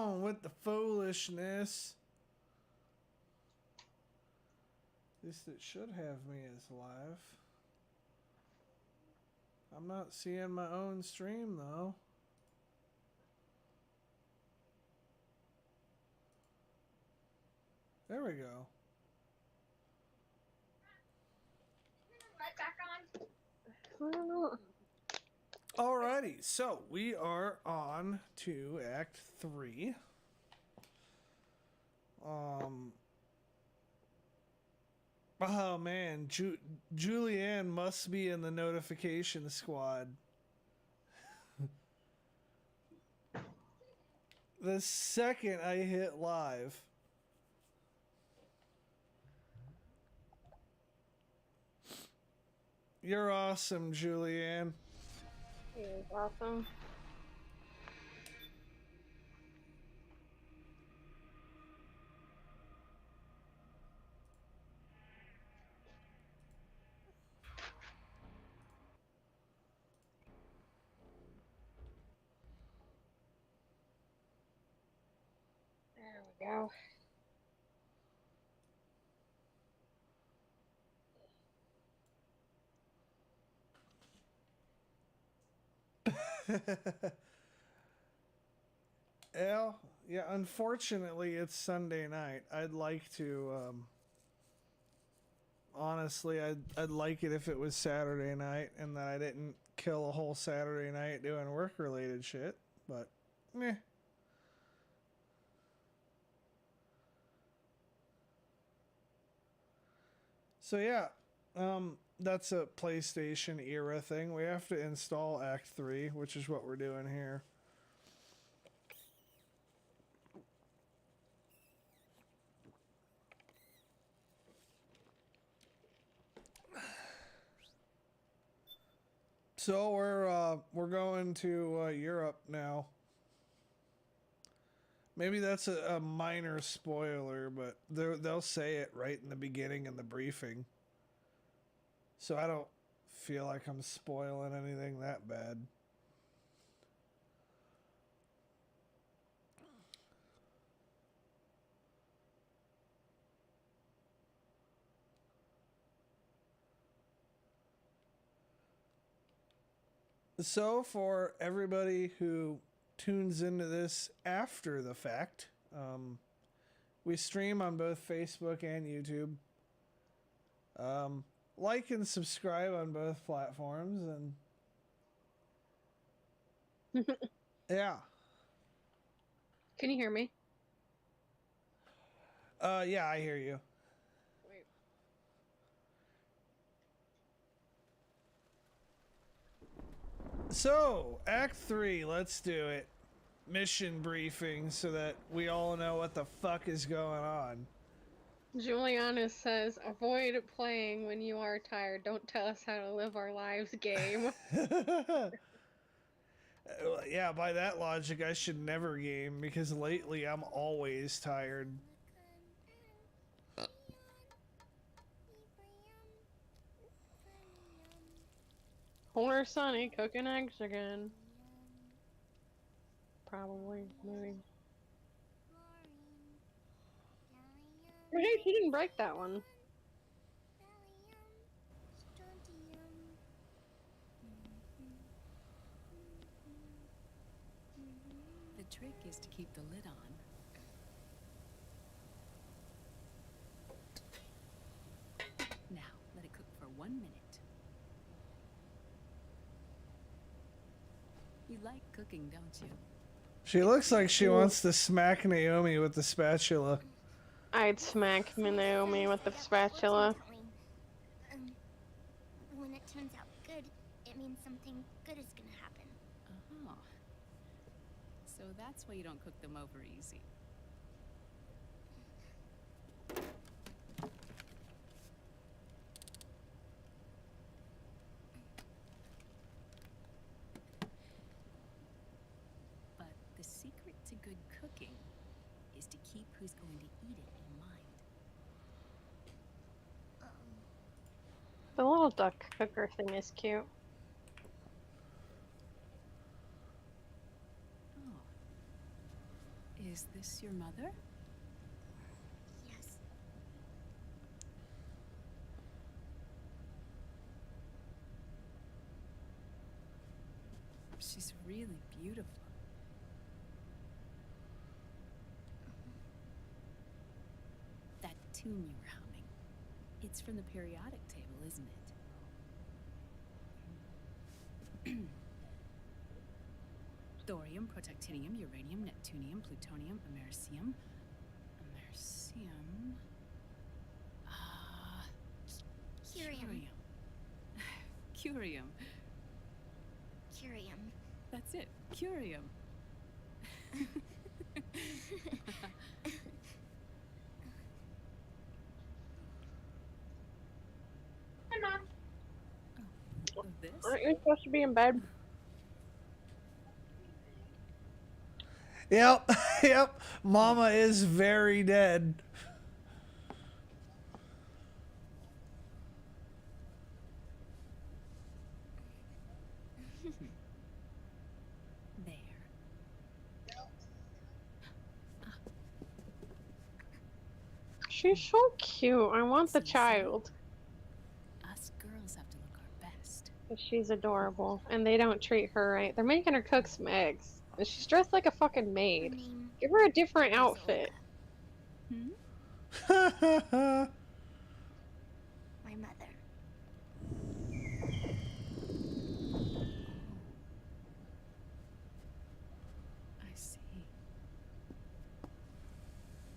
on with the foolishness. At least it should have me as live. I'm not seeing my own stream though. There we go. Right back on. I don't know. Alrighty, so we are on to Act 3. Oh man, Julianne must be in the notification squad. The second I hit live. You're awesome, Julianne. You're awesome. There we go. Yeah, unfortunately it's Sunday night. I'd like to honestly I'd like it if it was Saturday night and that I didn't kill a whole Saturday night doing work related shit, but meh. So yeah, that's a PlayStation era thing. We have to install Act 3, which is what we're doing here. So we're going to Europe now. Maybe that's a minor spoiler, but they'll say it right in the beginning in the briefing. So I don't feel like I'm spoiling anything that bad. So for everybody who tunes into this after the fact, we stream on both Facebook and YouTube. Like and subscribe on both platforms, and yeah. Can you hear me? Yeah, I hear you. Wait. So, Act 3, let's do it. Mission briefing so that we all know what the fuck is going on. Juliana says, avoid playing when you are tired. Don't tell us how to live our lives game. Yeah, by that logic, I should never game because lately I'm always tired. Poor Sonny cooking eggs again. Probably, maybe. Hey, he didn't break that one. The trick is to keep the lid on. Now, let it cook for 1 minute. You like cooking, don't you? She looks like she wants to smack Naomi with the spatula. I'd smack Naomi with the spatula. When it turns out good, it means something good is gonna happen. Uh-huh. So that's why you don't cook them over easy. But the secret to good cooking is to keep who's going to eat it in mind. The little duck cooker thing is cute. Oh. Is this your mother? Yes. She's really beautiful. That tune you were humming. It's from the periodic table, isn't it? Thorium, protactinium, uranium, neptunium, plutonium, americium. Americium. Curium. Curium. Curium. That's it. Curium. Hi, Mom. Oh, this? Aren't you supposed to be in bed? Yep, yep. Mama is very dead. There. She's so cute. I want the See, child. Us girls have to look our best. She's adorable. And they don't treat her right. They're making her cook some eggs. And she's dressed like a fucking Her maid. name Give her a different is outfit. Olga, Yeah, my mother. I see.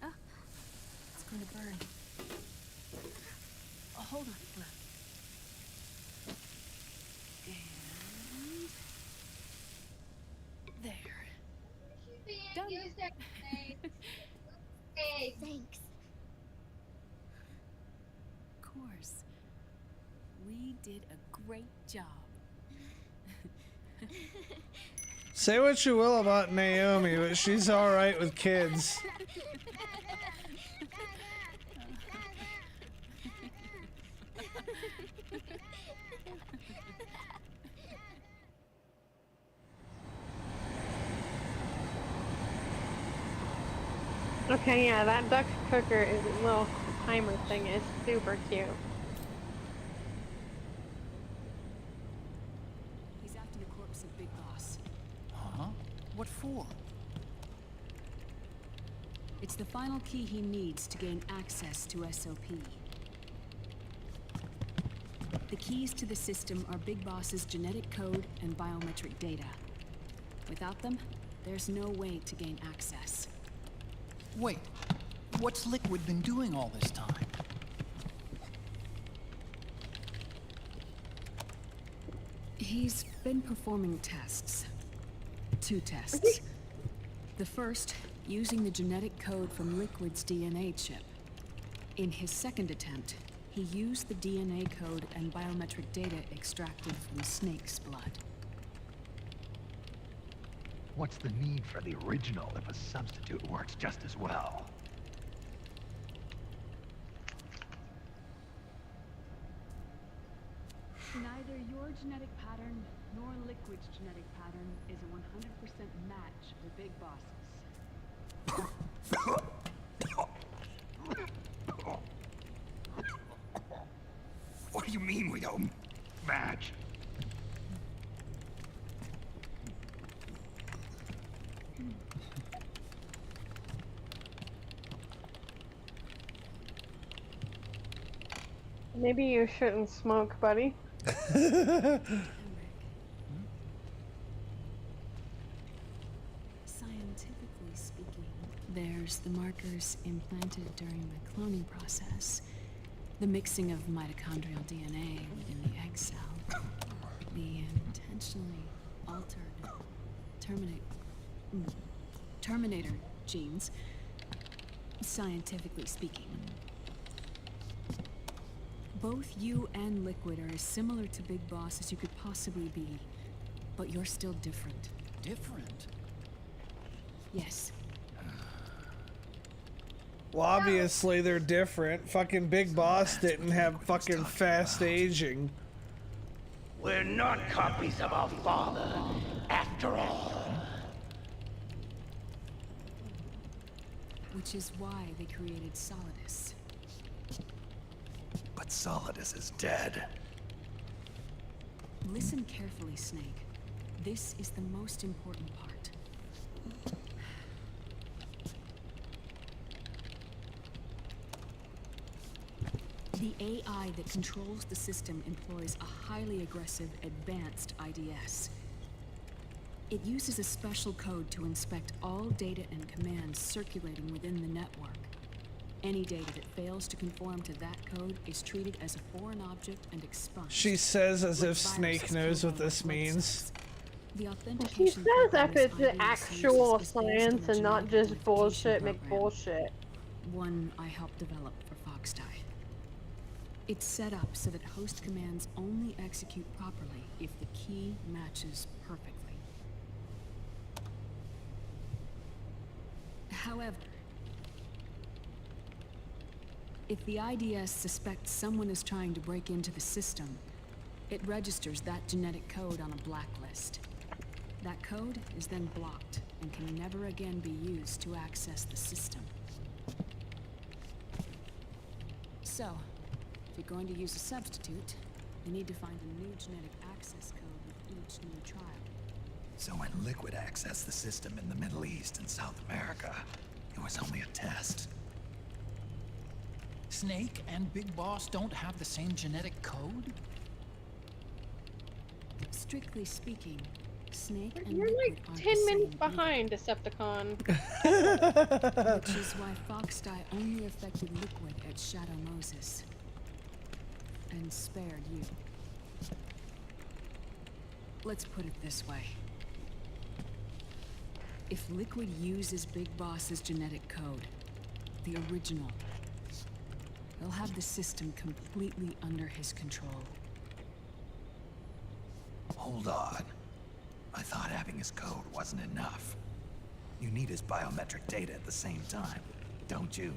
Ah, it's going to burn. Oh, hold on, Fleur. And there. Done. Thanks. Of course. We did a great job. say what you will about Naomi, but she's all right with kids. Okay, yeah, that duck cooker is little timer thing is super cute. He's after the corpse of Big Boss. Huh? What for? It's the final key he needs to gain access to SOP. The keys to the system are Big Boss's genetic code and biometric data. Without them, there's no way to gain access. Wait, what's Liquid been doing all this time? He's been performing tests. 2 tests. The first, using the genetic code from Liquid's DNA chip. In his second attempt, he used the DNA code and biometric data extracted from Snake's blood. What's the need for the original if a substitute works just as well? Neither your genetic pattern nor Liquid's genetic pattern is a 100% match for Big Boss's. What do you mean we don't match? Maybe you shouldn't smoke, buddy. Emmerich. Scientifically speaking, there's the markers implanted during the cloning process. The mixing of mitochondrial DNA within the egg cell. The intentionally altered Terminator genes. Scientifically speaking. Both you and Liquid are as similar to Big Boss as you could possibly be, but you're still different. Different? Yes. Well, obviously they're different. Fucking Big Boss didn't have fucking fast aging. We're not copies of our father, after all. which is why they created Solidus. But Solidus is dead. Listen carefully, Snake. This is the most important part. The AI that controls the system employs a highly aggressive, advanced IDS. It uses a special code to inspect all data and commands circulating within the network. Any data that fails to conform to that code is treated as a foreign object and expunged. She says as Like if Snake viruses knows kill what by this blood means. cells. The She authentication says program if it's IDS uses actual is based science on and not genetic just modification bullshit, make program. bullshit. One I helped develop for Foxdie. It's set up so that host commands only execute properly if the key matches perfectly. However, if the IDS suspects someone is trying to break into the system, it registers that genetic code on a blacklist. That code is then blocked and can never again be used to access the system. So, if you're going to use a substitute, you need to find a new genetic access code with each new trial. So when Liquid accessed the system in the Middle East and South America, it was only a test. Snake and Big Boss don't have the same genetic code? Strictly speaking, Snake and You're Liquid like aren't 10 the minutes same either, behind, Decepticon. which is why Foxdie only affected Liquid at Shadow Moses. And spared you. Let's put it this way. If Liquid uses Big Boss's genetic code, the original, he'll have the system completely under his control. Hold on. I thought having his code wasn't enough. You need his biometric data at the same time, don't you?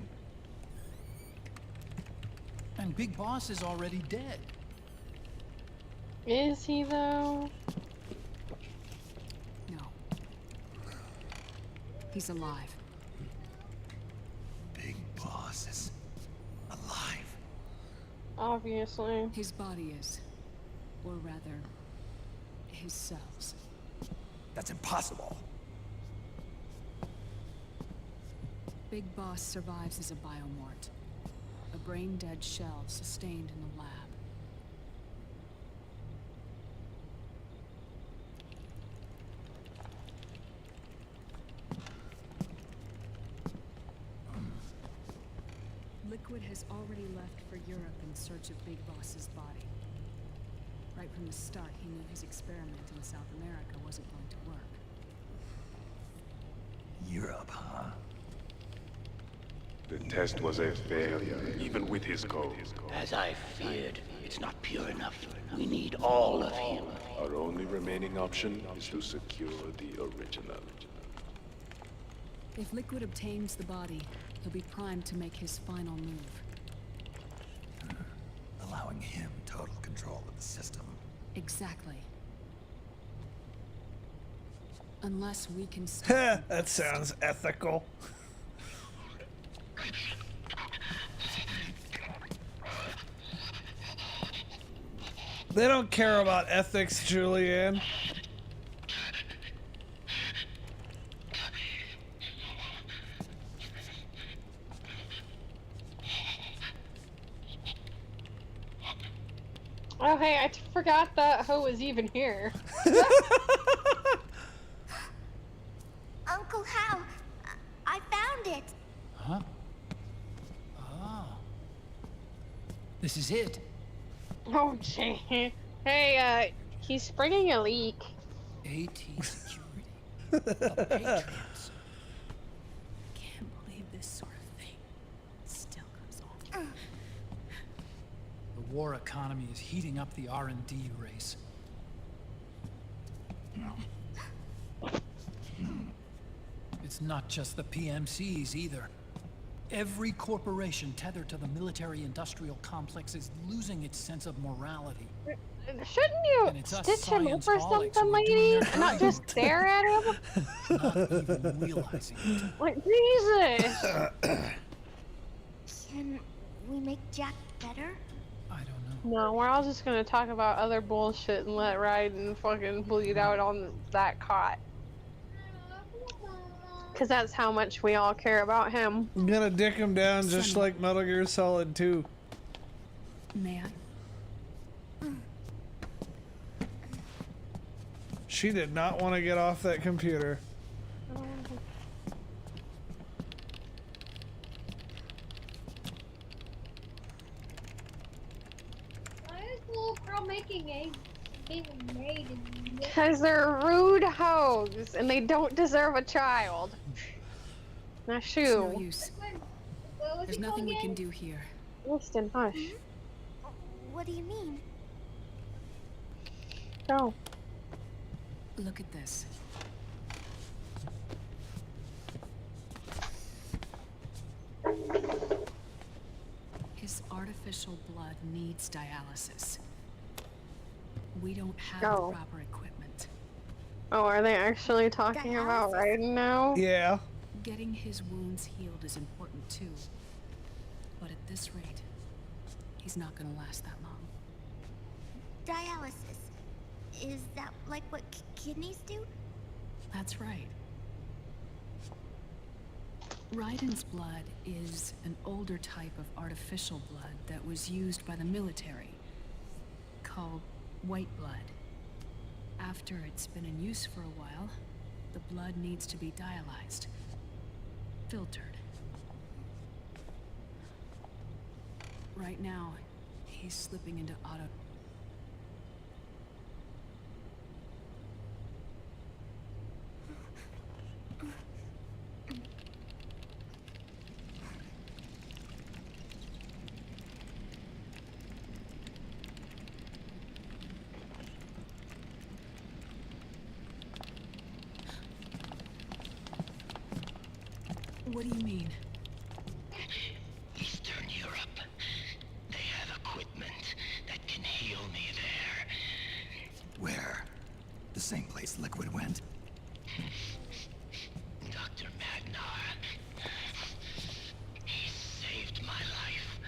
And Big Boss is already dead. Is he though? No. He's alive. Big Boss is alive. Obviously. His body is. Or rather, his cells. That's impossible. Big Boss survives as a biomort. A brain-dead shell sustained in the lab. Liquid has already left for Europe in search of Big Boss's body. Right from the start, he knew his experiment in South America wasn't going to work. Europe, huh? The test was a failure, even with his code. As I feared, it's not pure enough. We need all of him. Our only remaining option is to secure the original. If Liquid obtains the body, he'll be primed to make his final move. Allowing him total control of the system. Exactly. Unless we can stop That sounds ethical. They don't care about ethics, Julianne. Oh hey, I forgot that hoe was even here. Uncle Hal, I found it. Huh? Ah. This is it. Oh gee. Hey, he's springing a leak. AT security. The Patriots. Can't believe this sort of thing still goes on. The war economy is heating up the R&D race. It's not just the PMCs either. Every corporation tethered to the military-industrial complex is losing its sense of morality. Shouldn't you And it's us stitch him up or science-holics something, who are doing lady? their And not dirty just work. stare at him? Not even realizing it. Like, Jesus! Can we make Jack better? I don't know. No, we're all just gonna talk about other bullshit and let Raiden fucking bleed out on that cot. Cause that's how much we all care about him. I'm gonna dick him down just Sonny. like Metal Gear Solid 2. May I? She did not want to get off that computer. Why is the little girl making eggs being made in this? Cause they're rude hoes and they don't deserve a child. Now It's no shoo. use. What was There's it called nothing we again? can do here. Winston, hush. What do you mean? Go. Look at this. His artificial blood needs dialysis. We don't have Oh. the proper equipment. Oh, are they actually talking about Dialysis? Raiden now? Yeah. Getting his wounds healed is important too. But at this rate, he's not gonna last that long. Dialysis. Is that like what kidneys do? That's right. Raiden's blood is an older type of artificial blood that was used by the military, called white blood. After it's been in use for a while, the blood needs to be dialyzed, filtered. Right now, he's slipping into auto... What do you mean? Eastern Europe. They have equipment that can heal me there. Where? The same place Liquid went? Dr. Magnar. He saved my life.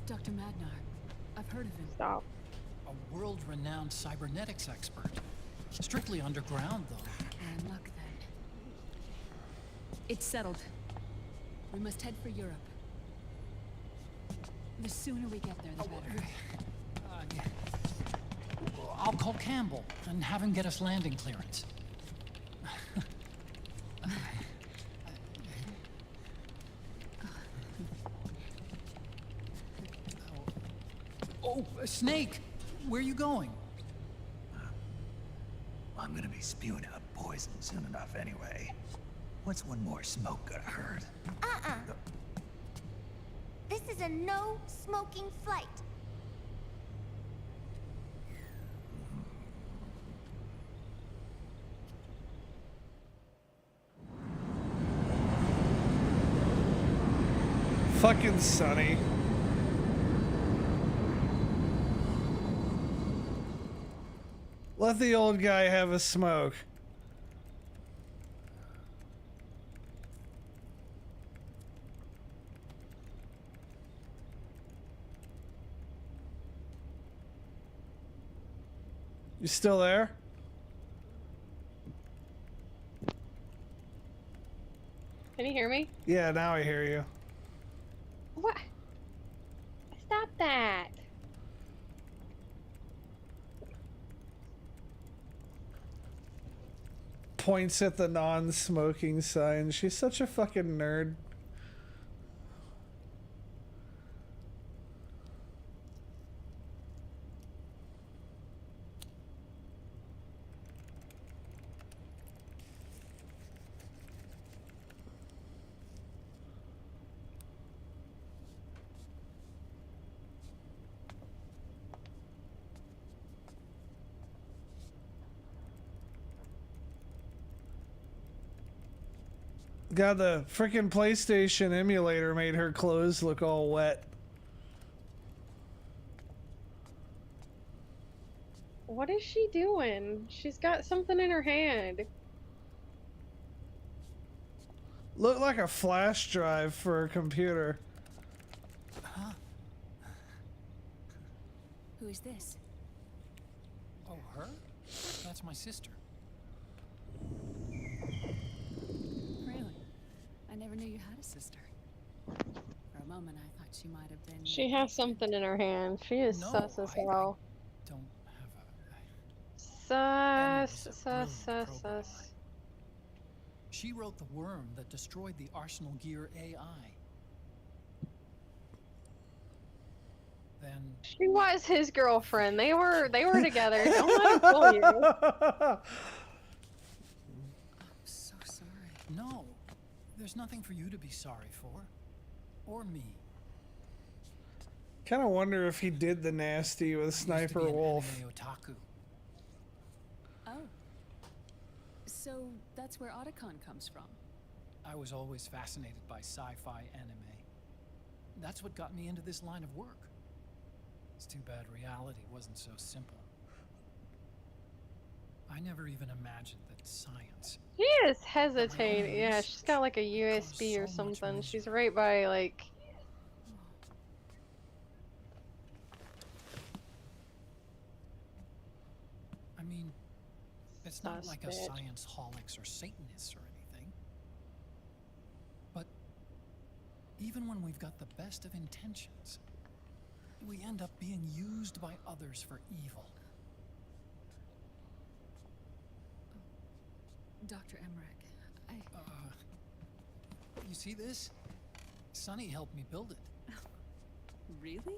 Dr. Madnar. I've heard of him. Stop. A world-renowned cybernetics expert. Strictly underground, though. And luck then. It's settled. We must head for Europe. The sooner we get there, the better. I'll call Campbell and have him get us landing clearance. Oh, Snake! Where are you going? I'm gonna be spewing out poison soon enough anyway. What's one more smoke gonna hurt? This is a no smoking flight. Fucking Sonny. Let the old guy have a smoke. You still there? Can you hear me? Yeah, now I hear you. What? Stop that. Points at the non-smoking sign. She's such a fucking nerd. God, the freaking PlayStation emulator made her clothes look all wet. What is she doing? She's got something in her hand. Looked like a flash drive for a computer. Who is this? Oh, her? That's my sister. Really? I never knew you had a sister. For a moment, I thought she might have been. She has something in her hand. She is No, sus as I hell. don't have Sus, was a sus, brilliant sus, probiotic. sus. She wrote the worm that destroyed the Arsenal Gear AI. Then She was his girlfriend. They were together. Don't let him fool you. I'm so sorry. no, there's nothing for you to be sorry for, or me. Kind of wonder if he did the nasty with I used to Sniper be an Wolf. anime otaku. Oh. So that's where Otacon comes from. I was always fascinated by sci-fi anime. That's what got me into this line of work. It's too bad reality wasn't so simple. I never even imagined that science. She is hesitating. Yeah, she's got like a USB or so much something. misery. She's right by like. I mean, it's not Sus like a bitch. science holics or Satanists or anything. But even when we've got the best of intentions, we end up being used by others for evil. Dr. Emmerich, You see this? Sonny helped me build it. Really?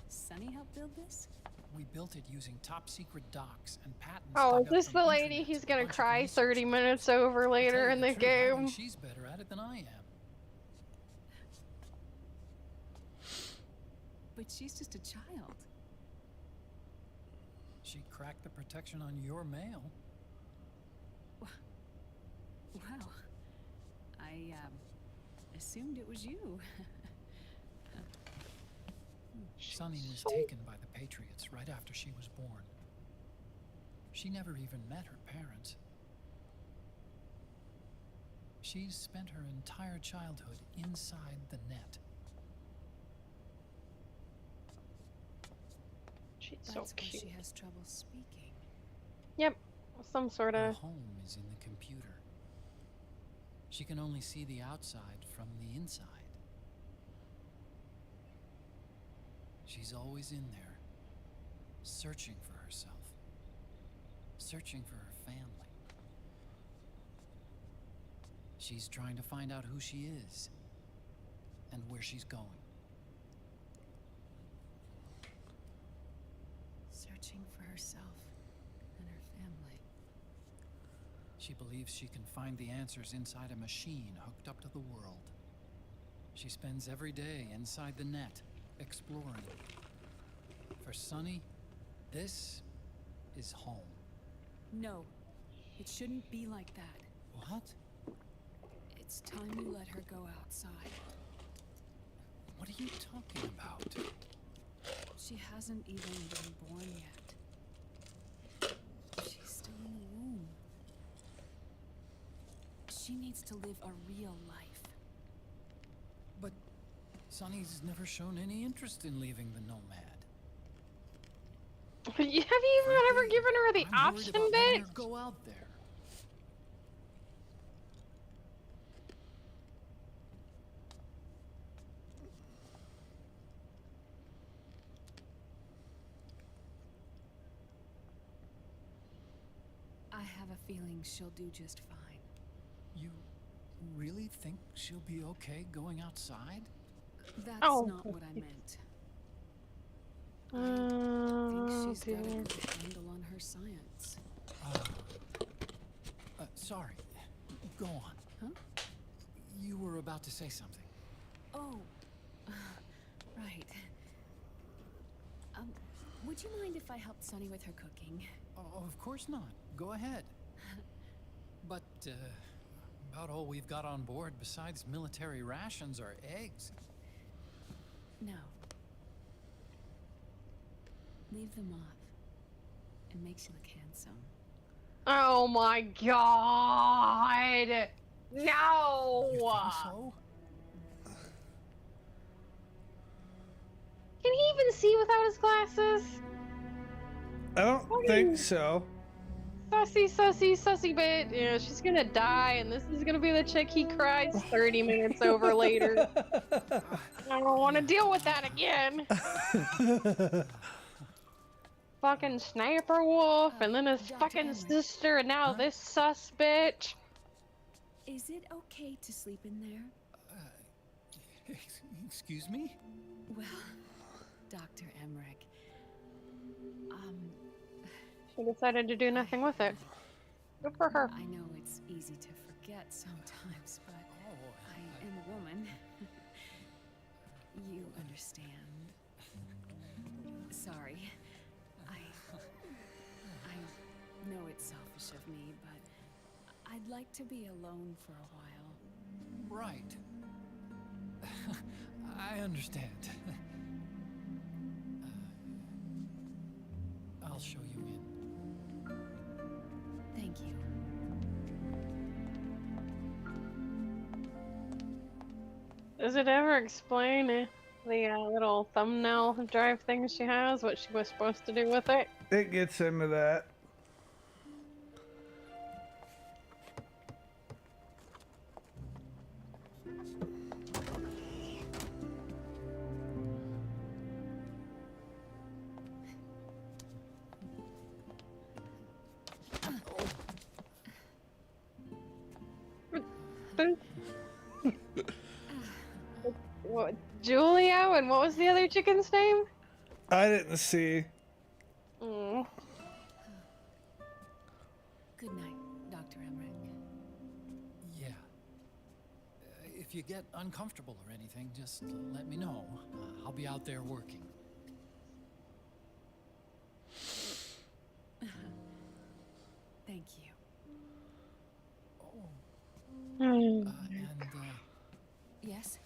Sunny helped build this? We built it using top secret docs and patents. Oh, dug is up this from the lady internet he's and a gonna bunch of cry research. 30 minutes over To tell later you in the the truth, I think game? she's better at it than I am. But she's just a child. She cracked the protection on your mail. Wow. I assumed it was you. Sonny was taken by the Patriots right after she was born. She never even met her parents. She's spent her entire childhood inside the net. She's so That's why cute. she has trouble speaking. Yep, some sort Her of. home is in the computer. She can only see the outside from the inside. She's always in there, searching for herself, searching for her family. She's trying to find out who she is and where she's going. Searching for herself and her family. She believes she can find the answers inside a machine hooked up to the world. She spends every day inside the net, exploring. For Sonny, this is home. No, it shouldn't be like that. What? It's time you let her go outside. What are you talking about? She hasn't even been born yet. She's still in the womb. She needs to live a real life. But Sonny's never shown any interest in leaving the Nomad. Have you even ever given her the I'm worried option, about letting bitch? her go out there. I have a feeling she'll do just fine. You really think she'll be okay going outside? That's Oh. not what I meant. I Oh, think she's got a dear. good handle on her science. Sorry. Go on. Huh? You were about to say something. Oh, right. Would you mind if I helped Sunny with her cooking? Oh, of course not. Go ahead. But, About all we've got on board besides military rations are eggs. No. Leave them off. It makes you look handsome. Oh my god! No! You think so? Can he even see without his glasses? I don't think so. Sussy bit. Yeah, she's gonna die, and this is gonna be the chick he cries 30 minutes over later. I don't want to deal with that again. Fucking sniper wolf, and then his fucking sister, and now this sus bitch. Is it okay to sleep in there? Excuse me? Well, Dr. Emmerich, She decided to do nothing with it. Good for her. I know it's easy to forget sometimes, but I am a woman. You understand. Sorry. I know it's selfish of me, but I'd like to be alone for a while. Right. I understand. I'll show you in. Thank you. Does it ever explain the little thumbnail drive thing she has, what she was supposed to do with it? It gets into that. What, Julia, and what was the other chicken's name? I didn't see. Mm. Good night, Dr. Emmerich. Yeah. If you get uncomfortable or anything, just let me know. I'll be out there working. Thank you. And, Yes?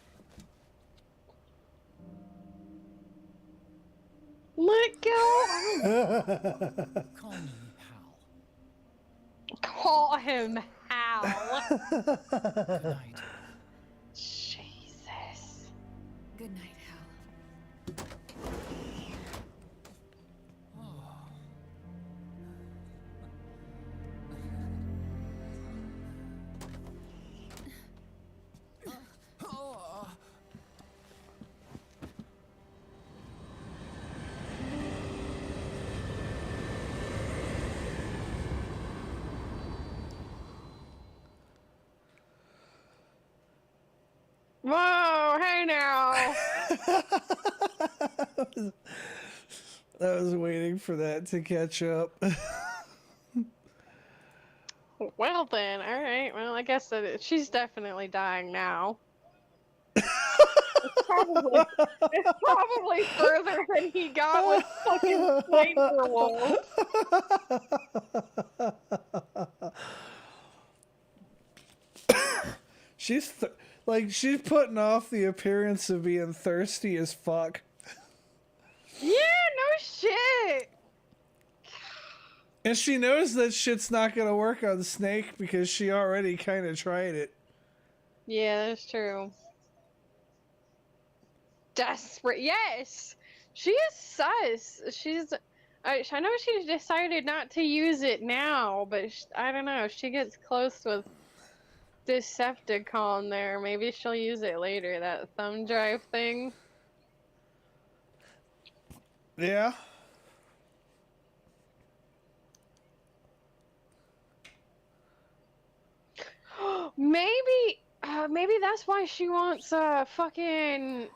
Let go! call me Hal. Call him Hal. Good night. Jesus. Good night, Hal. Whoa, hey now. I was waiting for that to catch up. Well then, alright. Well, I guess that she's definitely dying now. It's probably further than he got with fucking Sniper Wolf. She's putting off the appearance of being thirsty as fuck. Yeah, no shit. And she knows that shit's not gonna work on Snake because she already kind of tried it. Yeah, that's true. Desperate. Yes, she is sus. I know she decided not to use it now, but I don't know. If she gets close with Decepticon there, maybe she'll use it later. That thumb drive thing. Yeah. Maybe that's why she wants fucking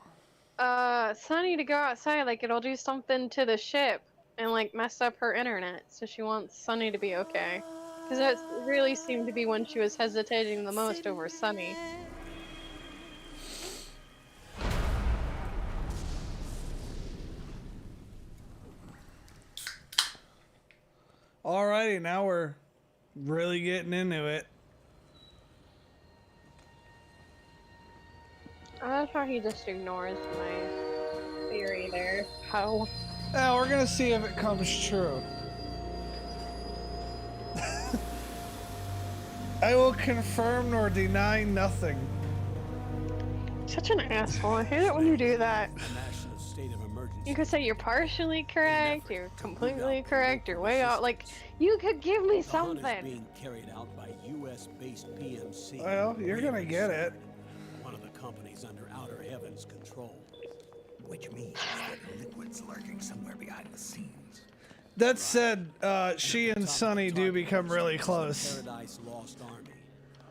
Sunny to go outside. Like it'll do something to the ship and like mess up her internet. So she wants Sunny to be okay. Because that really seemed to be when she was hesitating the most over Sunny. Alrighty, now we're really getting into it. I love how he just ignores my theory there. How? Now we're gonna see if it comes true. I will confirm nor deny nothing. Such an asshole. I hate it when you do that. You could say you're partially correct, you're completely correct, you're way off. Like, you could give me something. Being carried out by US-based PMC. Well, you're gonna get it. One of the companies under Outer Heaven's control. Which means that Liquid's lurking somewhere behind the scenes. That said, she and Sonny do become really close. Paradise Lost Army.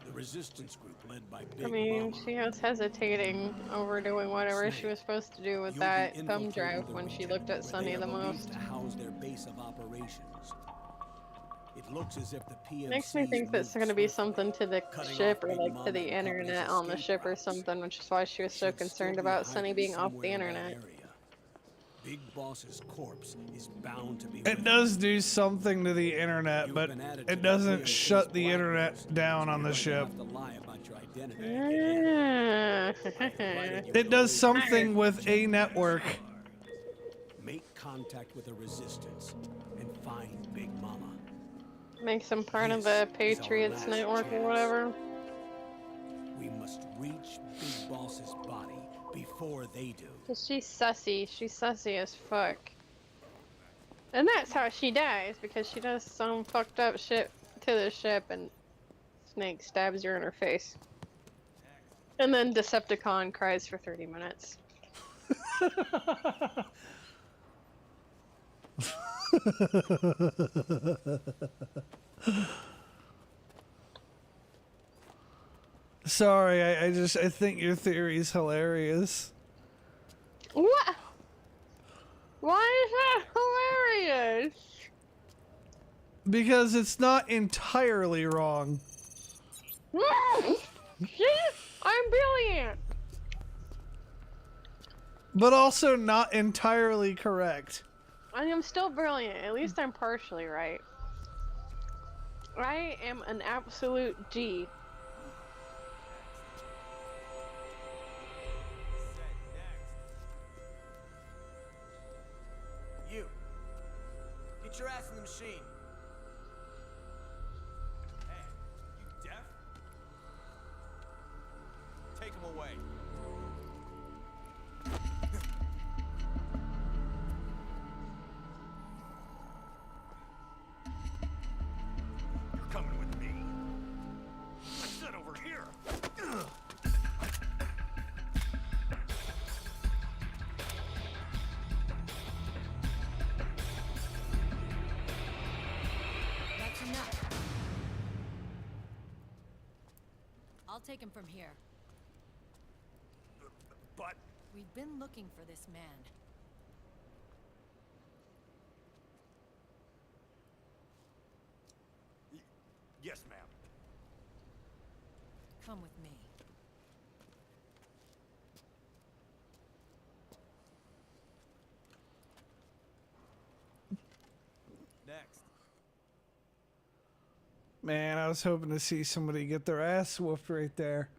The resistance group led by Big I mean, Mama. she was hesitating over doing whatever she was supposed to do with You'll that be thumb infiltrating drive the when she region looked at where Sonny they the are believed most. to house their base of operations. It looks as if the PMC Makes me think that's going to be something to the ship or like to the internet on the ship or something, which is why she was so concerned about Sonny being off the internet. Big Boss's corpse is bound to be. It does do something to the internet, but it doesn't shut the internet down on the ship. It does something with a network. Make contact with the resistance and find Big Mama. Makes him part of the Patriots network or whatever. We must reach Big Boss's body before they do. Cause she's sussy. She's sussy as fuck. And that's how she dies, because she does some fucked up shit to the ship and Snake stabs her in her face. And then Decepticon cries for 30 minutes. Sorry, I think your theory's hilarious. What? Why is that hilarious? Because it's not entirely wrong. See? I'm brilliant. But also not entirely correct. I am still brilliant. At least I'm partially right. I am an absolute G. You. Get your ass in the machine. Hey, you deaf? Take him away. You're coming with me. I said over here. That's enough. I'll take him from here. But we've been looking for this man. Yes, ma'am. Come with me. Next. Man, I was hoping to see somebody get their ass whooped right there.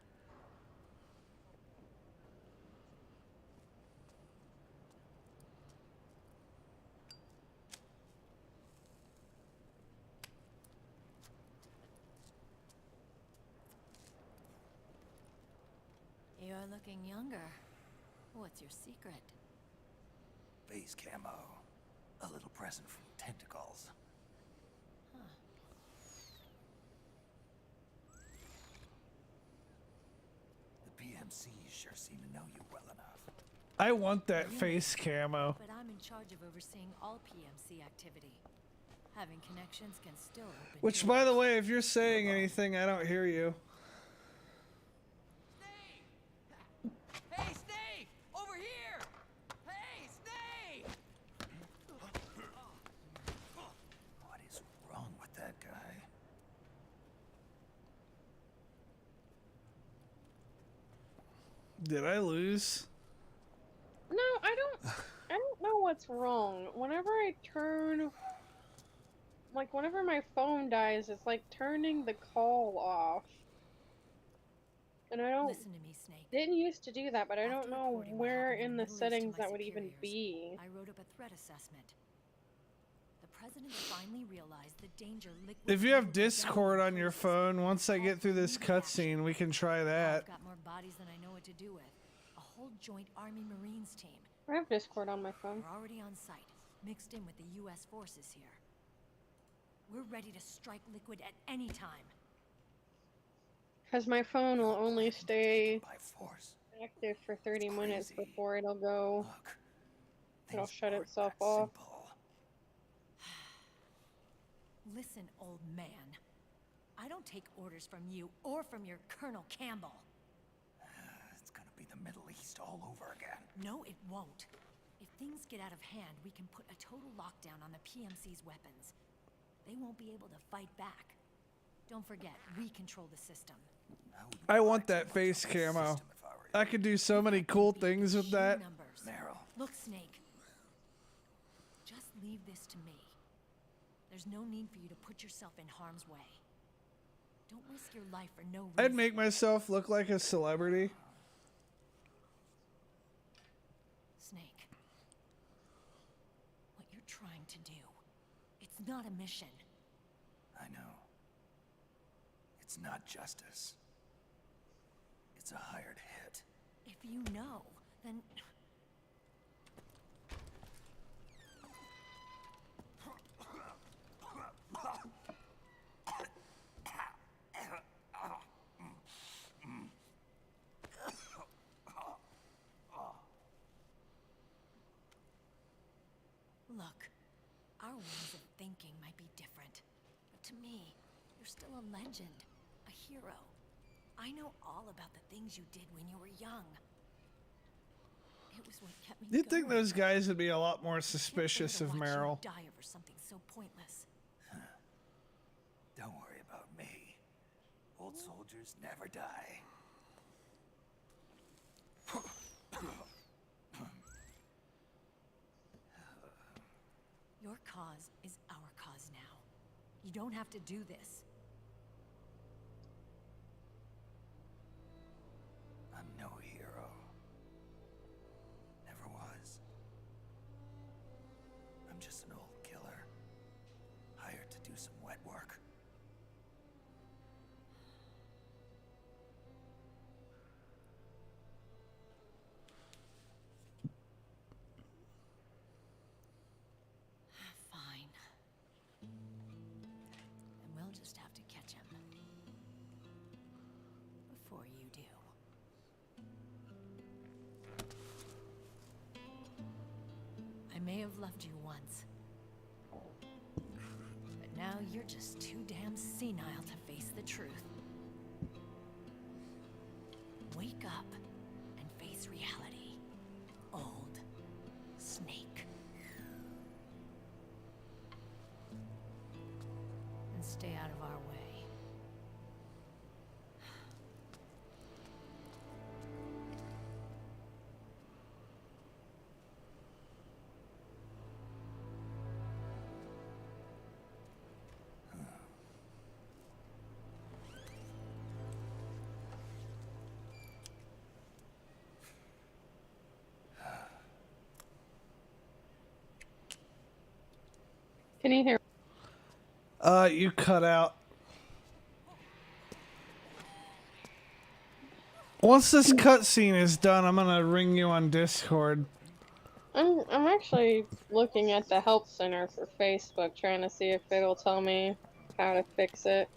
You're looking younger. What's your secret? Base camo. A little present from Tentacles. Huh. The PMC sure seem to know you well enough. I want that face camo. But I'm in charge of overseeing all PMC activity. Having connections can still open Which, doors. by the way, if you're saying anything, I don't hear you. Hey, Snake! Over here! Hey, Snake! What is wrong with that guy? Did I lose? No, I don't know what's wrong. Whenever I turn, like, whenever my phone dies, it's like turning the call off. And I don't Listen to me, Snake. didn't used to do that, but I don't After know reporting what where happened in the Middle East to settings my that would even superiors, be. I wrote up a threat assessment. The president finally realized the danger Liquid If you have Fuel presented Discord to on your Curtis. phone, once I get through this cutscene, we can try that. I've got more bodies than I know what to do with. A whole joint Army Marines team. I have Discord on my phone. We're already on site, mixed in with the U.S. forces here. We're ready to strike Liquid at any time. Because my phone will only stay By force. active for 30 minutes Crazy. before it'll go. Look, It'll things shut aren't itself that off. simple. Listen, old man. I don't take orders from you or from your Colonel Campbell. It's gonna be the Middle East all over again. No, it won't. If things get out of hand, we can put a total lockdown on the PMC's weapons. They won't be able to fight back. Don't forget, we control the system. I want that face camo. I could do so many cool things with that. Numbers. Meryl. Look, Snake. Just leave this to me. There's no need for you to put yourself in harm's way. Don't risk your life for no reason. I'd make myself look like a celebrity. Snake. What you're trying to do, it's not a mission. I know. It's not justice. It's a hired hit. If you know, then... Look, our ways of thinking might be different, but to me, you're still a legend, a hero. I know all about the things you did when you were young. It was what kept me You'd think going. those guys would be a lot more Can't bear suspicious to of watch you Meryl. die over something so pointless. Don't worry about me. Old soldiers never die. Your cause is our cause now. You don't have to do this. I'm no hero. Never was. I'm just an old killer. Hired to do some wet work. Fine. And we'll just have to catch him. Before you do. I may have loved you once. But now you're just too damn senile to face the truth. Wake up and face reality. Old Snake. And stay out of our way. Can you hear? You cut out. Once this cutscene is done, I'm gonna ring you on Discord. I'm actually looking at the help center for Facebook, trying to see if it'll tell me how to fix it.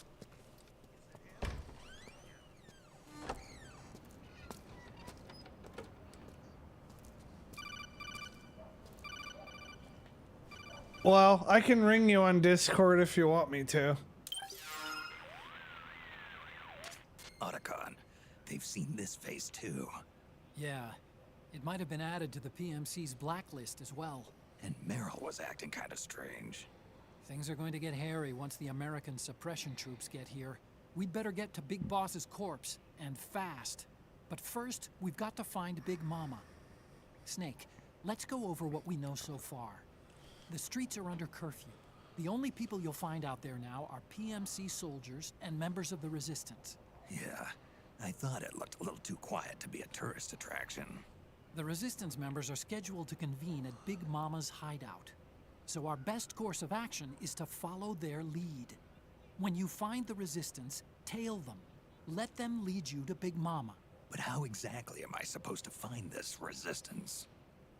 Well, I can ring you on Discord if you want me to. Otacon, they've seen this face too. Yeah, it might have been added to the PMC's blacklist as well. And Meryl was acting kind of strange. Things are going to get hairy once the American suppression troops get here. We'd better get to Big Boss's corpse, and fast. But first, we've got to find Big Mama. Snake, let's go over what we know so far. The streets are under curfew. The only people you'll find out there now are PMC soldiers and members of the Resistance. Yeah, I thought it looked a little too quiet to be a tourist attraction. The Resistance members are scheduled to convene at Big Mama's hideout. So our best course of action is to follow their lead. When you find the Resistance, tail them. Let them lead you to Big Mama. But how exactly am I supposed to find this Resistance?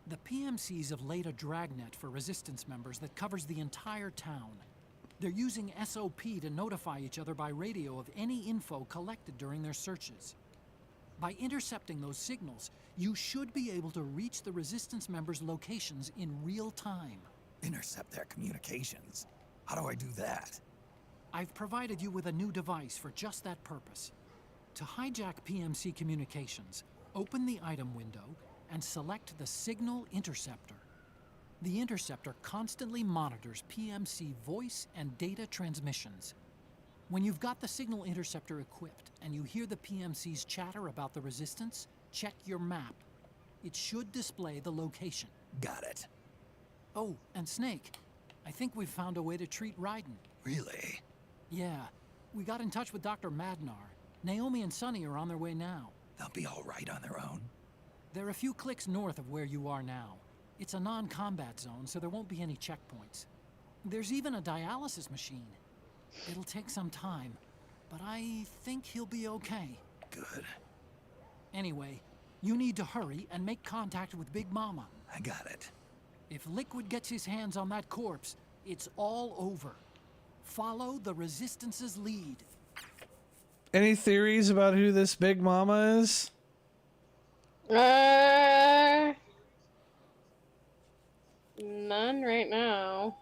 The PMCs have laid a dragnet for Resistance members that covers the entire town. They're using SOP to notify each other by radio of any info collected during their searches. By intercepting those signals, you should be able to reach the Resistance members' locations in real time. Intercept their communications? How do I do that? I've provided you with a new device for just that purpose. To hijack PMC communications, open the item window and select the Signal Interceptor. The interceptor constantly monitors PMC voice and data transmissions. When you've got the Signal Interceptor equipped and you hear the PMC's chatter about the Resistance, check your map. It should display the location. Got it. Oh, and Snake, I think we've found a way to treat Raiden. Really? Yeah, we got in touch with Dr. Madnar. Naomi and Sonny are on their way now. They'll be all right on their own? They're a few clicks north of where you are now. It's a non-combat zone, so there won't be any checkpoints. There's even a dialysis machine. It'll take some time, but I think he'll be okay. Good. Anyway, you need to hurry and make contact with Big Mama. I got it. If Liquid gets his hands on that corpse, it's all over. Follow the Resistance's lead. Any theories about who this Big Mama is? None right now.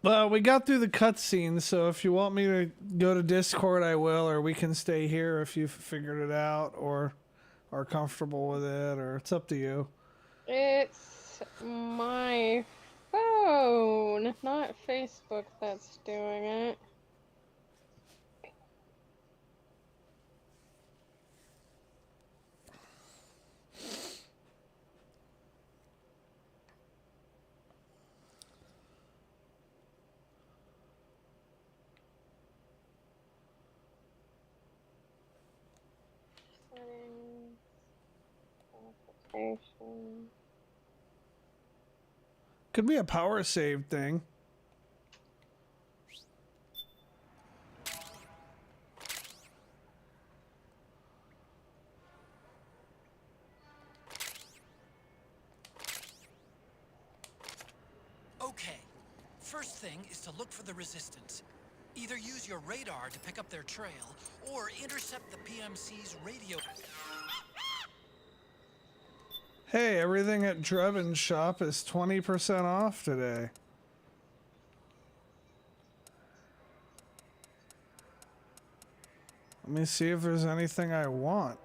Well, we got through the cutscene, so if you want me to go to Discord, I will, or we can stay here if you've figured it out, or are comfortable with it, or it's up to you. It's my phone, not Facebook that's doing it. Could be a power save thing. Okay, first thing is to look for the Resistance. Either use your radar to pick up their trail, or intercept the PMC's radio. Hey, everything at Drebin's shop is 20% off today. Let me see if there's anything I want.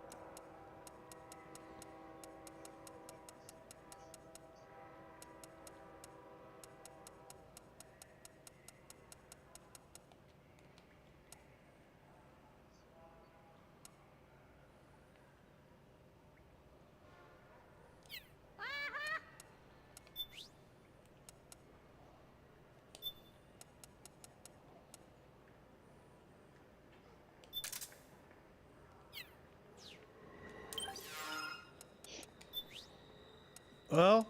Well,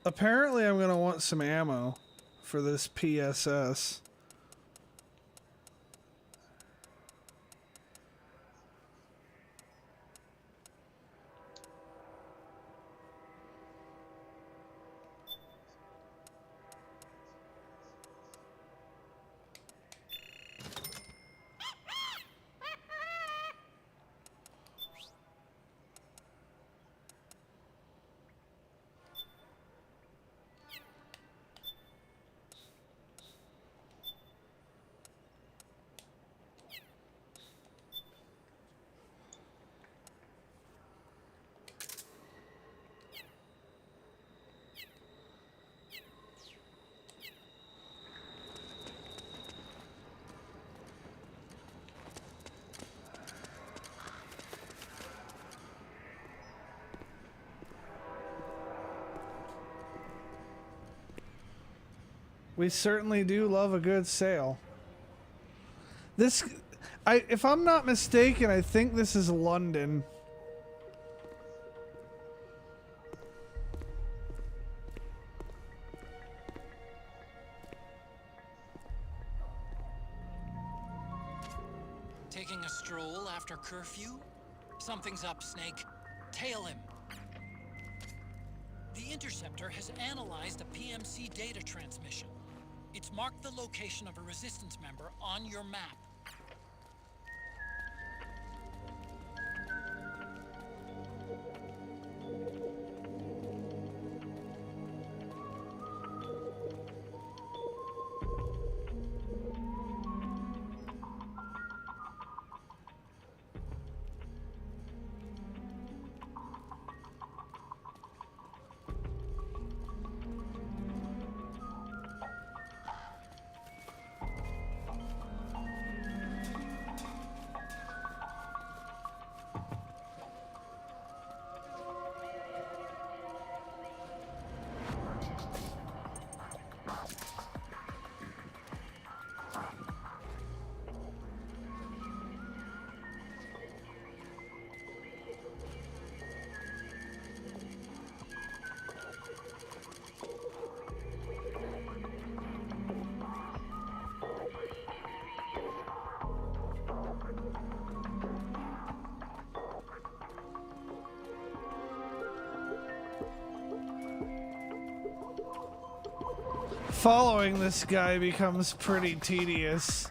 apparently I'm going to want some ammo for this PSS. We certainly do love a good sale. This, if I'm not mistaken, I think this is London. Taking a stroll after curfew? Something's up, Snake. Tail him. The Interceptor has analyzed a PMC data transmission. It's marked the location of a Resistance member on your map. Following this guy becomes pretty tedious.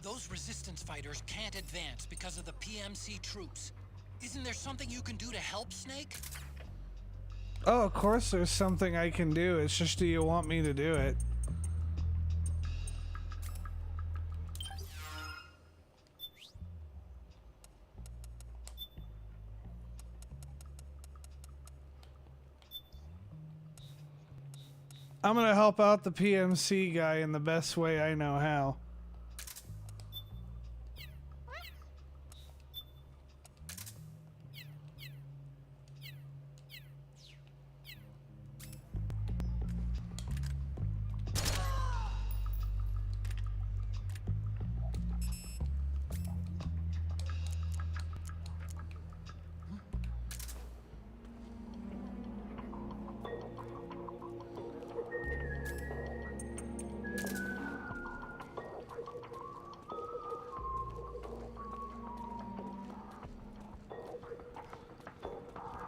Those Resistance fighters can't advance because of the PMC troops. Isn't there something you can do to help, Snake? Oh, of course there's something I can do. It's just, do you want me to do it? I'm gonna help out the PMC guy in the best way I know how.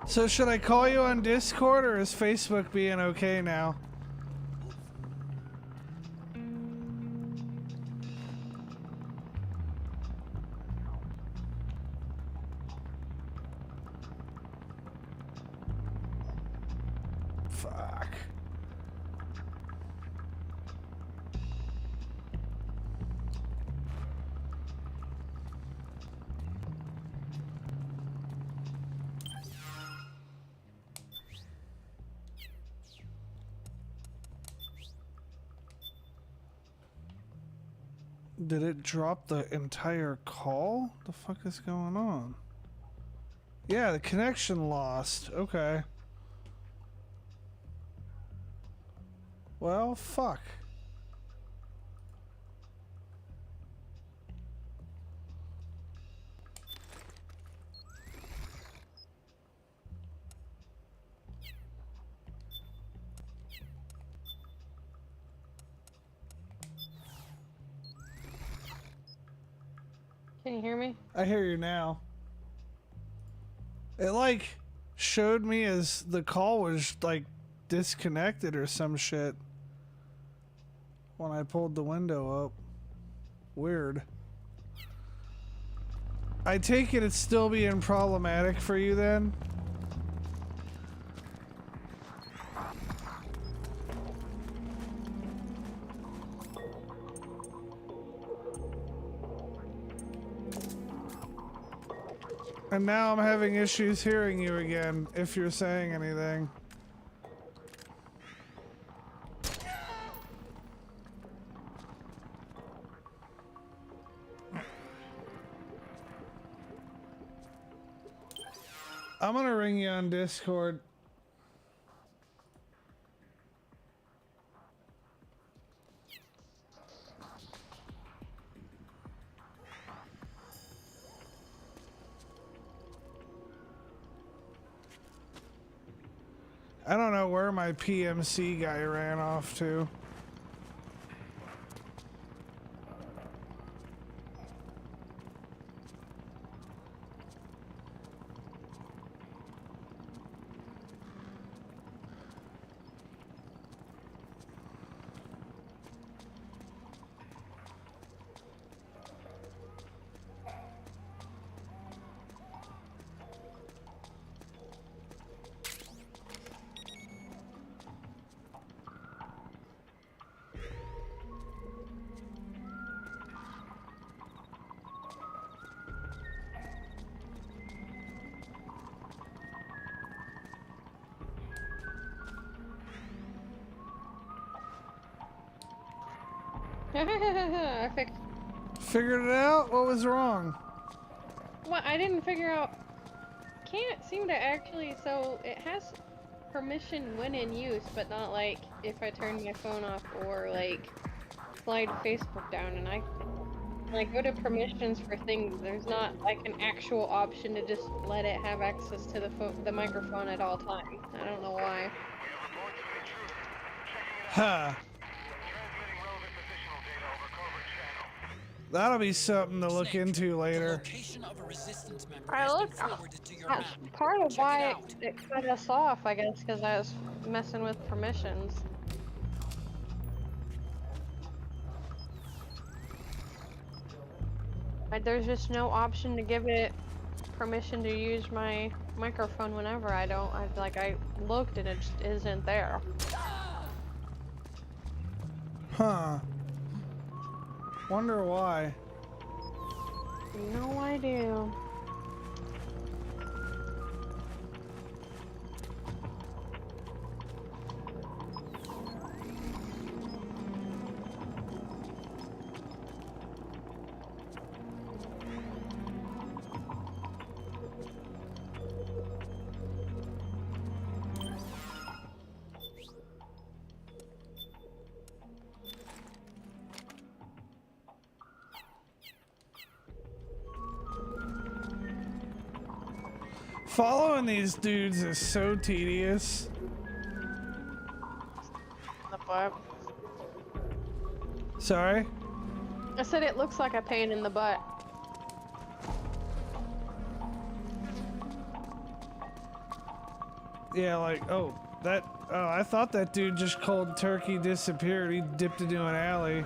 So should I call you on Discord, or is Facebook being okay now? Fuck. Did it drop the entire call? The fuck is going on? Yeah, the connection lost. Okay. Well, fuck. Can you hear me? I hear you now. It like showed me as the call was like disconnected or some shit when I pulled the window up. Weird. I take it it's still being problematic for you then? And now I'm having issues hearing you again, if you're saying anything. I'm gonna ring you on Discord. I don't know where my PMC guy ran off to. I Figured it out? What was wrong? Well, I didn't figure out. Can't seem to actually. So it has permission when in use, but not like if I turn my phone off or like slide Facebook down. And I go to permissions for things. There's not like an actual option to just let it have access to the microphone at all times. I don't know why. Huh. That'll be something to look into later. I look. That's part of why it cut us off, I guess, because I was messing with permissions. Like, there's just no option to give it permission to use my microphone whenever I don't. I looked and it just isn't there. Huh. Wonder why. No idea. Following these dudes is so tedious. The butt. Sorry? I said it looks like a pain in the butt. Yeah, like, oh, I thought that dude just cold turkey disappeared. He dipped into an alley.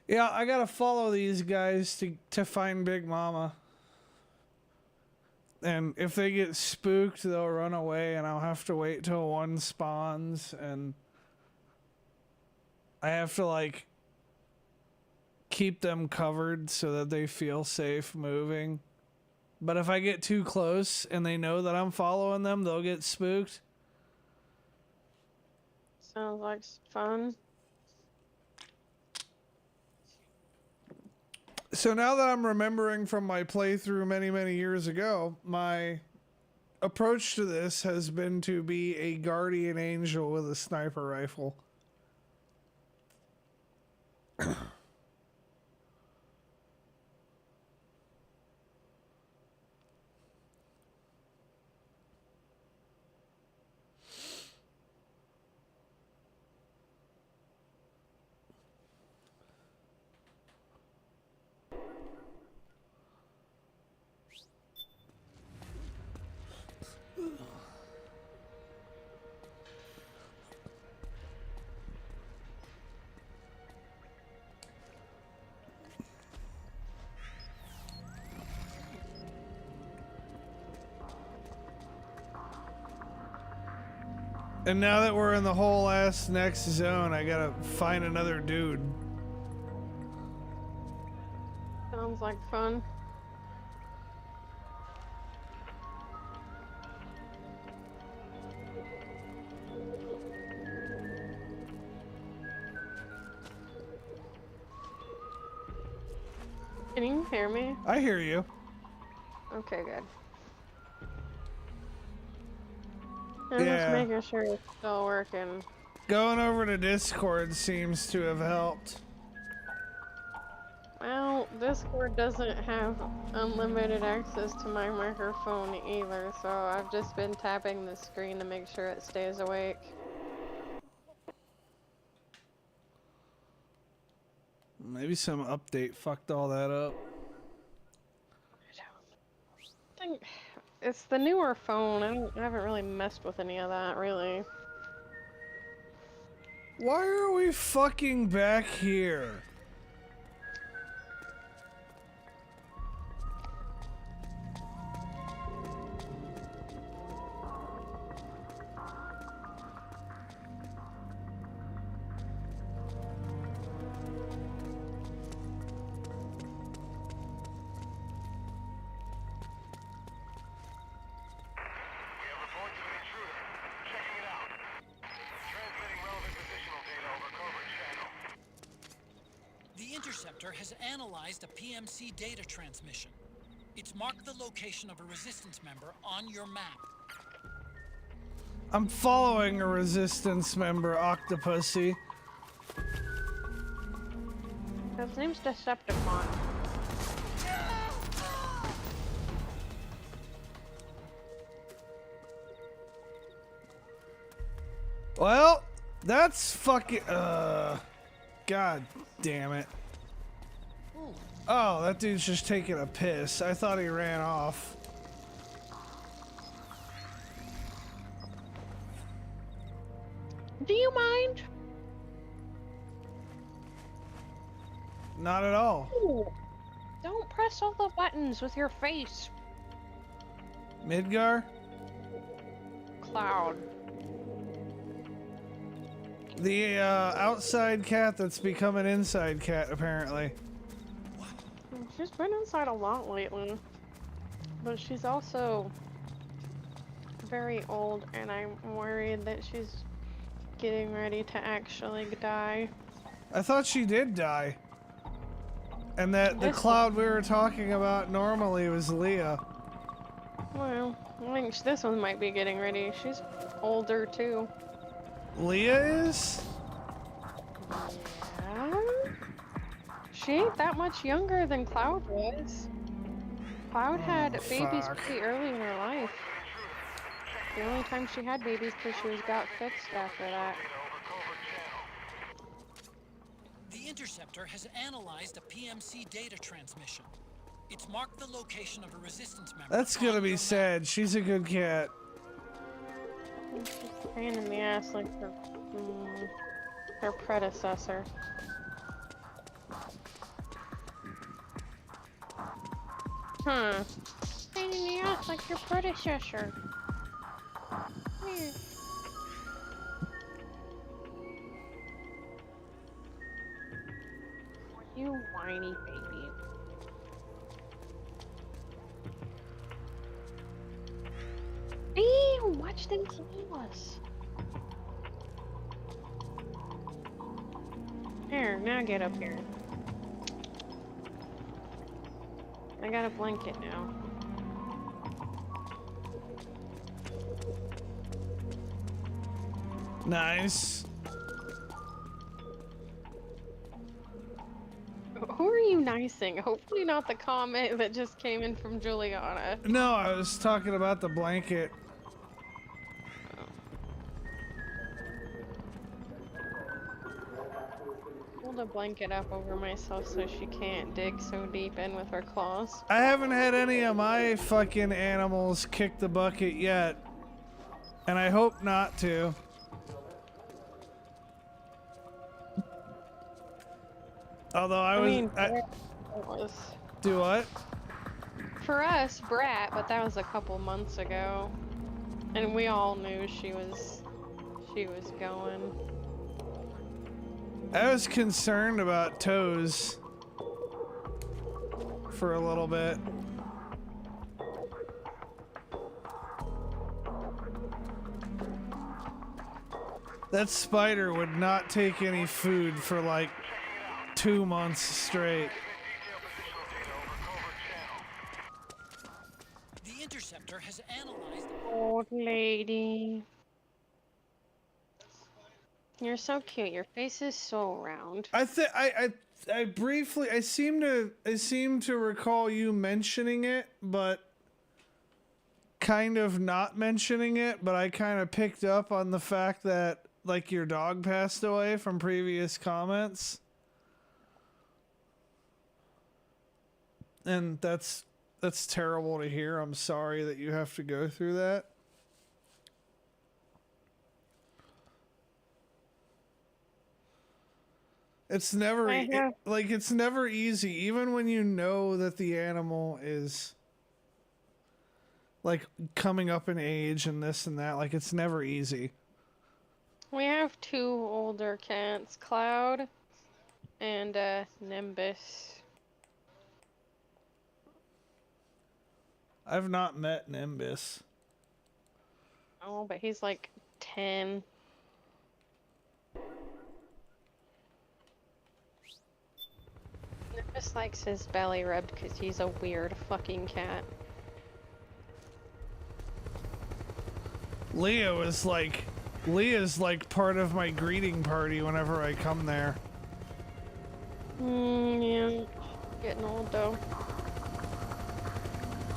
Yeah, I gotta follow these guys to find Big Mama. And if they get spooked, they'll run away, and I'll have to wait till one spawns, and I have to, like, keep them covered so that they feel safe moving. But if I get too close and they know that I'm following them, they'll get spooked. Sounds like fun. So now that I'm remembering from my playthrough many, many years ago, my approach to this has been to be a guardian angel with a sniper rifle. And now that we're in the whole ass next zone, I gotta find another dude. Sounds like fun. Can you hear me? I hear you. Okay, good. I'm Yeah. just making sure it's still working. Going over to Discord seems to have helped. Well, Discord doesn't have unlimited access to my microphone either, so I've just been tapping the screen to make sure it stays awake. Maybe some update fucked all that up. I think it's the newer phone. I haven't really messed with any of that, really. Why are we fucking back here? The Interceptor has analyzed a PMC data transmission. It's marked the location of a Resistance member on your map. I'm following a Resistance member, Octopussy. His name's Decepticon. Well, that's fucking. God damn it. Oh, that dude's just taking a piss. I thought he ran off. Do you mind? Not at all. Ooh, don't press all the buttons with your face. Midgar? Cloud. The outside cat that's become an inside cat, apparently. She's been inside a lot lately. But she's also very old, and I'm worried that she's getting ready to actually die. I thought she did die. And that the cloud we were talking about normally was Leah. Well, I think this one might be getting ready. She's older too. Leah is? Yeah? She ain't that much younger than Cloud was. Cloud had babies fuck. pretty early in her life. The only time she had babies because she got fixed after that. The Interceptor has analyzed a PMC data transmission. It's marked the location of a Resistance member. That's gonna be sad. She's a good cat. She's a pain in the ass like her predecessor. Huh. Pain in the ass like your predecessor. Weird. You whiny baby. Ew, watch them kill us. Here, now get up here. I got a blanket now. Nice. Who are you nicing? Hopefully not the comment that just came in from Juliana. No, I was talking about the blanket. Hold a blanket up over myself so she can't dig so deep in with her claws. I haven't had any of my fucking animals kick the bucket yet. And I hope not to. Although I was... Do what? For us, Brat, but that was a couple months ago. And we all knew she was she was going. I was concerned about Toes for a little bit. That spider would not take any food for like 2 months straight. The interceptor has analyzed. Old lady. You're so cute. Your face is so round. I briefly I seem to recall you mentioning it, but kind of not mentioning it, but I kind of picked up on the fact that like your dog passed away from previous comments. And that's terrible to hear. I'm sorry that you have to go through that. It's never it's never easy, even when you know that the animal is like coming up in age and this and that. Like, it's never easy. We have 2 older cats, Cloud and Nimbus. I've not met Nimbus. Oh, but he's like 10. Nimbus likes his belly rubbed because he's a weird fucking cat. Leah's like part of my greeting party whenever I come there. Yeah, getting old though.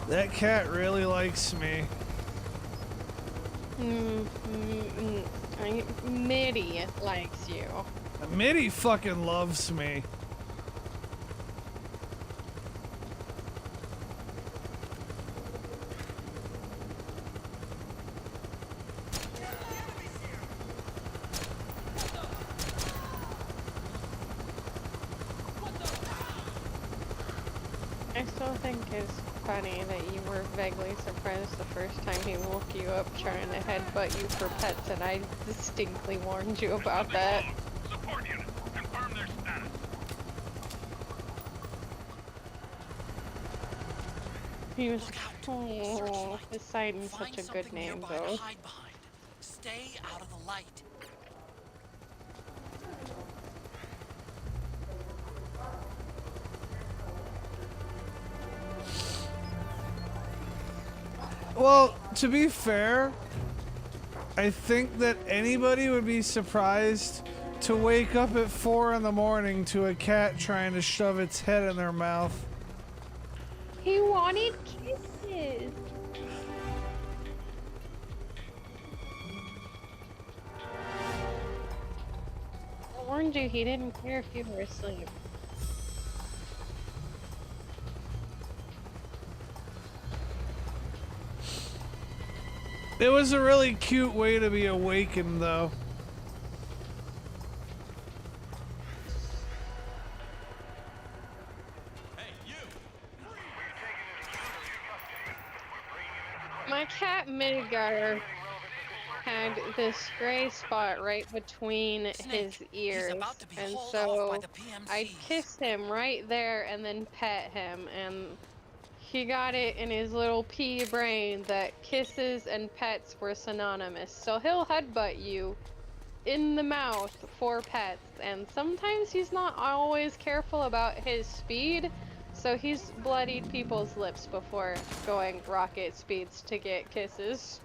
That cat really likes me. Mitty likes you. Mitty fucking loves me. I still think it's funny that you were vaguely surprised the first time he woke you up trying to headbutt you for pets, and I distinctly warned you about that. Support units, confirm their status. He was, oh, Poseidon's such a good name though. Hide behind. Stay out of the light. Well, to be fair, I think that anybody would be surprised to wake up at 4 in the morning to a cat trying to shove its head in their mouth. He wanted kisses. I warned you, he didn't care if you were asleep. It was a really cute way to be awakened, though. My cat Midgar had this gray spot right between his ears, and so I'd kiss him right there and then pet him, and he got it in his little pea brain that kisses and pets were synonymous. So he'll headbutt you in the mouth for pets, and sometimes he's not always careful about his speed, so he's bloodied people's lips before going rocket speeds to get kisses.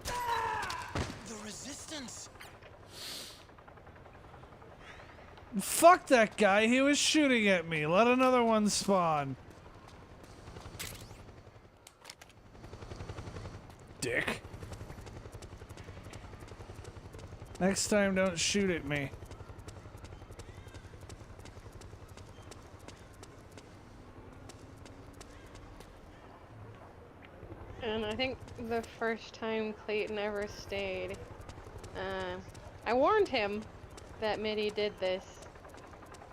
The resistance. Fuck that guy, he was shooting at me. Let another one spawn. Dick. Next time, don't shoot at me. And I think the first time Clayton ever stayed, I warned him that Mitty did this.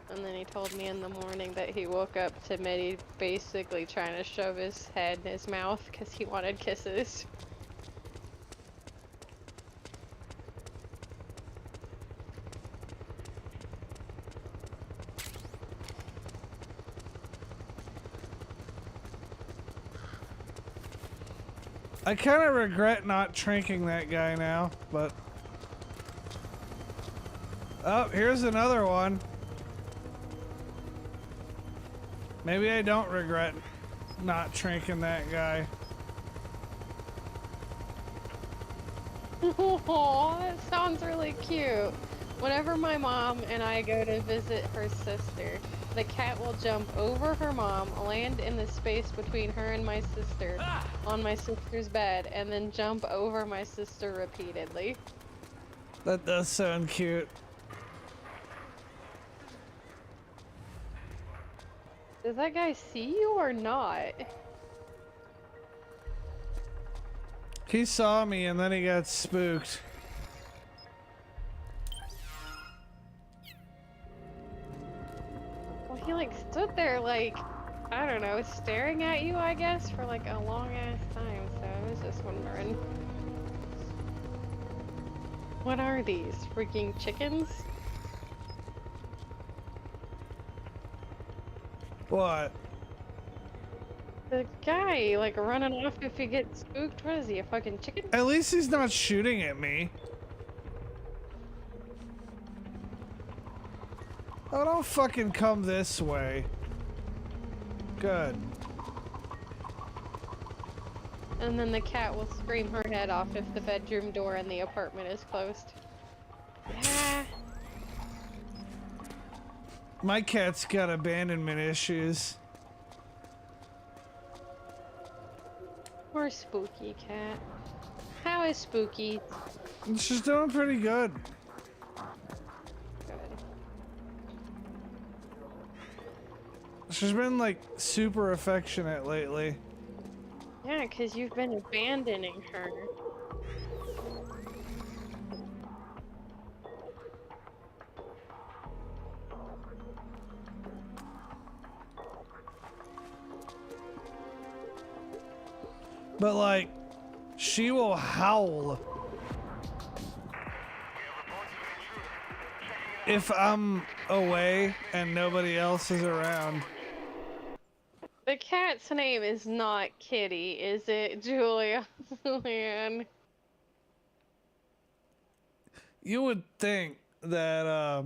And then he told me in the morning that he woke up to Mitty basically trying to shove his head in his mouth because he wanted kisses. I kind of regret not tranking that guy now, but... Oh, here's another one. Maybe I don't regret not tranking that guy. Oh, that sounds really cute. Whenever my mom and I go to visit her sister, the cat will jump over her mom, land in the space between her and my sister on my sister's bed, and then jump over my sister repeatedly. That does sound cute. Does that guy see you or not? He saw me and then he got spooked. Well, he like stood there like, I don't know, staring at you, I guess, for like a long ass time, so I was just wondering. What are these? Freaking chickens? What? The guy, like, running off if he gets spooked. What is he, a fucking chicken? At least he's not shooting at me. Oh, don't fucking come this way. Good. And then the cat will scream her head off if the bedroom door in the apartment is closed. Yeah. My cat's got abandonment issues. Poor Spooky cat. How is Spooky? She's doing pretty good. Good. She's been like super affectionate lately. Yeah, because you've been abandoning her. But like, she will howl if I'm away and nobody else is around. The cat's name is not Kitty, is it, Julia? Julian. You would think that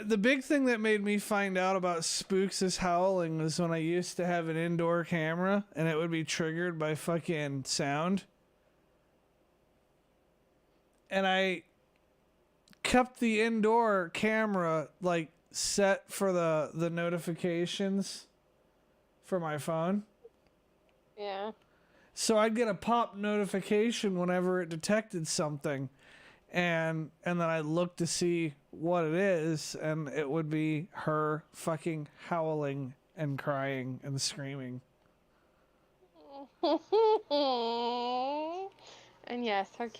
the big thing that made me find out about Spooks' howling was when I used to have an indoor camera and it would be triggered by fucking sound. And I kept the indoor camera like set for the notifications for my phone. Yeah. So I'd get a pop notification whenever it detected something. And then I'd look to see what it is, and it would be her fucking howling and crying and screaming. And yes, her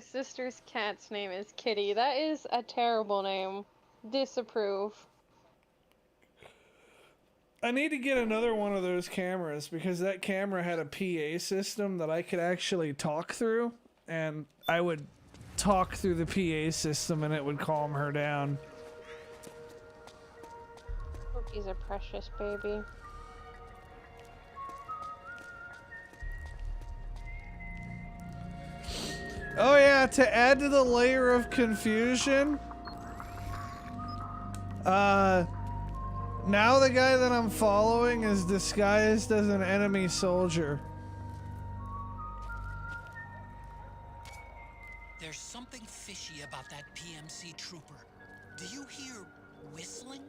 sister's cat's name is Kitty. That is a terrible name. Disapprove. I need to get another one of those cameras because that camera had a PA system that I could actually talk through, and I would talk through the PA system and it would calm her down. He's a precious baby. Oh yeah, to add to the layer of confusion, now the guy that I'm following is disguised as an enemy soldier. There's something fishy about that PMC trooper. Do you hear whistling?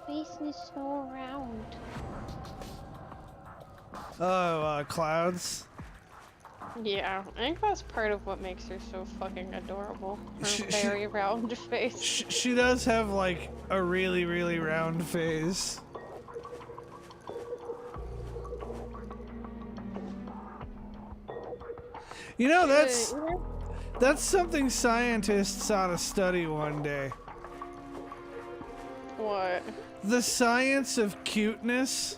Face is so round. Oh, clouds. Yeah, I think that's part of what makes her so fucking adorable. Her very round face. She does have like a really, really round face. You know, that's something scientists ought to study one day. What? The science of cuteness.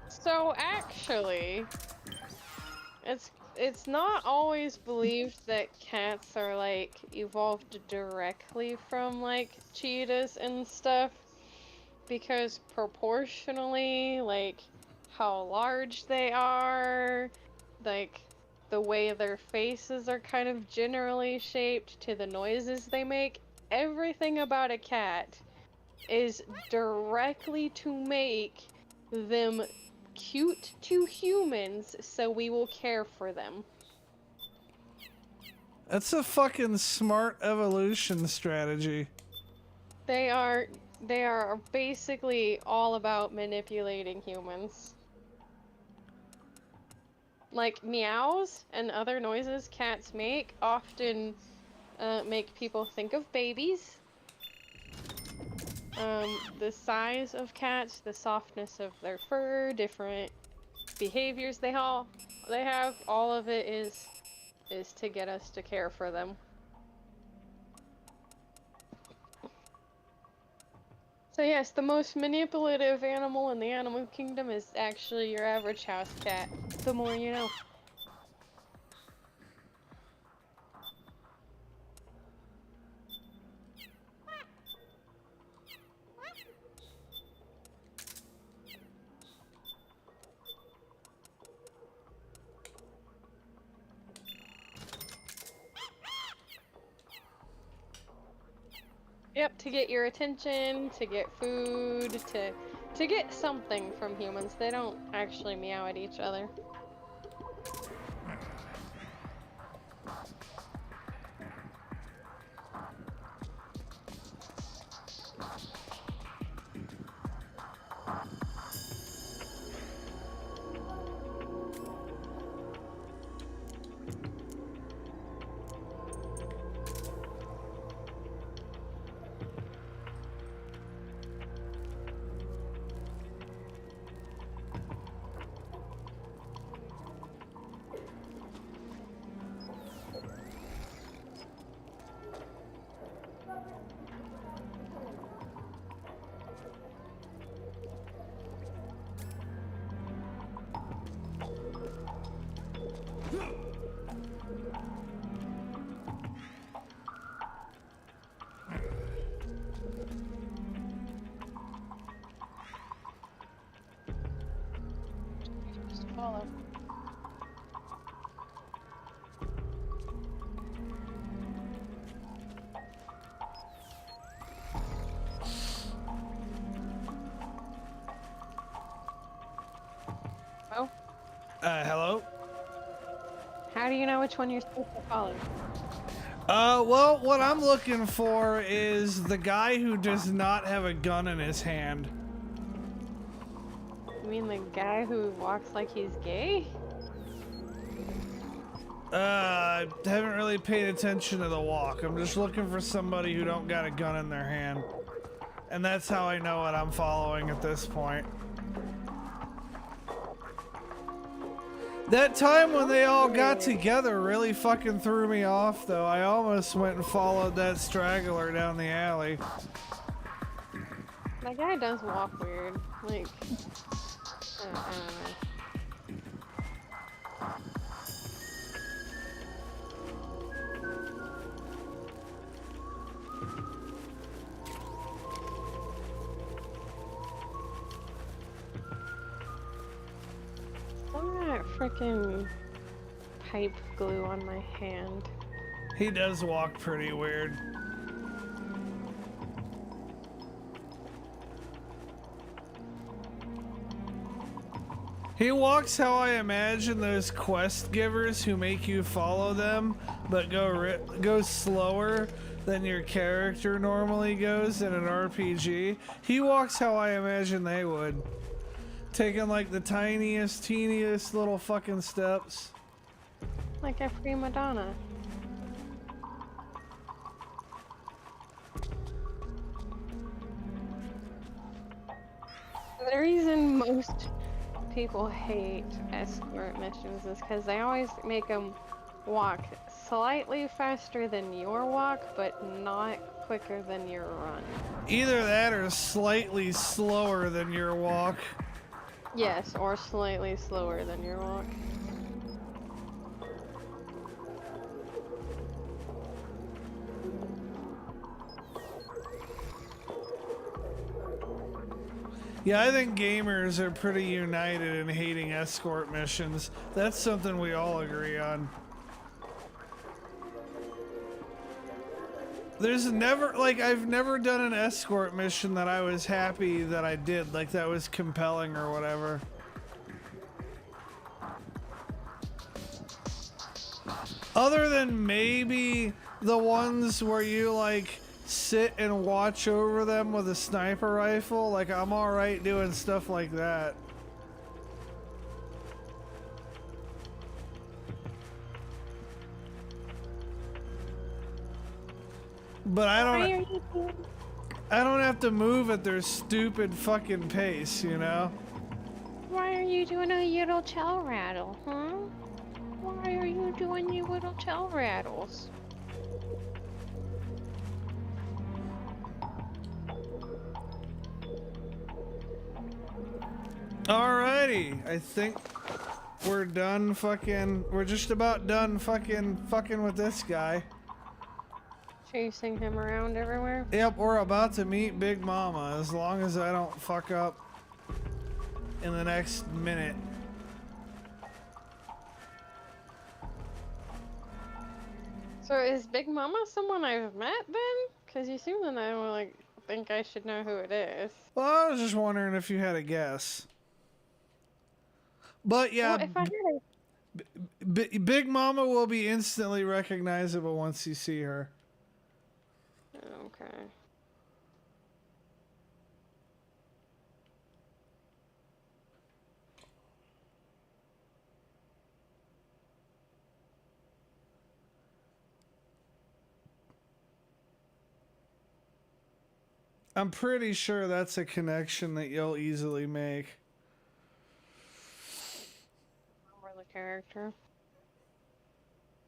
So actually, it's not always believed that cats are like evolved directly from like cheetahs and stuff, because proportionally, like how large they are, like the way their faces are kind of generally shaped to the noises they make, everything about a cat is directly to make them cute to humans, so we will care for them. That's a fucking smart evolution strategy. They are basically all about manipulating humans. Like meows and other noises cats make often make people think of babies. The size of cats, the softness of their fur, different behaviors they have, all of it is to get us to care for them. So yes, the most manipulative animal in the animal kingdom is actually your average house cat. The more you know. Yep, to get your attention, to get food, to get something from humans. They don't actually meow at each other. Follow. Oh? Hello? How do you know which one you're supposed to follow? Well, what I'm looking for is the guy who does not have a gun in his hand. You mean the guy who walks like he's gay? I haven't really paid attention to the walk. I'm just looking for somebody who don't got a gun in their hand. And that's how I know what I'm following at this point. That time when they all got together really fucking threw me off, though. I almost went and followed that straggler down the alley. That guy does walk weird. Like, I don't know. That frickin' pipe glue on my hand. He does walk pretty weird. He walks how I imagine those quest givers who make you follow them, but go slower than your character normally goes in an RPG. He walks how I imagine they would. Taking like the tiniest, teeniest little fucking steps. Like a prima donna. The reason most people hate escort missions is because they always make them walk slightly faster than your walk, but not quicker than your run. Either that or slightly slower than your walk. Yes, or slightly slower than your walk. Yeah, I think gamers are pretty united in hating escort missions. That's something we all agree on. There's never, like, I've never done an escort mission that I was happy that I did, like that was compelling or whatever. Other than maybe the ones where you, like, sit and watch over them with a sniper rifle, like, I'm alright doing stuff like that. But I don't have to move at their stupid fucking pace, you know? Why are you doing a little tail rattle, huh? Why are you doing your little tail rattles? Alrighty, I think we're done we're just about done fucking with this guy. Chasing him around everywhere? Yep, we're about to meet Big Mama, as long as I don't fuck up in the next minute. So is Big Mama someone I've met then? Because you seem to know, like, think I should know who it is. Well, I was just wondering if you had a guess. But yeah, Well, if I had a... Big Mama will be instantly recognizable once you see her. Okay. I'm pretty sure that's a connection that you'll easily make. Remember the character?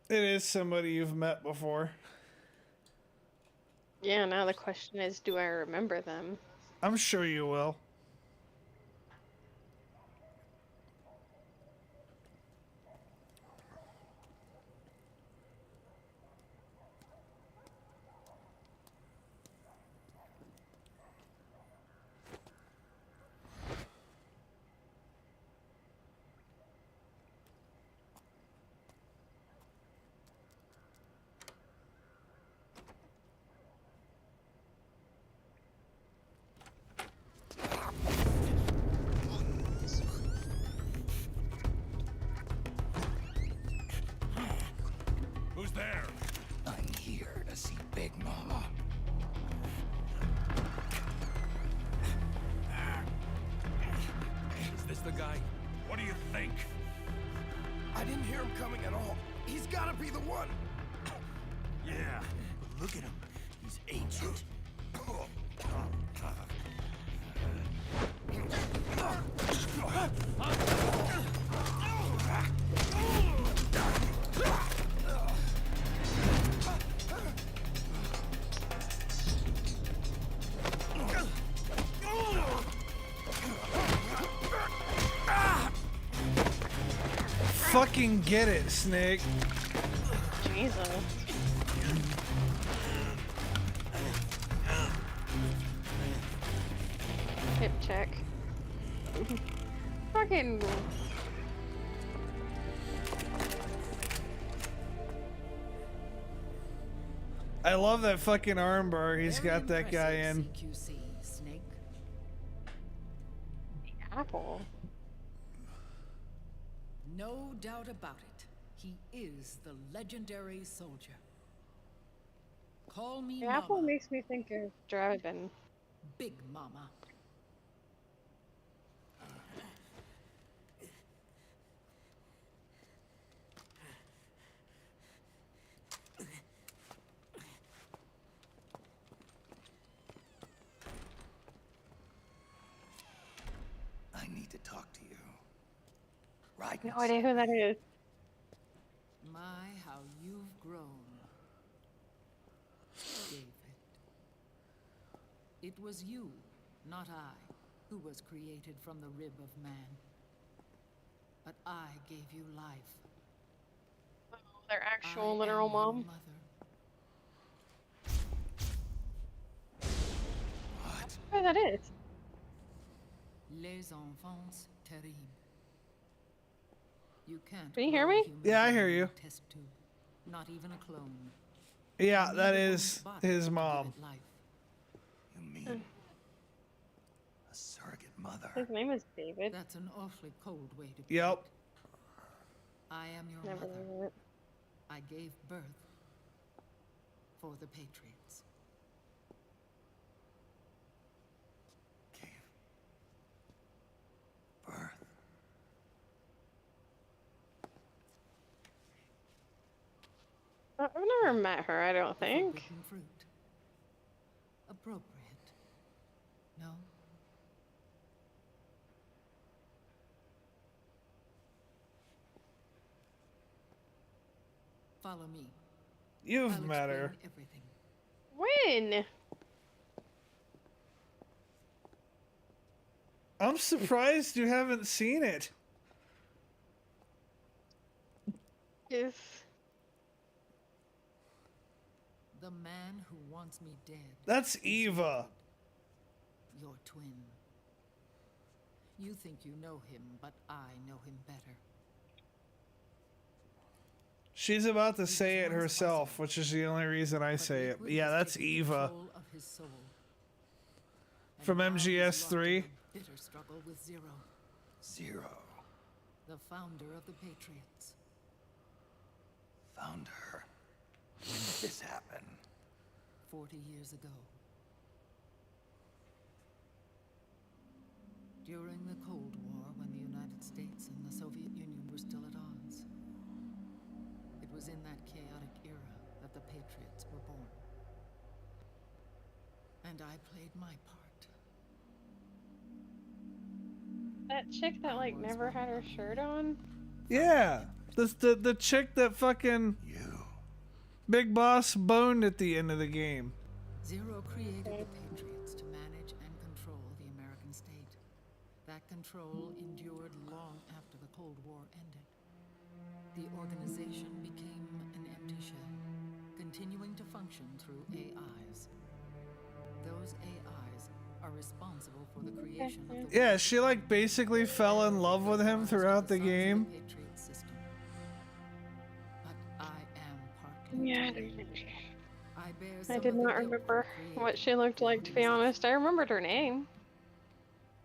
It is somebody you've met before. Yeah, now the question is, do I remember them? I'm sure you will. Who's there? I'm here to see Big Mama. Is this the guy? What do you think? I didn't hear him coming at all. He's gotta be the one. Yeah, but look at him. He's ancient. Fucking get it, Snake. Jesus. Hip check. Fucking... I love that fucking armbar he's Very got that guy in. impressive, CQC, Snake. Apple. No doubt about it. He is the legendary soldier. Call me The apple Mama. makes me think of Draven. Big Mama. I need to talk to you. Right. No idea who that is. My, how you've grown. David. It was you, not I, who was created from the rib of man. But I gave you life. Their actual I literal am your mom. mother. Who that is? Les enfants terribles. You can't. Can you hear grow a me? human Yeah, I hear being in you. a test tube. Not even a clone. Yeah, You that need a is woman's body his to give mom. it life. You mean a surrogate mother? His name is David. That's an awfully cold way to put Yep. it. I am your Never mother. knew it. I gave birth for the Patriots. Birth. I've never met her, I don't think. Forbidden fruit. Appropriate. No? Follow me. You've I'll met her. explain everything. When? I'm surprised you haven't seen it. Yes. The man who wants me dead. That's Eva. Your twin. You think you know him, but I know him better. She's about to say it herself, which is the only reason I say it. But yeah, that's Eva Control of his soul. And from now he's MGS locked in 3. a bitter struggle with Zero. Zero. The founder of the Patriots. Found her. When did this happen? 40 years ago. During the Cold War, when the United States and the Soviet Union were still at odds. It was in that chaotic era that the Patriots were born. And I played my part. That chick that like never had her shirt on? Yeah, the chick that fucking Big Boss boned at the end of the game. Zero created the Patriots to manage and control the American state. That control endured long after the Cold War ended. The organization became an empty shell, continuing to function through AIs. Those AIs are responsible for the creation of the Yeah, she like basically fell in love with him throughout the game. Patriot system. But I am partly Yeah. to blame. I bear I some did of the not guilt remember for what she looked like, to be honest. I remembered her name.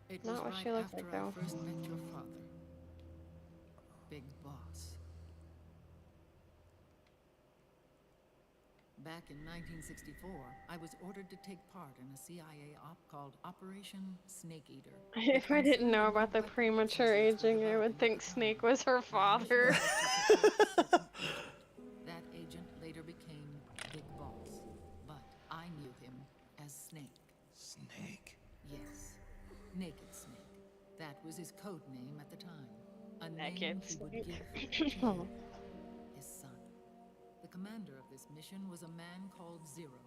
It was Not what right she looked after like, I though. first met your father, Big Boss. Back in 1964, I was ordered to take part in a CIA op called Operation Snake Eater. If I didn't know about the premature aging, I would think Snake was her father. That agent later became Big Boss, but I knew him as Snake. Snake? Yes, Naked Snake. That was his code name at the time. A Naked name he would Snake. give to him, his son. The commander of this mission was a man called Zero,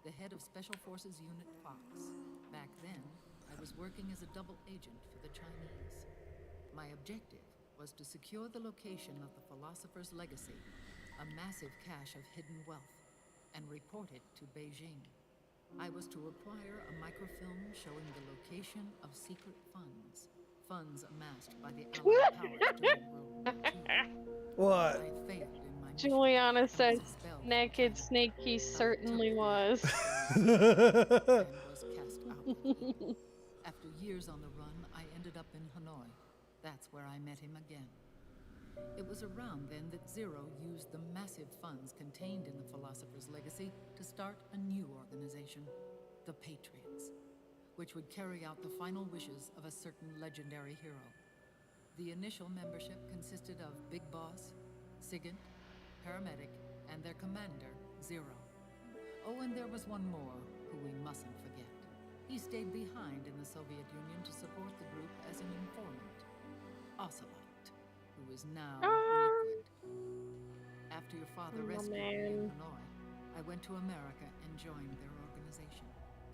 the head of Special Forces Unit Fox. Back then, I was working as a double agent for the Chinese. My objective was to secure the location of the Philosopher's Legacy, a massive cache of hidden wealth, and report it to Beijing. I was to acquire a microfilm showing the location of secret funds. Funds amassed by the Allied powers during World War II. What? I failed in my mission. Juliana says, Naked Snake he certainly was. And was cast out. After years on the run, I ended up in Hanoi. That's where I met him again. It was around then that Zero used the massive funds contained in the Philosopher's Legacy to start a new organization, the Patriots, which would carry out the final wishes of a certain legendary hero. The initial membership consisted of Big Boss, Sigint, Paramedic, and their commander, Zero. Oh, and there was one more who we mustn't forget. He stayed behind in the Soviet Union to support the group as an informant. Ocelot. who is now Ah. Liquid. After your father Oh, rescued me man. in Hanoi, I went to America and joined their organization.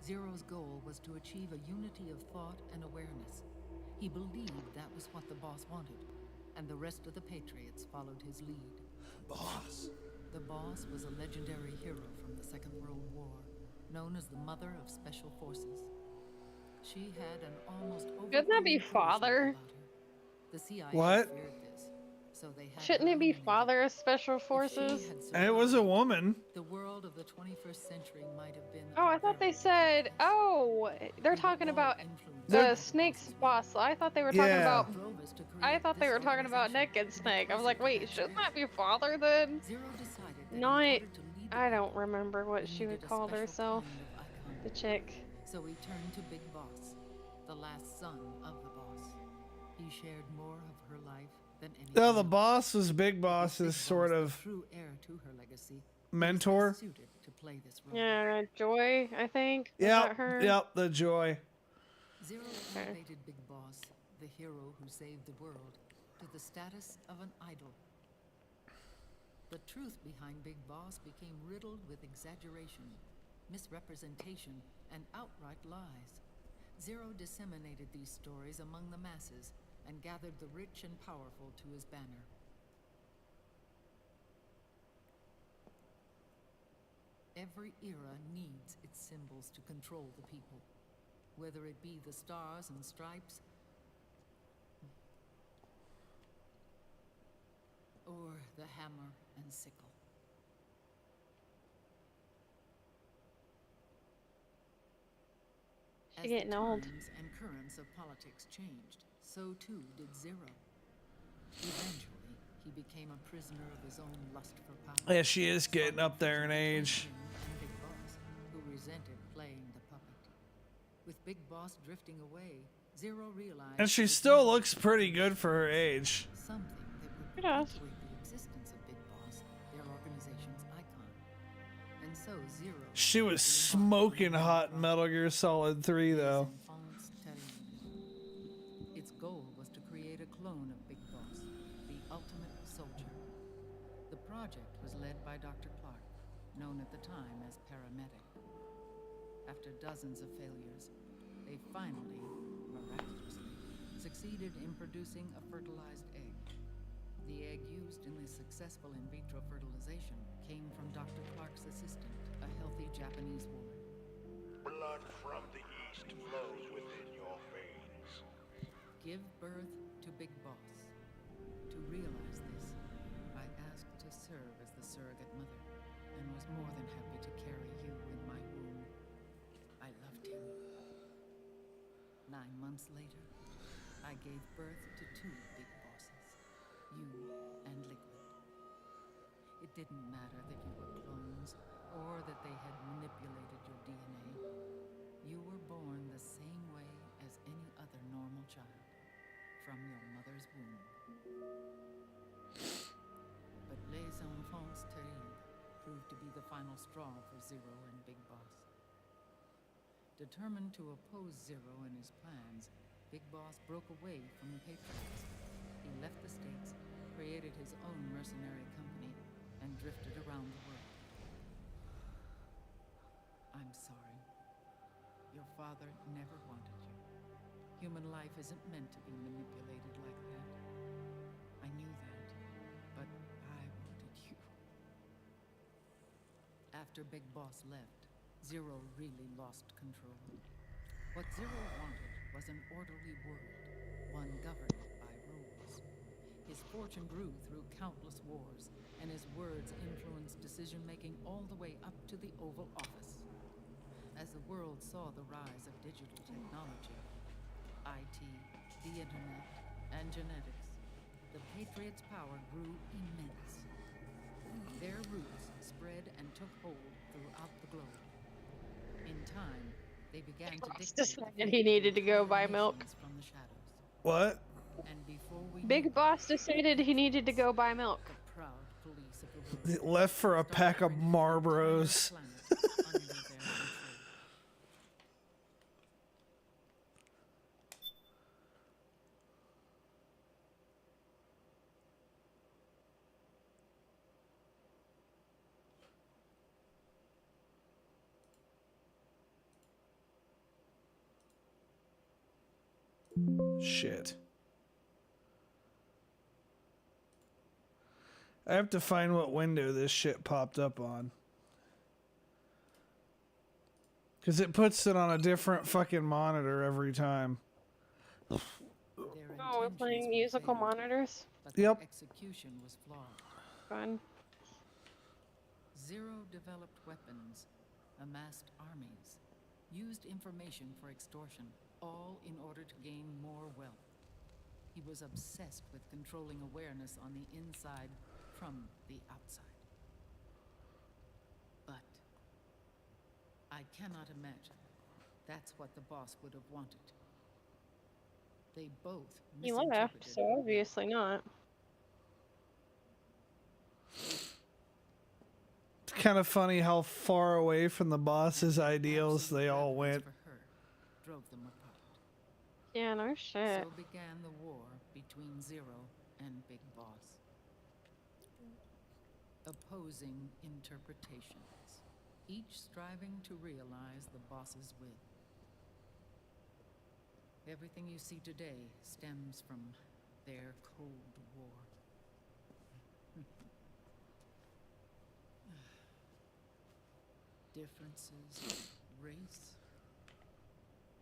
Zero's goal was to achieve a unity of thought and awareness. He believed that was what the boss wanted, and the rest of the Patriots followed his lead. Boss. The boss was a legendary hero from the Second World War, known as the Mother of Special Forces. She had an almost Shouldn't that be father? The CIA What? feared this, so they had Shouldn't her it be eliminated. father of special If she forces? had And it was a survived, woman. the world of the 21st century might have been. Oh, I thought they said. Oh, they're talking about They're- Snake's boss. I thought they were talking Yeah. about. I thought they were talking about Naked Snake. I was like, wait, shouldn't that be father then? Not. I don't remember what she would call herself. The chick. So he turned to Big Boss, the last son of the boss. He shared more of her life than anyone. No, the boss was Big Boss's sort of True heir to her legacy. mentor. Suited to play this role. Yeah, Joy, I think. Was Yep, that her? yep, the Joy. Zero elevated Big Boss, the hero who saved the world, to the status of an idol. The truth behind Big Boss became riddled with exaggeration, misrepresentation, and outright lies. Zero disseminated these stories among the masses and gathered the rich and powerful to his banner. Every era needs its symbols to control the people, whether it be the stars and stripes or the hammer and sickle. As She's getting the old. times and currents of politics changed, so too did Zero. Eventually, he became a prisoner of his own lust for power. Yeah, she is getting up there in age. And Big Boss, who resented playing the puppet. With Big Boss drifting away, Zero realized And she that still he looks pretty good for her age. something that would She does. perpetuate the existence of Big Boss, their organization's icon. And so Zero She was smoking hot in Metal Gear Solid 3, though. Enfants terribles. Its goal was to create a clone of Big Boss, the ultimate soldier. The project was led by Dr. Clark, known at the time as Paramedic. After dozens of failures, they finally, miraculously, succeeded in producing a fertilized egg. The egg used in the successful in vitro fertilization came from Dr. Clark's assistant, a healthy Japanese woman. Blood from the east flows within your veins. Give birth to Big Boss. To realize this, I asked to serve as the surrogate mother, and was more than happy to carry you in my womb. I loved him. 9 months later, I gave birth to 2 Big Bosses, you and Liquid. It didn't matter that you were clones, or that they had manipulated your DNA. You were born the same way as any other normal child, from your mother's womb. But Les Enfants Terribles proved to be the final straw for Zero and Big Boss. Determined to oppose Zero and his plans, Big Boss broke away from the Patriots. He left the States, created his own mercenary company, and drifted around the world. I'm sorry. Your father never wanted you. Human life isn't meant to be manipulated like that. I knew that, but I wanted you. After Big Boss left, Zero really lost control. What Zero wanted was an orderly world, one governed by rules. His fortune grew through countless wars, and his words influenced decision-making all the way up to the Oval Office. As the world saw the rise of digital technology, IT, the internet, and genetics, the Patriots' power grew immense. Their roots spread and took hold throughout the globe. In time, they began to Boss dictate decided he needed to go buy milk. from the shadows. What? And before we Big Boss decided he needed to go buy milk. proud police of the world They left for a pack of Marlboros. under their control. Shit. I have to find what window this shit popped up on. Because it puts it on a different fucking monitor every time. Oh, we're playing musical monitors? Yep. Execution was flawed. Fun. Zero developed weapons, amassed armies, used information for extortion, all in order to gain more wealth. He was obsessed with controlling awareness on the inside from the outside. But I cannot imagine that's what the boss would have wanted. They both He left, misinterpreted so obviously not. It's kind of funny how far away from the boss's ideals they all went. for her, drove them apart. Yeah, no shit. So began the war between Zero and Big Boss. Opposing interpretations, each striving to realize the boss's will. Everything you see today stems from their Cold War. Differences in race,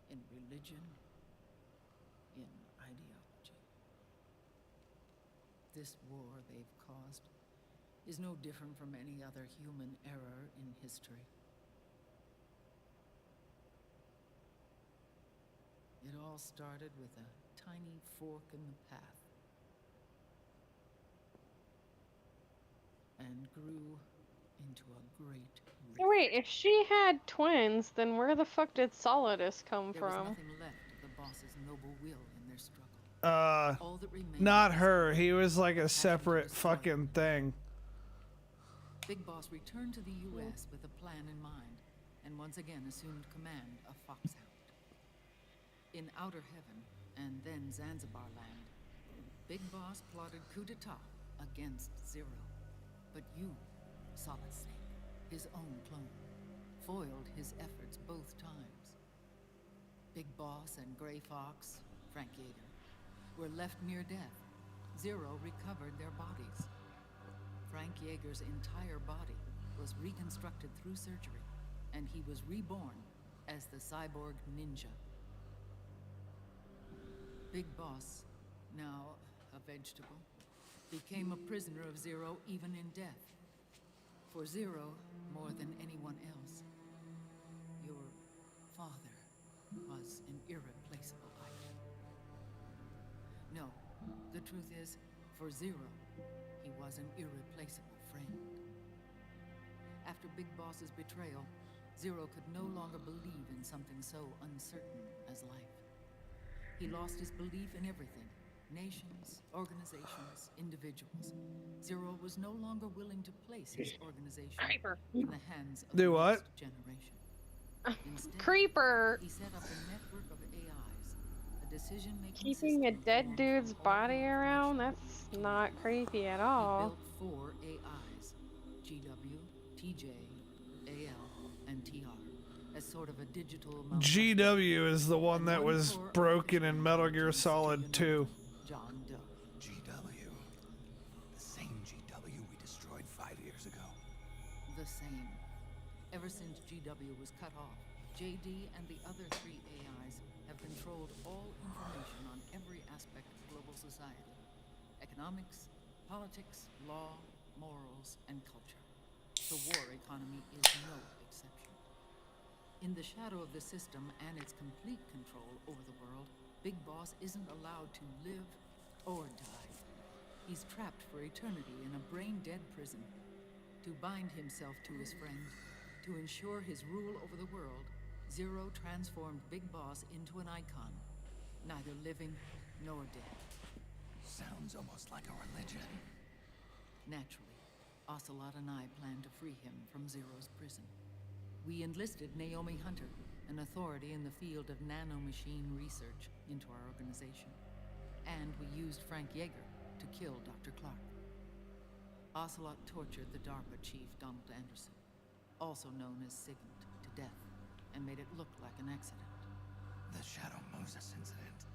in religion, in ideology. This war they've caused is no different from any other human error in history. It all started with a tiny fork in the path and grew into a great rift. Hey, wait, if she had twins, then where the fuck did Solidus come There was from? nothing left of the boss's noble will in their struggle. All that remained Not was her. He was like a separate fucking thing. Big Boss returned to the U.S. with a plan in mind, and once again assumed command of Foxhound. In Outer Heaven, and then Zanzibar Land, Big Boss plotted coup d'etat against Zero. But you, Solid Snake, his own clone, foiled his efforts both times. Big Boss and Gray Fox, Frank Yeager, were left near death. Zero recovered their bodies. Frank Yeager's entire body was reconstructed through surgery, and he was reborn as the cyborg ninja. Big Boss, now a vegetable, became a prisoner of Zero even in death. For Zero, more than anyone else, your father was an irreplaceable item. No, the truth is, for Zero, he was an irreplaceable friend. After Big Boss's betrayal, Zero could no longer believe in something so uncertain as life. He lost his belief in everything. Nations, organizations, individuals. Zero was no longer willing to place his organization in the hands of the next generation. Instead, Creeper! he set up a network of AIs, a decision-making Keeping a dead dude's body around? That's not creepy at all. He built 4 AIs, GW, TJ, AL, and TR, as sort of a digital GW is the one that was broken in Metal Gear Solid 2. John Doe. GW. The same GW we destroyed 5 years ago. The same. Ever since GW was cut off, JD and the other 3 AIs have controlled all information on every aspect of global society. Economics, politics, law, morals, and culture. The war economy is no exception. In the shadow of the system and its complete control over the world, Big Boss isn't allowed to live or die. He's trapped for eternity in a brain-dead prison. To bind himself to his friend, to ensure his rule over the world, Zero transformed Big Boss into an icon, neither living nor dead. Sounds almost like a religion. Naturally, Ocelot and I plan to free him from Zero's prison. We enlisted Naomi Hunter, an authority in the field of nanomachine research, into our organization. And we used Frank Yeager to kill Dr. Clark. Ocelot tortured the DARPA chief, Donald Anderson, also known as Sigint, to death, and made it look like an accident. The Shadow Moses incident.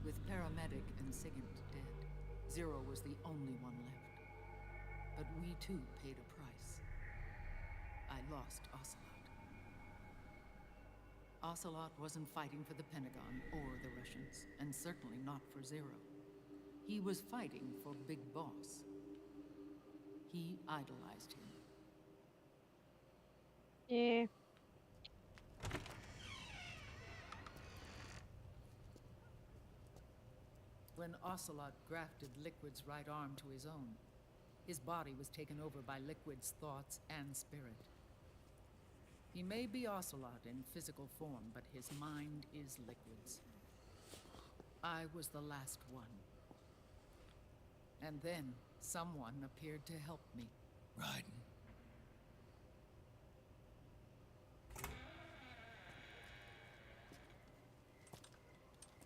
With Paramedic and Sigint dead, Zero was the only one left. But we too paid a price. I lost Ocelot. Ocelot wasn't fighting for the Pentagon or the Russians, and certainly not for Zero. He was fighting for Big Boss. He idolized him. Yeah. When Ocelot grafted Liquid's right arm to his own, his body was taken over by Liquid's thoughts and spirit. He may be Ocelot in physical form, but his mind is Liquid's. I was the last one. And then someone appeared to help me. Raiden.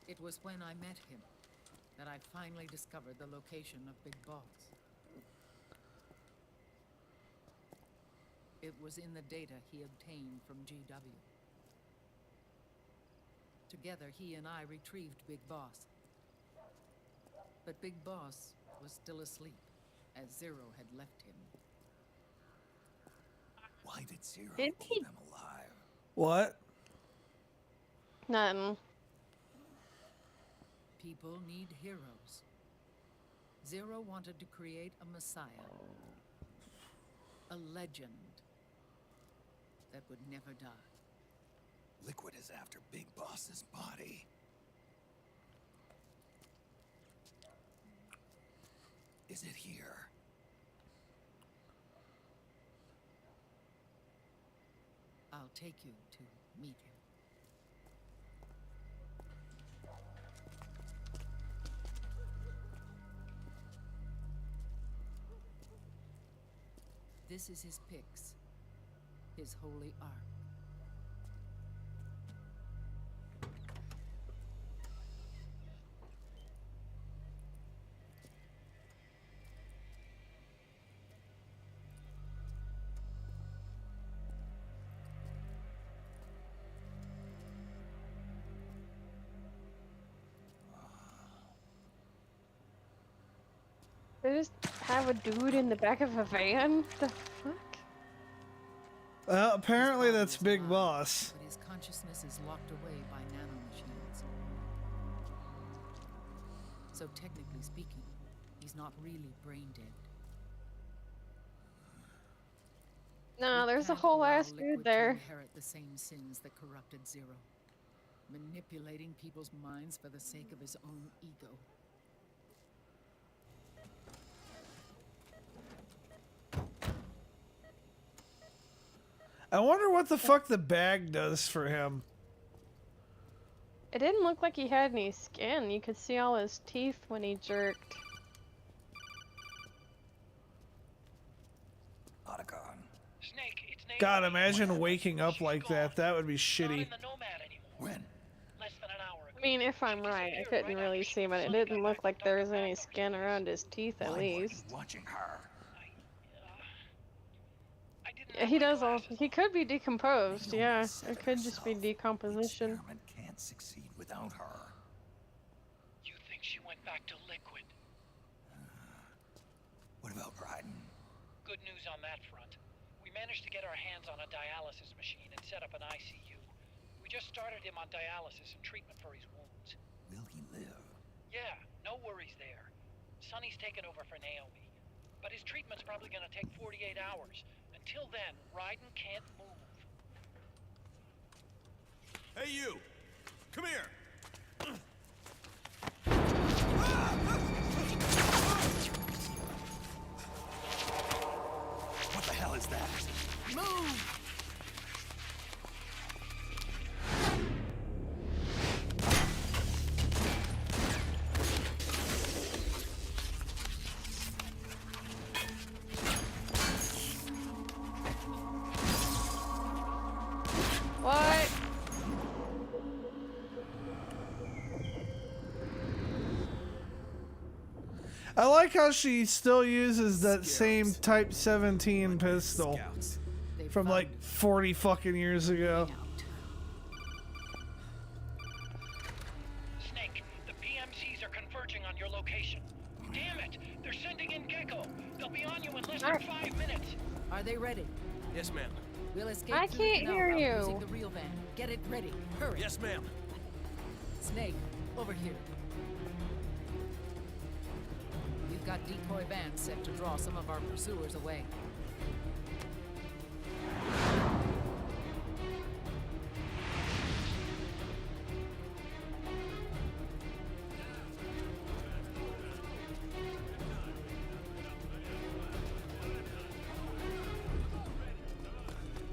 It was when I met him that I finally discovered the location of Big Boss. It was in the data he obtained from GW. Together, he and I retrieved Big Boss. But Big Boss was still asleep, as Zero had left him. Why did Zero Did keep he- him alive? What? Nothing. People need heroes. Zero wanted to create a messiah. A legend that would never die. Liquid is after Big Boss's body. Is it here? I'll take you to meet him. This is his pyx, his holy ark. They just have a dude in the back of a van? The fuck? Well, apparently that's Big Boss. But his consciousness is locked away by nanomachines. So technically speaking, he's not really brain dead. No, We there's a can't whole allow ass Liquid dude to there. inherit the same sins that corrupted Zero, manipulating people's minds for the sake of his own ego. I wonder what the fuck the bag does for him. It didn't look like he had any skin. You could see all his teeth when he jerked. Otacon. Snake, it's Nate. God, imagine waking up like that. That would be shitty. When? Less than an hour ago. I mean, if I'm right, I couldn't really see, but it didn't look like there was any skin around his teeth at least. Watching her. Yeah, he does all. He could be decomposed. Yeah, it could just be decomposition. Experiment can't succeed without her. You think she went back to Liquid? What about Raiden? Good news on that front. We managed to get our hands on a dialysis machine and set up an ICU. We just started him on dialysis and treatment for his wounds. Will he live? Yeah, no worries there. Sonny's taken over for Naomi. But his treatment's probably gonna take 48 hours. Until then, Raiden can't move. Hey, you! Come here! What the hell is that? Move! What? I like how she still uses that same Type 17 pistol from like 40 fucking years ago. Snake, the PMC less than 5 minutes. Are they ready? Yes, ma'am. We'll escape I through the can't canal hear route you. using the real van. Get it ready. Hurry. Yes, ma'am. Snake, over here. We've got decoy vans set to draw some of our pursuers away.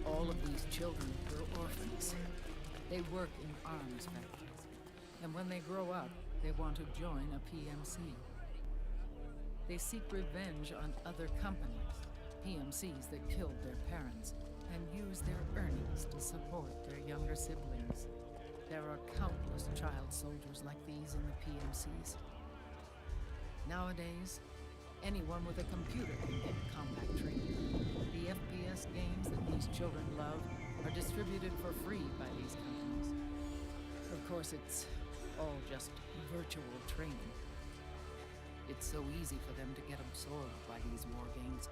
All of these children were orphans. They work in arms factories. And when they grow up, they want to join a PMC. They seek revenge on other companies, PMCs that killed their parents, and use their earnings to support their younger siblings. There are countless child soldiers like these in the PMCs. Nowadays, anyone with a computer can get combat training. The FPS games that these children love are distributed for free by these companies. Of course, it's all just virtual training. It's so easy for them to get absorbed by these war games.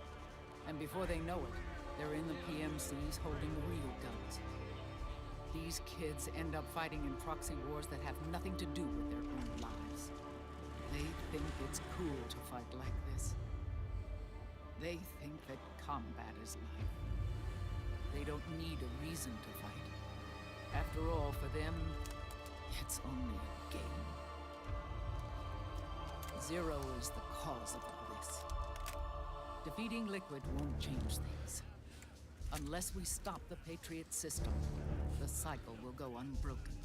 And before they know it, they're in the PMCs holding real guns. These kids end up fighting in proxy wars that have nothing to do with their own lives. They think it's cool to fight like this. They think that combat is life. They don't need a reason to fight. After all, for them, it's only a game. Zero is the cause of all this. Defeating Liquid won't change things. Unless we stop the Patriot system, the cycle will go unbroken.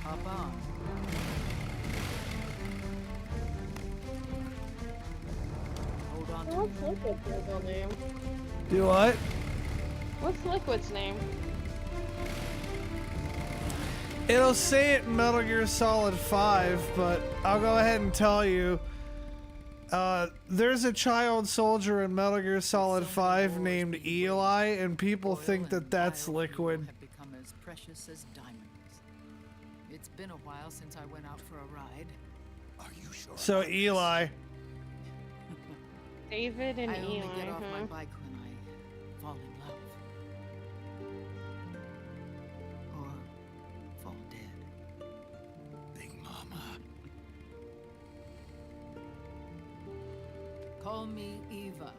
Hop on. Hold on to What's Liquid's real name? Do what? What's Liquid's name? It'll say it in Metal Gear Solid 5, but I'll go ahead and tell you. There's a child soldier in Metal Gear Solid 5 named Eli, and people think that that's Liquid. Have become as precious as diamonds. It's been a while since I went out for a ride. Are you sure? So Eli. David and I only Eli, get off my huh? bike when I fall in love. Or fall dead. Big Mama. Call me Eva.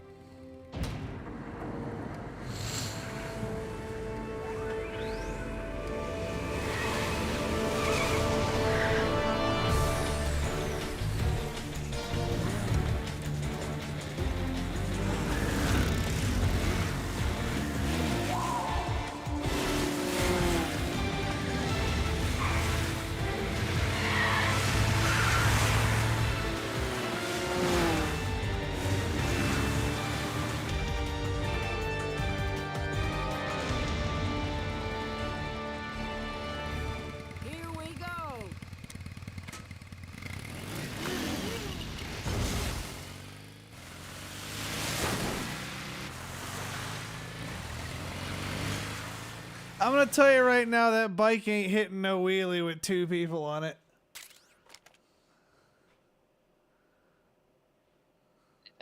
Here we go. I'm gonna tell you right now, that bike ain't hitting no wheelie with two people on it.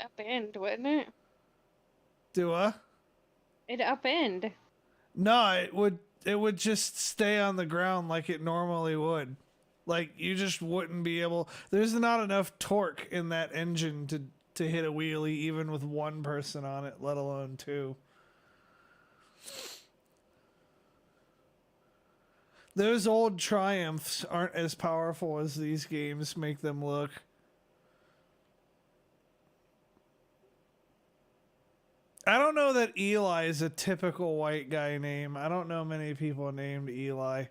Upend, wouldn't it? Do I? It upend. No, it would just stay on the ground like it normally would. Like, you just wouldn't be able. There's not enough torque in that engine to hit a wheelie even with one person on it, let alone two. Those old Triumphs aren't as powerful as these games make them look. I don't know that Eli is a typical white guy name. I don't know many people named Eli.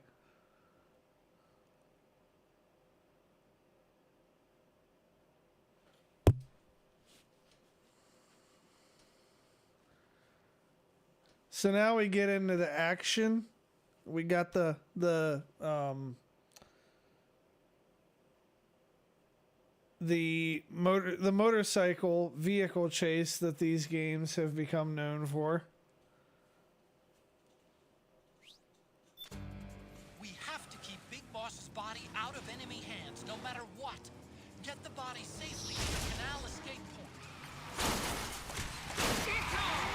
So now we get into the action. We got the motorcycle vehicle chase that these games have become known for. We have to keep Big Boss boss's body out of enemy hands, no matter what. Get the body safely to the canal escape point. Get on!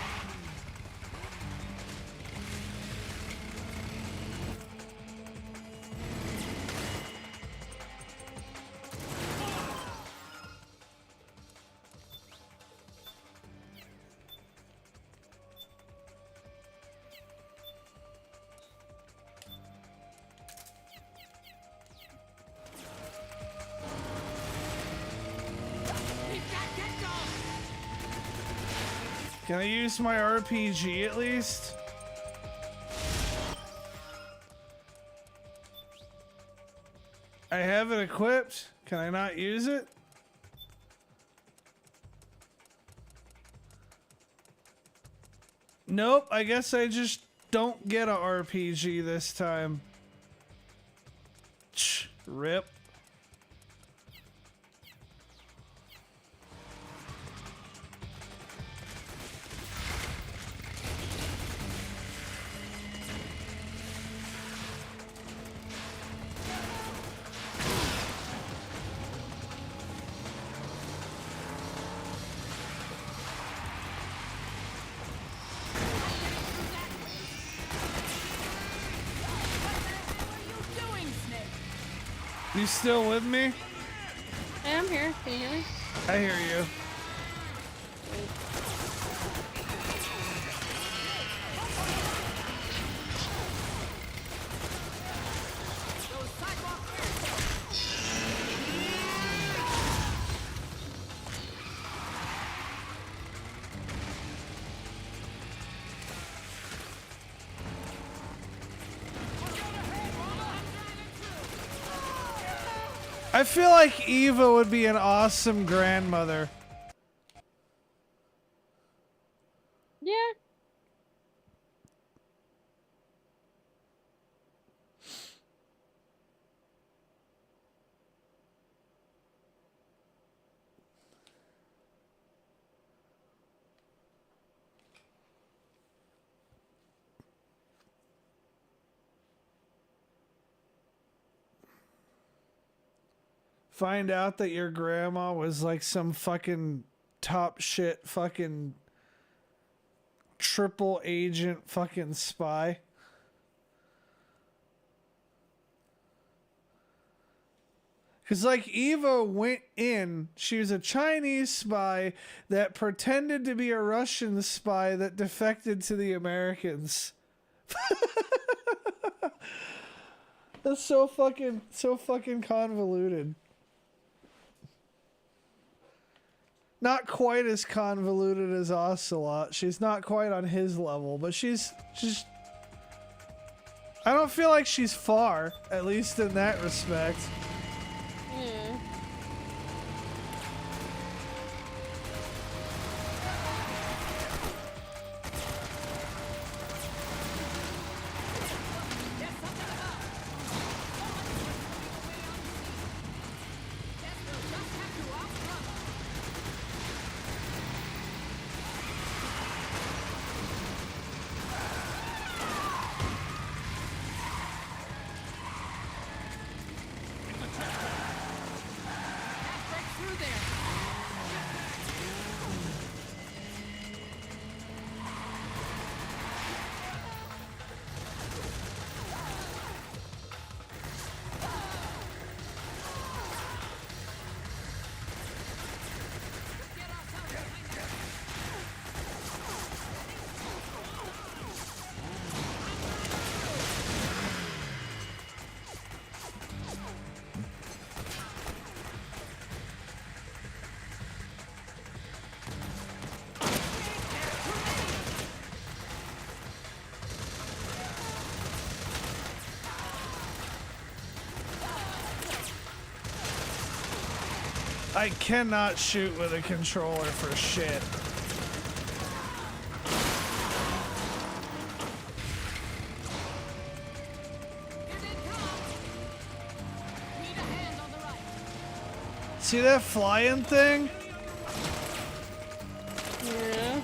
Can I use my RPG at least? I have it equipped. Can I not use it? Nope, I guess I just don't get a RPG this time. Rip. You still with me? Hey, I'm here. Can you hear me? I hear you. I feel like Eva would be an awesome grandmother. Yeah. Find out that your grandma was like some fucking top shit fucking triple agent fucking spy. Cause like Eva went in, she was a Chinese spy that pretended to be a Russian spy that defected to the Americans. That's so fucking convoluted. Not quite as convoluted as Ocelot. She's not quite on his level, but she's I don't feel like she's far, at least in that respect. Yeah. I cannot shoot with a controller for shit. See that flying thing? Yeah.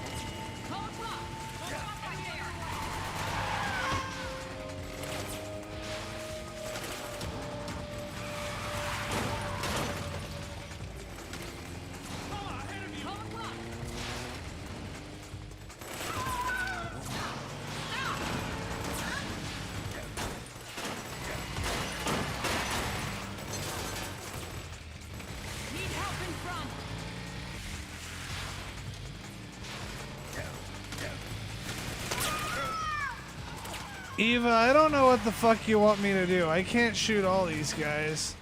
Eva, I don't know what the fuck you want me to do. I can't shoot all these guys.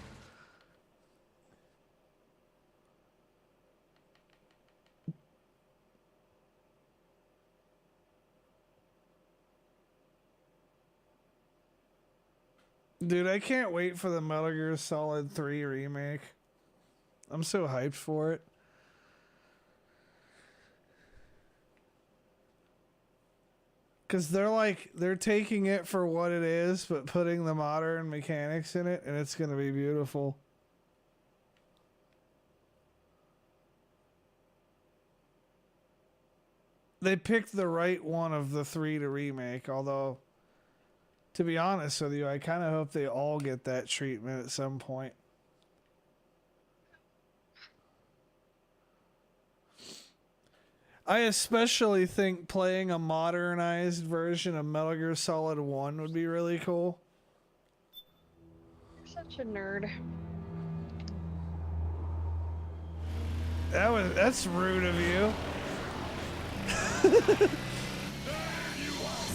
Dude, I can't wait for the Metal Gear Solid 3 remake. I'm so hyped for it. Because they're taking it for what it is, but putting the modern mechanics in it, and it's going to be beautiful. They picked the right one of the 3 to remake, although, to be honest with you, I kind of hope they all get that treatment at some point. I especially think playing a modernized version of Metal Gear Solid 1 would be really cool. You're such a nerd. That's rude of you.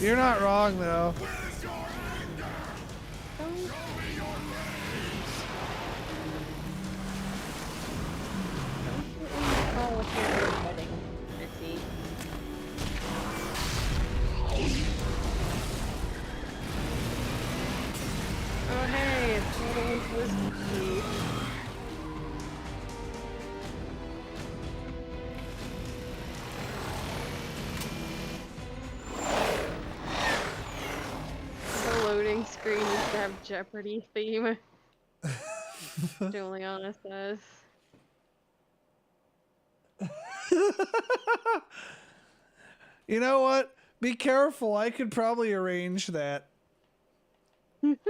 You're not wrong though. Oh hey, it's Little Whiskey. The loading screen is to have Jeopardy theme. Juliana says. You know what? Be careful. I could probably arrange that. With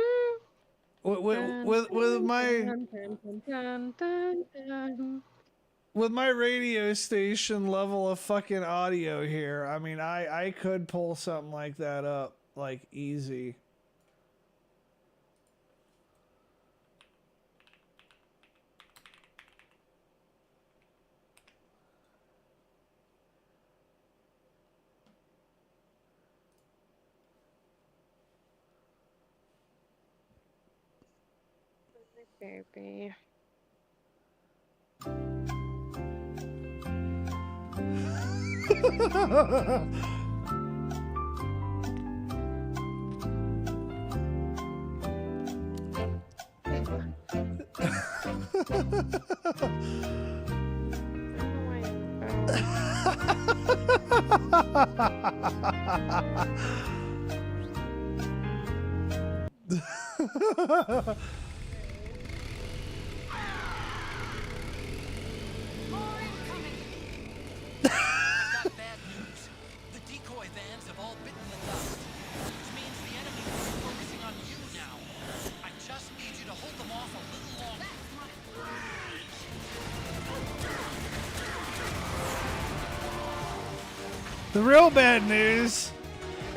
my radio station level of fucking audio here, I mean, I could pull something like that up, like, easy. Baby. The real bad news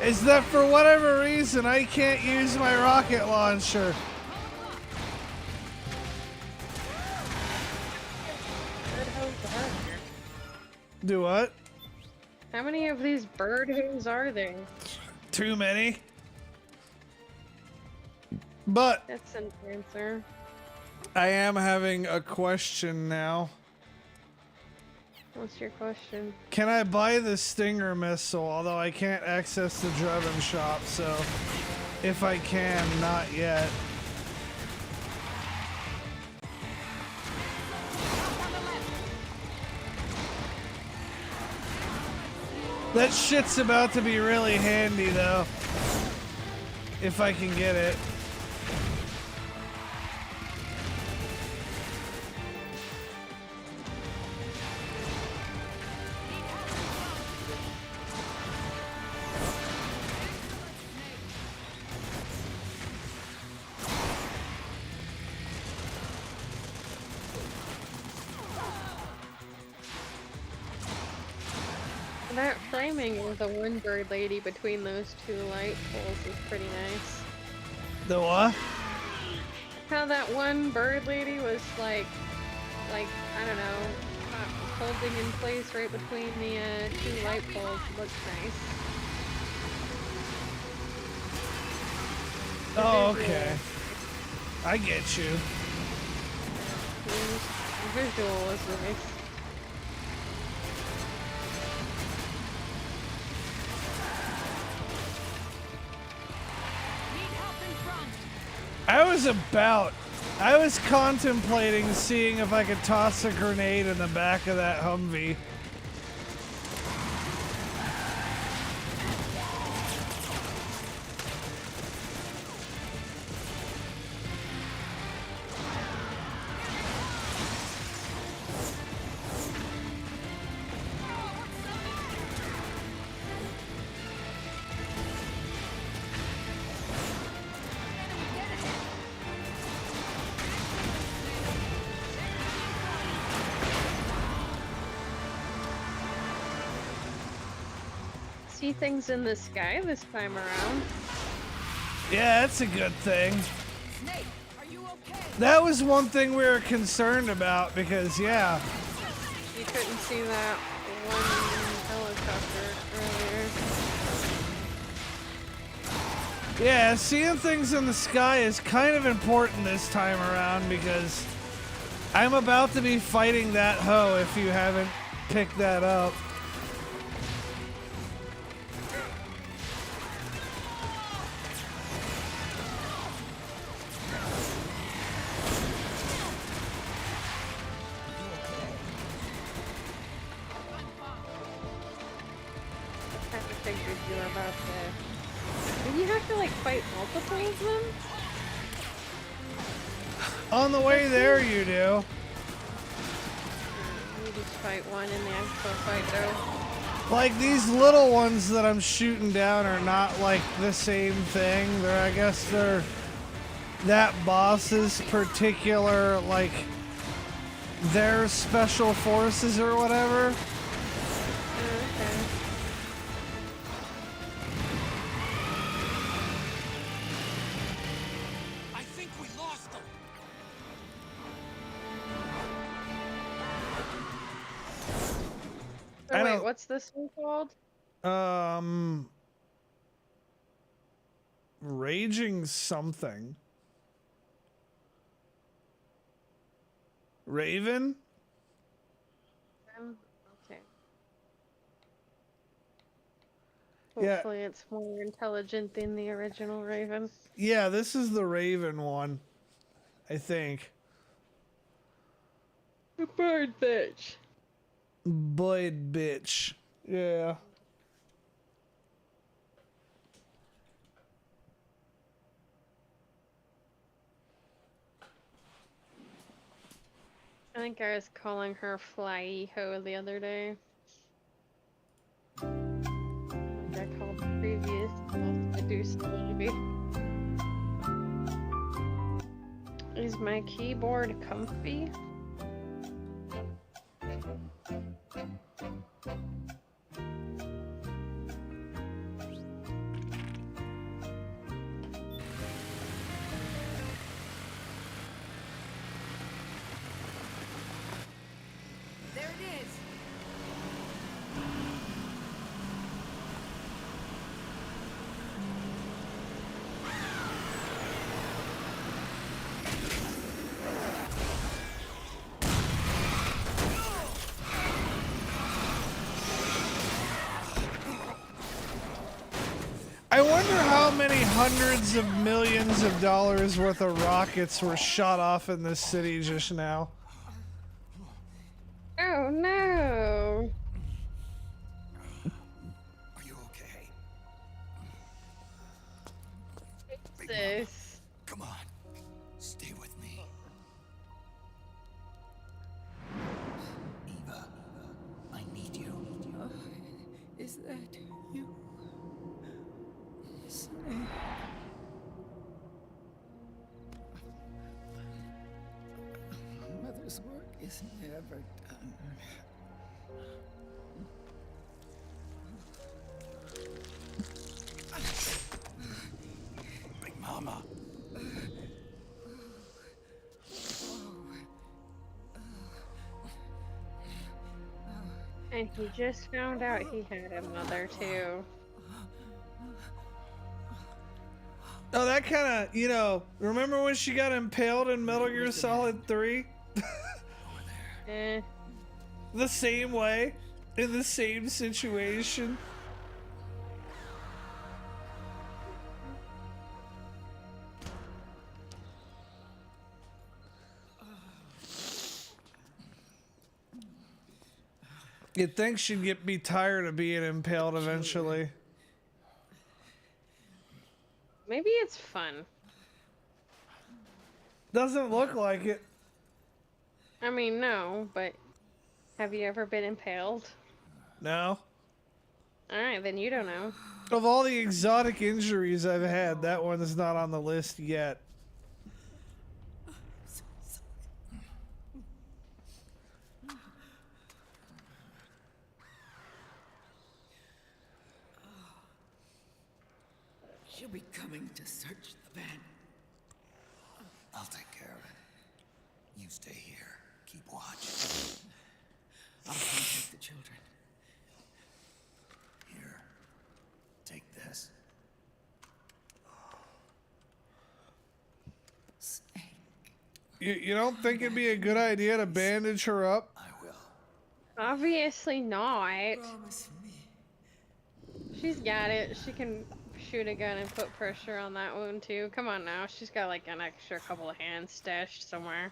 is that for whatever reason I can't use my rocket launcher. Do what? How many of these bird hoos are there? Too many. But That's an answer. I am having a question now. What's your question? Can I buy the Stinger missile? Although I can't access the Drebin shop, so if I can, not yet. That shit's about to be really handy though, if I can get it. That framing of the one bird lady between those two light poles is pretty nice. The what? How that one bird lady was like I don't know, holding in place right between the two light poles looks nice. Oh, visual. okay. I get you. Visual is nice. I was contemplating seeing if I could toss a grenade in the back of that Humvee. See things in the sky this time around. Yeah, that's a good thing. Snake, are you okay? That was one thing we were concerned about because, yeah. You couldn't see that one helicopter earlier. Yeah, seeing things in the sky is kind of important this time around because I'm about to be fighting that hoe if you haven't picked that up. I figured you were about to. Did you have to like fight multiple of them? On the way there, you do. You just fight one in the actual fight though. Like these little ones that I'm shooting down are not like the same thing. I guess they're that boss's particular, like, their special forces or whatever. Okay. I think we lost them. Oh, wait, what's this one called? Raging something. Raven? Okay. Yeah. Hopefully it's more intelligent than the original Raven. Yeah, this is the Raven one, I think. The bird bitch. Bird bitch. Yeah. I think I was calling her Flyy Ho the other day. I called the previous Medusa movie. Is my keyboard comfy? There it is. I wonder how many hundreds of millions of dollars worth of rockets were shot off in this city just now. Oh no! Are you okay? What's this? Come on. Stay with me. Eva, I need you. Is that you? Snake. Mother's work is never done. Big Mama. And he just found out he had a mother too. Oh, that kind of, you know, remember when she got impaled in Metal Gear Solid 3? Eh. The same way, in the same situation. You'd think she'd be tired of being impaled eventually. Maybe it's fun. Doesn't look like it. I mean, no, but have you ever been impaled? No. Alright, then you don't know. Of all the exotic injuries I've had, that one is not on the list yet. She'll be coming to search the van. I'll take care of it. You stay here. Keep watch. I'll contact the children. Here. Take this. You don't think it'd be a good idea to bandage her up? Obviously not. Promise me. She's got it. She can shoot a gun and put pressure on that wound too. Come on now. She's got like an extra couple of hands stashed somewhere.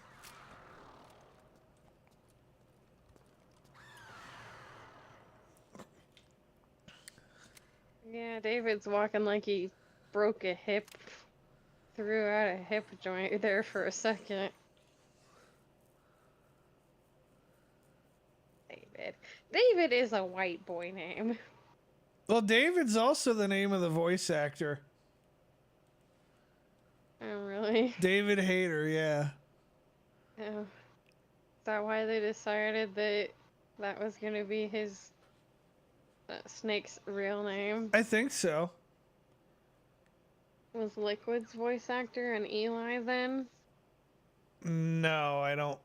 Yeah, David's walking like he broke a hip. Threw out a hip joint there for a second. David. David is a white boy name. Well, David's also the name of the voice actor. Oh, really? David Hayter, yeah. Oh. Is that why they decided that that was going to be his Snake's real name? I think so. Was Liquid's voice actor and Eli then? No, I don't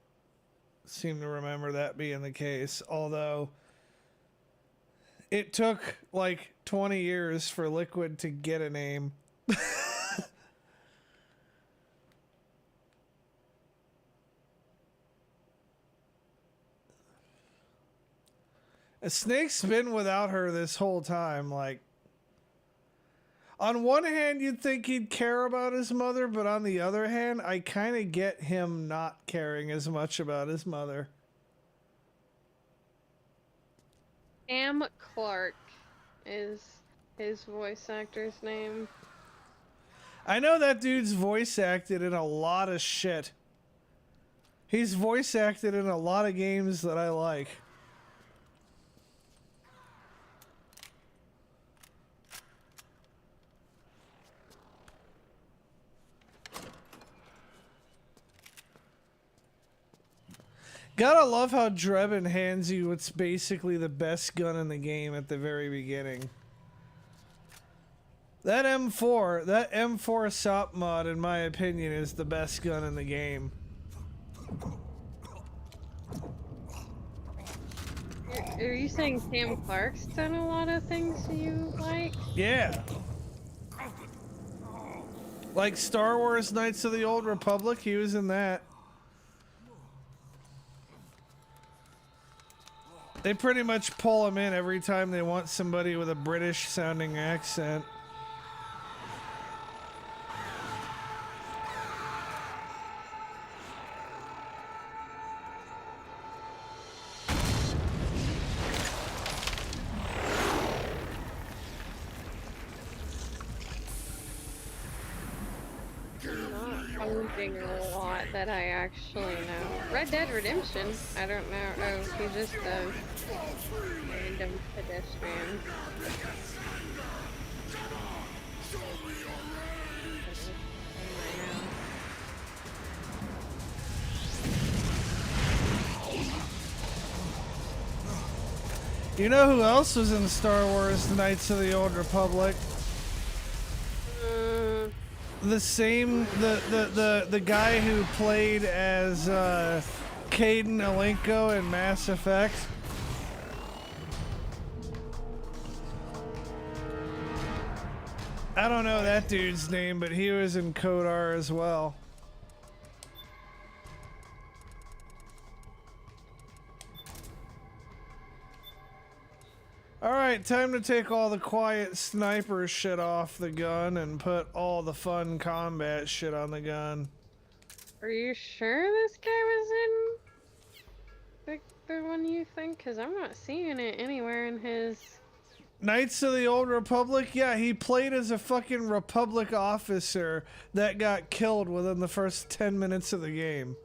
seem to remember that being the case. Although it took like 20 years for Liquid to get a name. Snake's been without her this whole time. Like, on one hand, you'd think he'd care about his mother, but on the other hand, I kind of get him not caring as much about his mother. Cam Clark is his voice actor's name. I know that dude's voice acted in a lot of shit. He's voice acted in a lot of games that I like. Gotta love how Drebin hands you what's basically the best gun in the game at the very beginning. That M4 SOP mod, in my opinion, is the best gun in the game. Are you saying Cam Clark's done a lot of things you like? Yeah. Like Star Wars Knights of the Old Republic, he was in that. They pretty much pull him in every time they want somebody with a British sounding accent. A lot that I actually know. Red Dead Redemption, I don't know. Oh, he's just a random pedestrian. You know who else was in Star Wars Knights of the Old Republic? The same, the guy who played as Caden Alenko in Mass Effect. I don't know that dude's name, but he was in Code R as well. Alright, time to take all the quiet sniper shit off the gun and put all the fun combat shit on the gun. Are you sure this guy was in the one you think? Because I'm not seeing it anywhere in his... Knights of the Old Republic? Yeah, he played as a fucking Republic officer that got killed within the first 10 minutes of the game.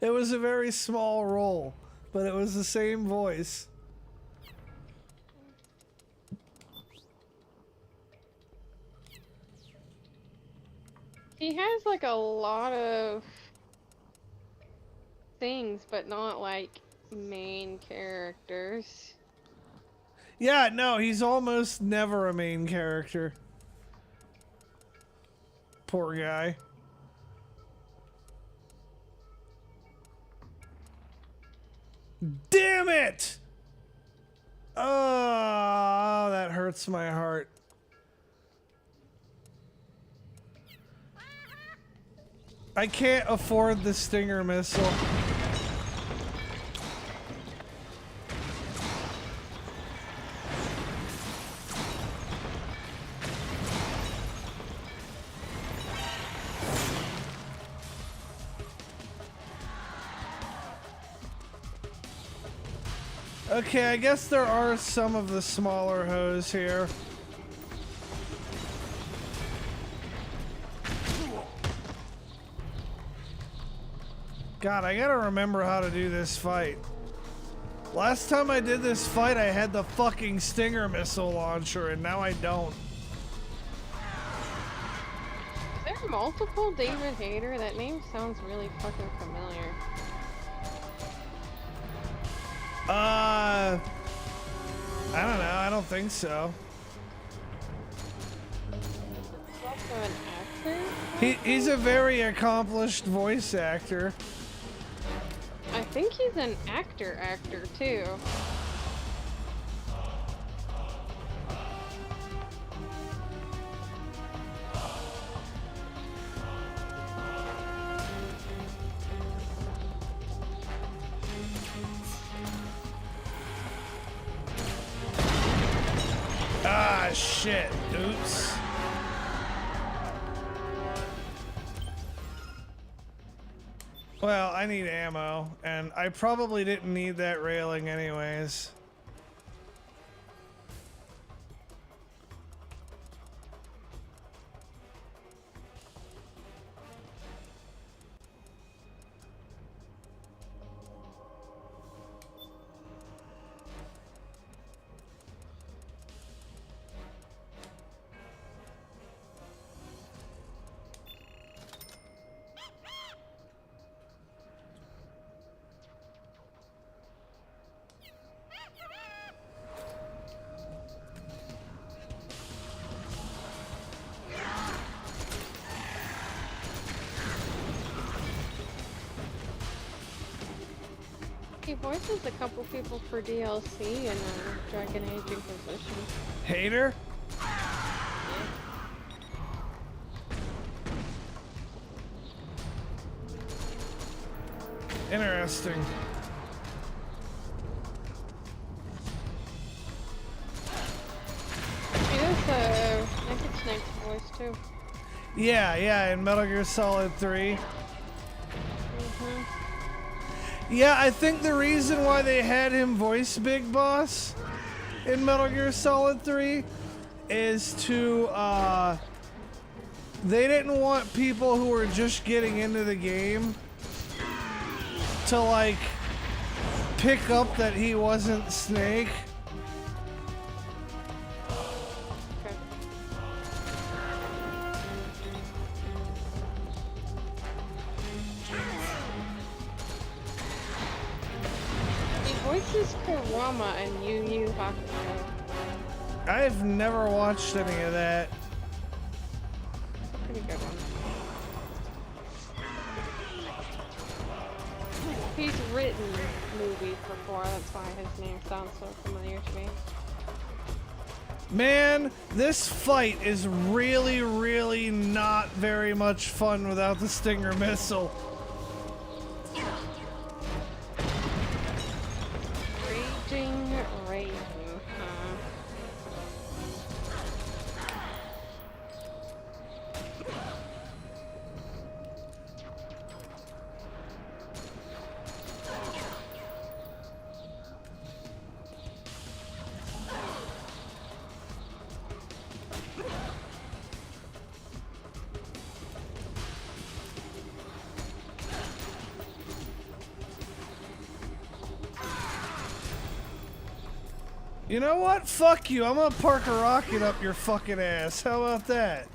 It was a very small role, but it was the same voice. He has like a lot of things, but not like main characters. Yeah, no, he's almost never a main character. Poor guy. Damn it! Oh, that hurts my heart. I can't afford the Stinger missile. Okay, I guess there are some of the smaller hoes here. God, I gotta remember how to do this fight. Last time I did this fight, I had the fucking Stinger missile launcher, and now I don't. Is there multiple David Hayter? That name sounds really fucking familiar. I don't know. I don't think so. He's also an actor? He's a very accomplished voice actor. I think he's an actor too. Ah, shit. Oops. Well, I need ammo, and I probably didn't need that railing anyways. He voices a couple people for DLC in Dragon Age Inquisition. Hater? Interesting. He does Naked Snake's voice too. Yeah, in Metal Gear Solid 3. Yeah, I think the reason why they had him voice Big Boss in Metal Gear Solid 3 is to, they didn't want people who were just getting into the game to, like, pick up that he wasn't Snake. Voices Kurama and Yu Yu Hakusho. I've never watched any of that. Pretty good one. He's written movies before, that's why his name sounds so familiar to me. Man, this fight is really, really not very much fun without the Stinger missile. Raging, huh? You know what? Fuck you. I'm gonna park a rocket up your fucking ass. How about that?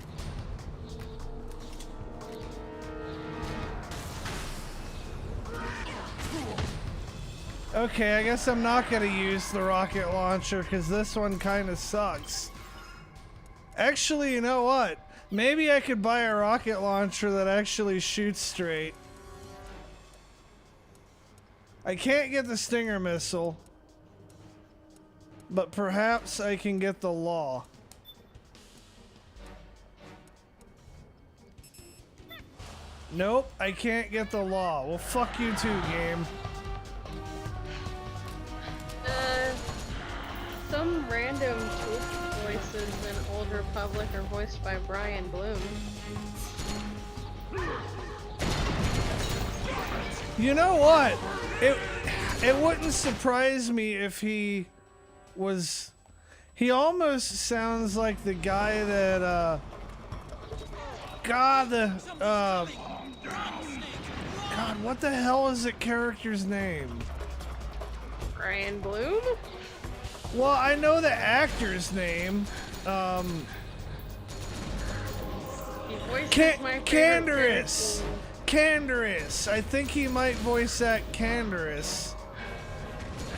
Okay, I guess I'm not gonna use the rocket launcher because this one kind of sucks. Actually, you know what? Maybe I could buy a rocket launcher that actually shoots straight. I can't get the Stinger missile. But perhaps I can get the law. Nope, I can't get the law. Well, fuck you too, game. Some random Twitch voices in Old Republic are voiced by Brian Bloom. You know what? It wouldn't surprise me if he was... He almost sounds like the guy that, God, what the hell is that character's name? Brian Bloom? Well, I know the actor's name. Canderous! Canderous! I think he might voice act Canderous.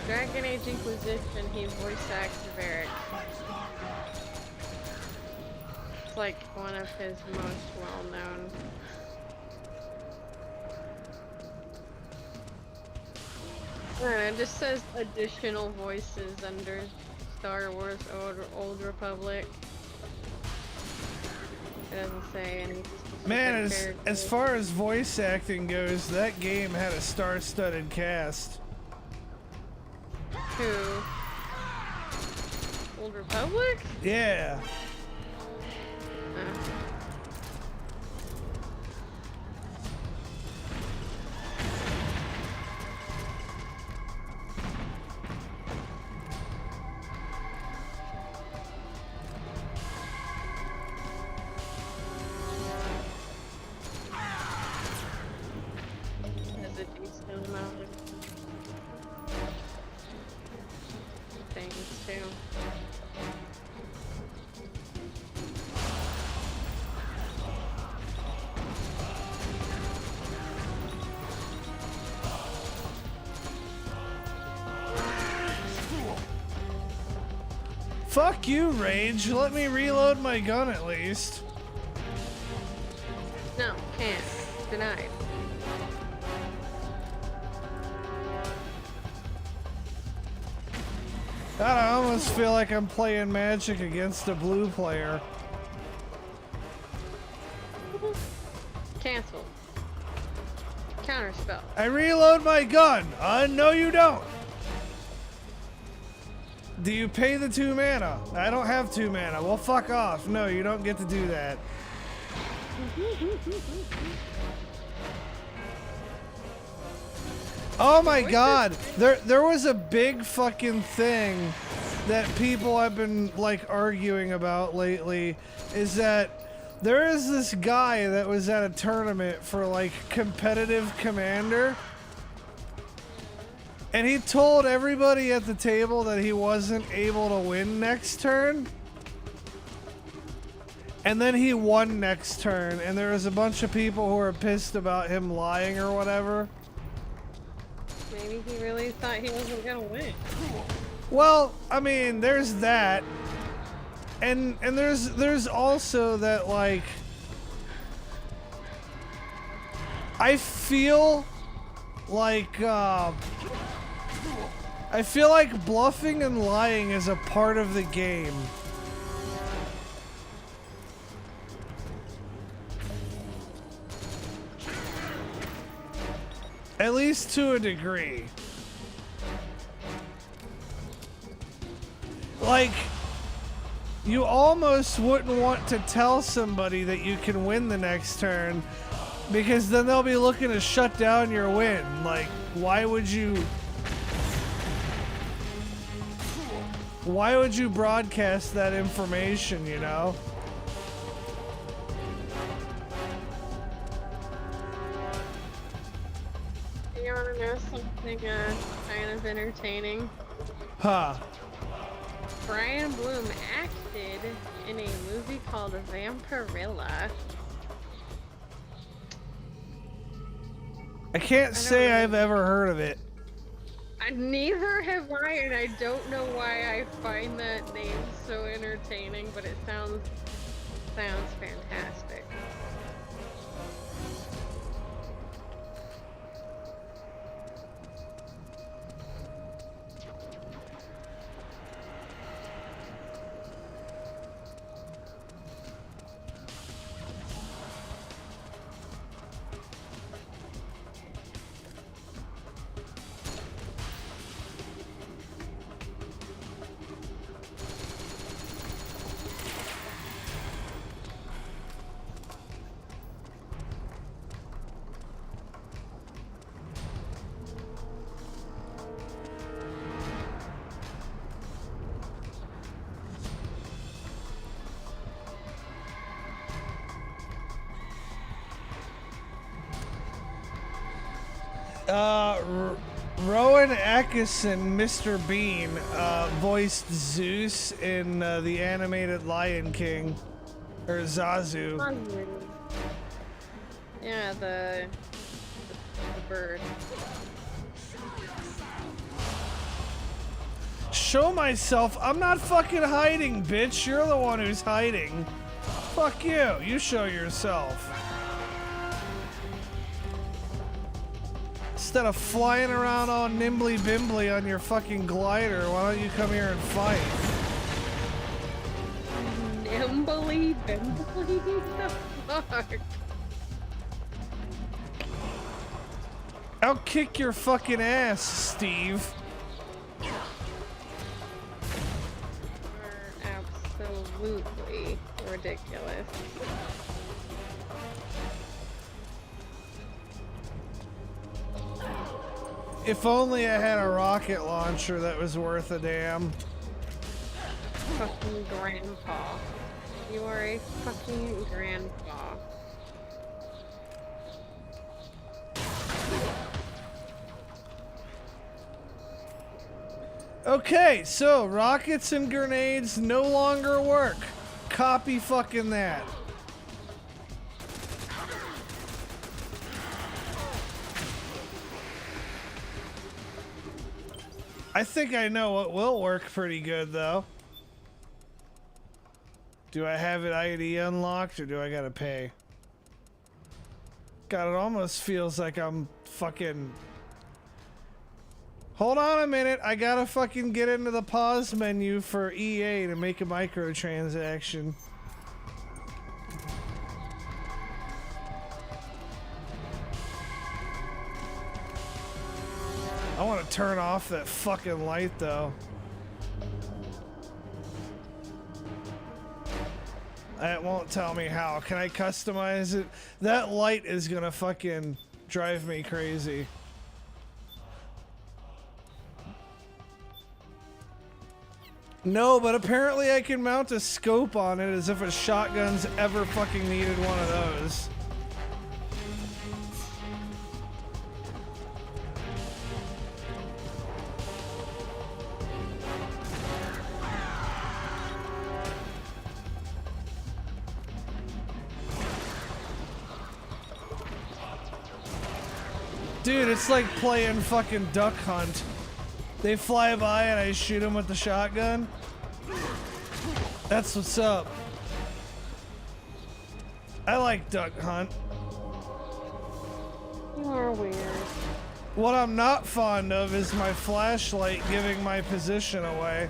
Dragon Age Inquisition, he voice acts Varric. It's like one of his most well-known. It just says additional voices under Star Wars Old Republic. It doesn't say any. Man, as far as voice acting goes, that game had a star-studded cast. Who? Old Republic? Yeah. There's a decent amount of things too. Fuck you, Rage. Let me reload my gun at least. No, can't. Denied. God, I almost feel like I'm playing Magic against a blue player. Cancel. Counterspell. I reload my gun. No, you don't. Do you pay the 2 mana? I don't have 2 mana. Well, fuck off. No, you don't get to do that. Oh my god. There was a big fucking thing that people have been like arguing about lately, is that there is this guy that was at a tournament for like competitive commander. And he told everybody at the table that he wasn't able to win next turn. And then he won next turn, and there was a bunch of people who were pissed about him lying or whatever. Maybe he really thought he wasn't gonna win. Well, I mean, there's that. And there's also that, like, I feel like bluffing and lying is a part of the game. At least to a degree. Like, you almost wouldn't want to tell somebody that you can win the next turn, because then they'll be looking to shut down your win. Like, why would you broadcast that information, you know? You wanna know something kind of entertaining? Huh. Brian Bloom acted in a movie called Vampirilla. I can't say I've ever heard of it. Neither have I, and I don't know why I find that name so entertaining, but it sounds fantastic. Rowan Atkinson, Mr. Bean, voiced Zeus in the animated Lion King, or Zazu. Yeah, the bird. Show myself. I'm not fucking hiding, bitch. You're the one who's hiding. Fuck you. You show yourself. Instead of flying around all nimbly bimbly on your fucking glider, why don't you come here and fight? Nimbly bimbly? The fuck? I'll kick your fucking ass, Steve. You're absolutely ridiculous. If only I had a rocket launcher that was worth a damn. Fucking grandpa. You are a fucking grandpa. Okay, so rockets and grenades no longer work. Copy fucking that. I think I know what will work pretty good, though. Do I have it ID unlocked, or do I gotta pay? God, it almost feels like I'm fucking... Hold on a minute, I gotta fucking get into the pause menu for EA to make a microtransaction. I want to turn off that fucking light, though. It won't tell me how. Can I customize it? That light is gonna fucking drive me crazy. No, but apparently I can mount a scope on it as if a shotgun's ever fucking needed one of those. Dude, it's like playing fucking Duck Hunt. They fly by and I shoot them with the shotgun. That's what's up. I like Duck Hunt. You are weird. What I'm not fond of is my flashlight giving my position away.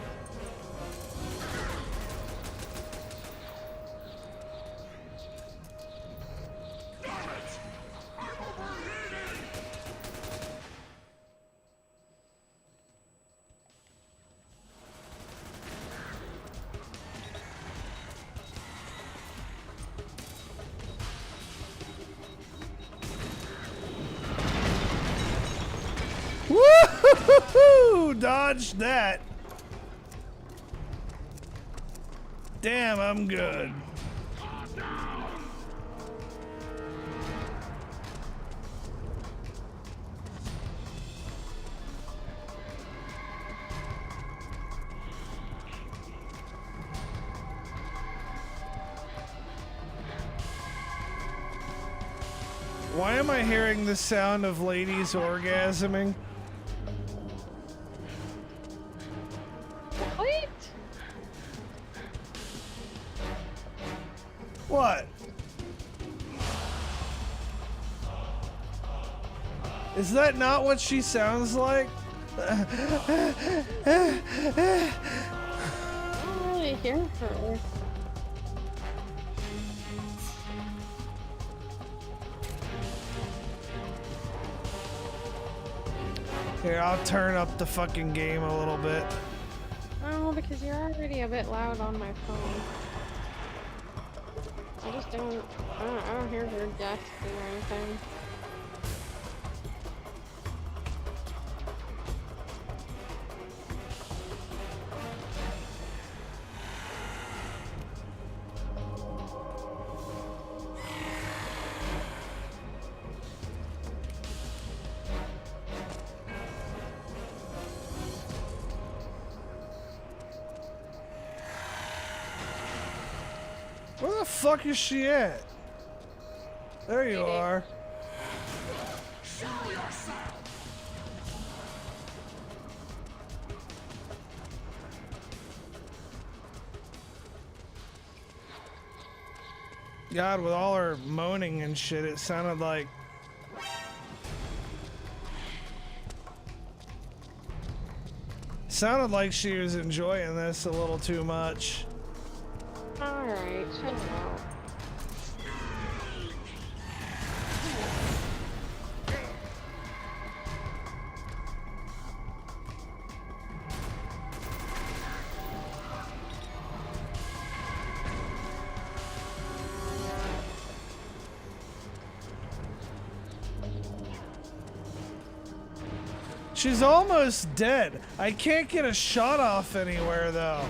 Woo! Dodged that. Damn, I'm good. Why am I hearing the sound of ladies orgasming? What? What? Is that not what she sounds like? I don't really hear her. Here, I'll turn up the fucking game a little bit. Oh, because you're already a bit loud on my phone. I just don't. I don't hear her desk or anything. Where the fuck is she at? There you are. God, with all her moaning and shit, it sounded like... Sounded like she was enjoying this a little too much. Alright, chill out. She's almost dead. I can't get a shot off anywhere though.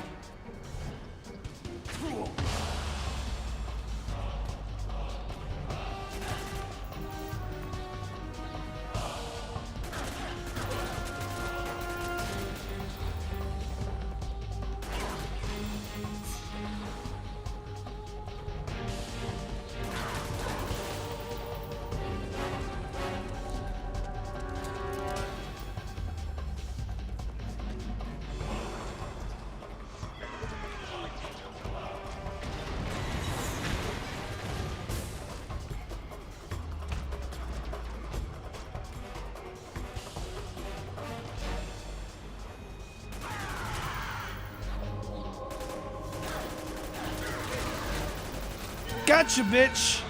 Gotcha, bitch!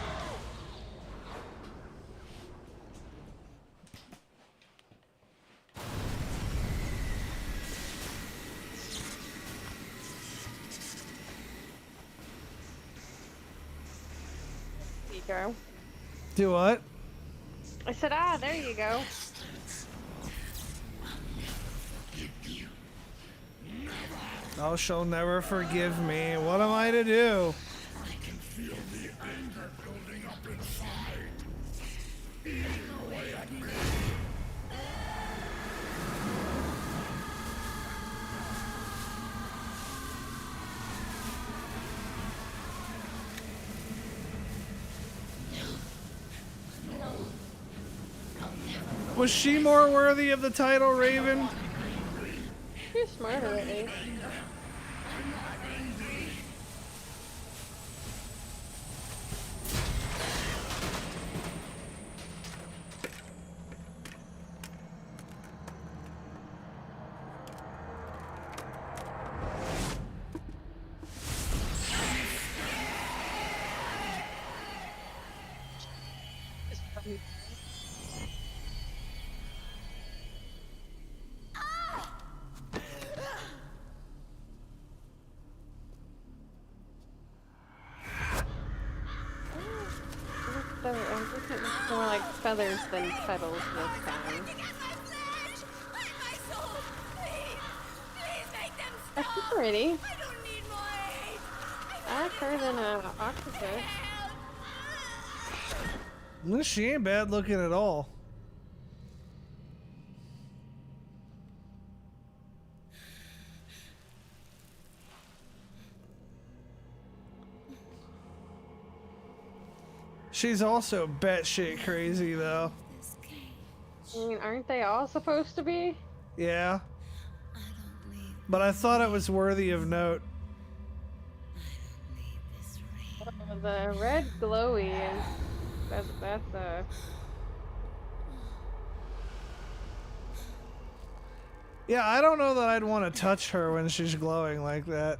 There you go. Do what? I said, there you go. Oh, she'll never forgive me. What am I to do? Feel the anger building up inside. Eating away at me. Was she more worthy of the title, Raven? She's smarter at least. More like feathers than petals this time. That's pretty. I like her than an octopus. Well, she ain't bad looking at all. She's also batshit crazy though. I mean, aren't they all supposed to be? Yeah. But I thought it was worthy of note. Oh, the red glowy is that's a. Yeah, I don't know that I'd want to touch her when she's glowing like that.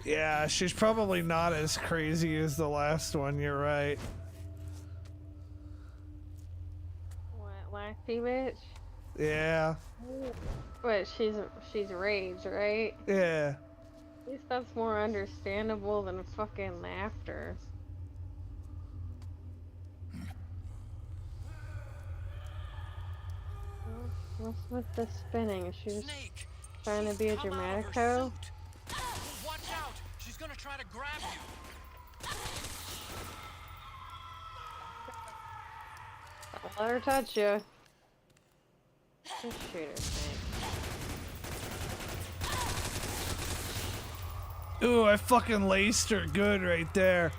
Yeah, she's probably not as crazy as the last one, you're right. What, Lasty bitch? Yeah. But she's rage, right? Yeah. At least that's more understandable than fucking laughter. What's with the spinning? Is she just trying to be a dramatico? Watch out! She's gonna try to grab you. Don't let her touch you. Just shoot her, Snake. Ooh, I fucking laced her good right there.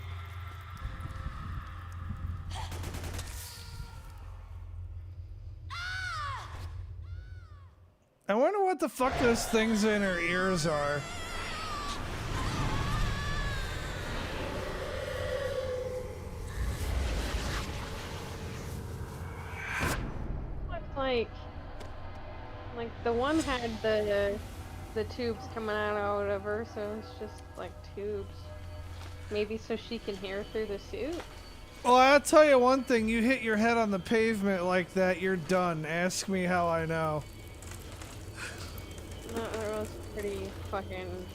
I wonder what the fuck those things in her ears are. Like the one had the tubes coming out of her, so it's just like tubes. Maybe so she can hear through the suit. Well, I'll tell you one thing, you hit your head on the pavement like that, you're done. Ask me how I know. That was pretty fucking...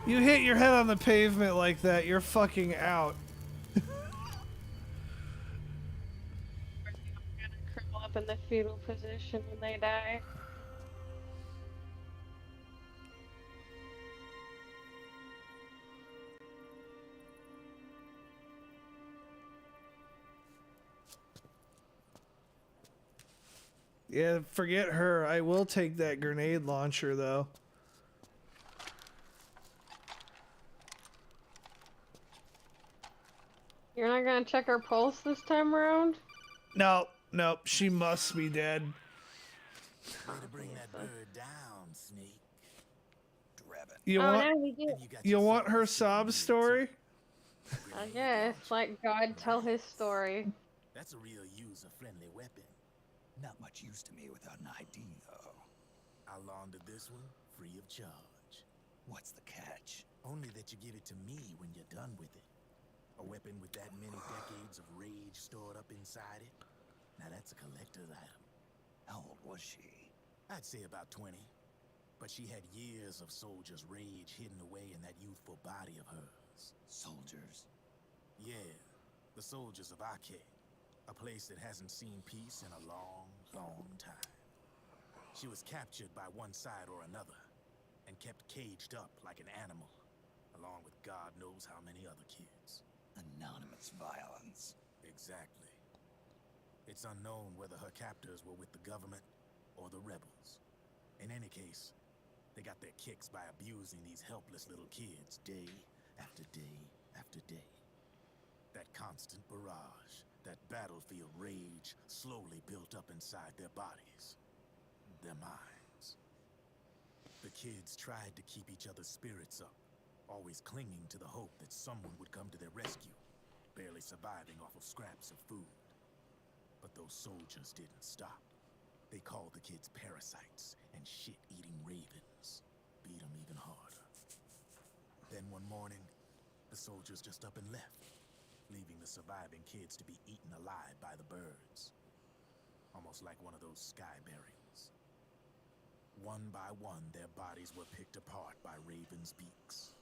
You hit your head on the pavement like that, you're fucking out. Curl up in the fetal position when they die. Yeah, forget her. I will take that grenade launcher, though. You're not gonna check her pulse this time around? No, no, she must be dead. Way to bring that bird down, Snake. You Oh, want? now we do. You want her sob story? I guess. Let God tell his story. That's a real user-friendly weapon. Not much use to me without an ID, though. I'll launder this one free of charge. What's the catch? Only that you give it to me when you're done with it. A weapon with that many decades of rage stored up inside it. Now that's a collector's item. How old was she? I'd say about 20. But she had years of soldiers' rage hidden away in that youthful body of hers. Soldiers? Yeah, the soldiers of Arcade. A place that hasn't seen peace in a long, long time. She was captured by one side or another, and kept caged up like an animal, along with God knows how many other kids. Anonymous violence. Exactly. It's unknown whether her captors were with the government or the rebels. In any case, they got their kicks by abusing these helpless little kids day after day after day. That constant barrage, that battlefield rage slowly built up inside their bodies, their minds. The kids tried to keep each other's spirits up, always clinging to the hope that someone would come to their rescue, barely surviving off of scraps of food. But those soldiers didn't stop. They called the kids parasites and shit-eating ravens, beat them even harder. Then one morning, the soldiers just up and left, leaving the surviving kids to be eaten alive by the birds. Almost like one of those sky berries. One by one, their bodies were picked apart by ravens' beaks,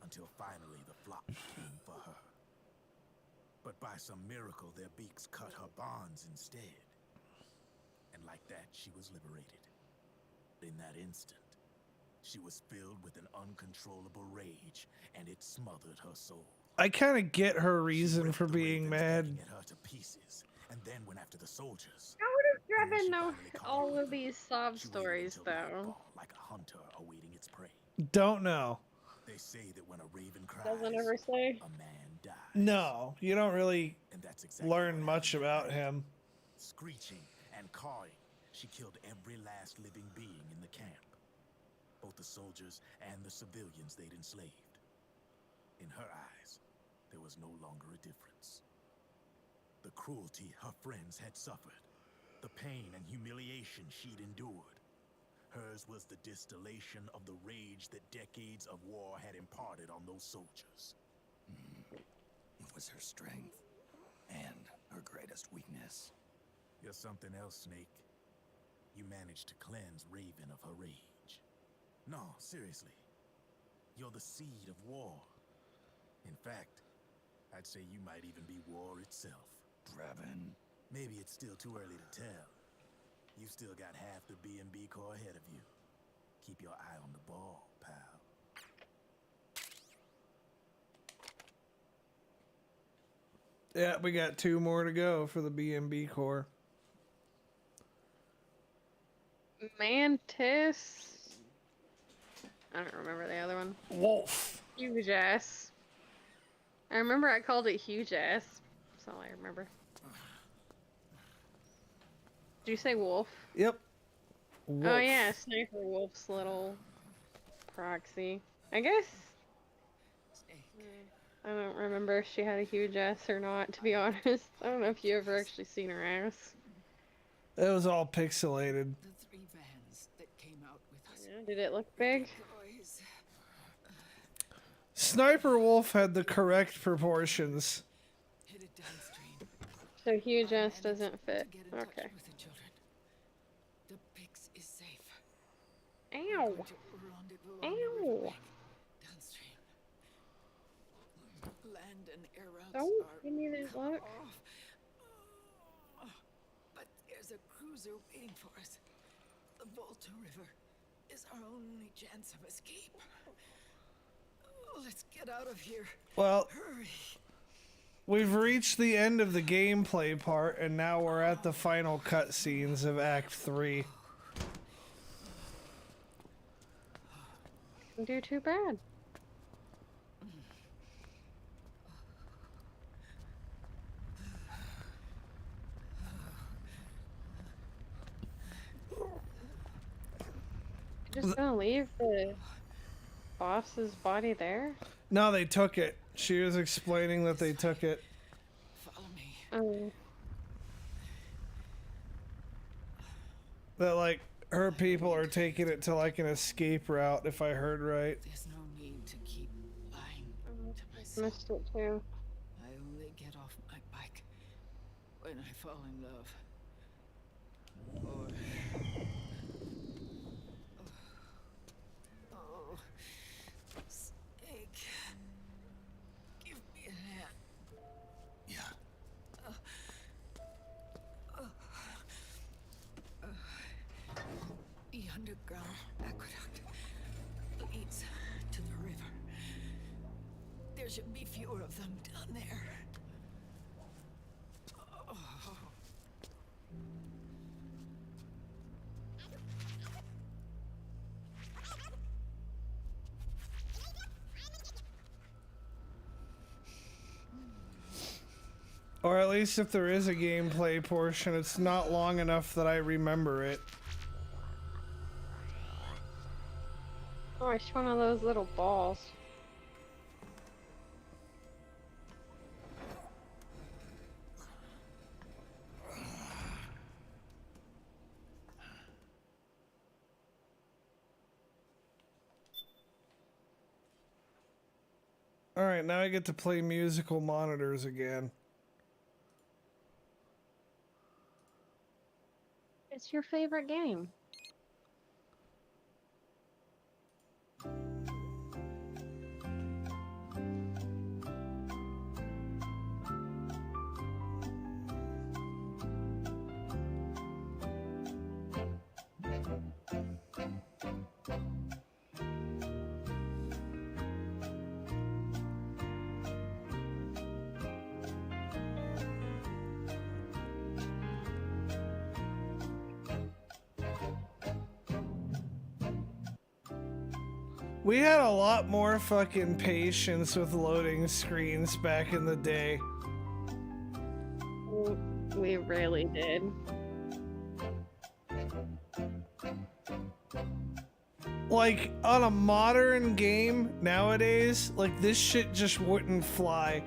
until finally the flock came for her. But by some miracle, their beaks cut her bonds instead. And like that, she was liberated. In that instant, she was filled with an uncontrollable rage, and it smothered her soul. I kind of get her reason for being mad. At her to pieces, and then went after the soldiers. How would have Drebin know all of these sob stories, though? Like a hunter awaiting its prey. Don't know. They say that when a raven cries, Doesn't ever say. a man dies. No, you don't really And that's exactly learn much about him. Screeching and cawing, she killed every last living being in the camp. Both the soldiers and the civilians they'd enslaved. In her eyes, there was no longer a difference. The cruelty her friends had suffered, the pain and humiliation she'd endured. Hers was the distillation of the rage that decades of war had imparted on those soldiers. It was her strength and her greatest weakness. You're something else, Snake. You managed to cleanse Raven of her rage. No, seriously. You're the seed of war. In fact, I'd say you might even be war itself. Drebin. Maybe it's still too early to tell. You still got half the B&B Corps ahead of you. Keep your eye on the ball, pal. Yeah, we got 2 more to go for the B&B Corps. Mantis. I don't remember the other one. Wolf. Huge ass. I remember I called it huge ass. That's all I remember. Did you say wolf? Yep. Wolf. Oh yeah, Sniper Wolf's little proxy. I guess. I don't remember if she had a huge ass or not, to be honest. I don't know if you ever actually seen her ass. It was all pixelated. The 3 vans that came out with us. Yeah, did it look big? Boys. Sniper Wolf had the correct proportions. Headed downstream. So huge ass doesn't fit. Get in touch Okay. with the children. The Pix is safe. Ow! Rendezvous on the river Ow! bank, downstream. Land and air routes Don't are give me that cut look. off. But there's a cruiser waiting for us. The Volta River is our only chance of escape. Let's get out of here. Well, Hurry. we've reached the end of the gameplay part, and now we're at the final cutscenes of Act 3. Didn't do too bad. Just gonna leave the boss's body there? No, they took it. She was explaining that they took it. Follow me. Oh. That, like, her people are taking it to, like, an escape route, if I heard right. There's no need to keep lying to myself. Missed it too. I only get off my bike when I fall in love. Or... Oh, Snake. Give me a hand. Yeah. The underground aqueduct leads to the river. There should be fewer of them down there. Oh. Or at least if there is a gameplay portion, it's not long enough that I remember it. Oh, it's one of those little balls. Alright, now I get to play musical monitors again. It's your favorite game. Uh, We had a lot more fucking patience with loading screens back in the day. We really did. Like, on a modern game nowadays, like, this shit just wouldn't fly.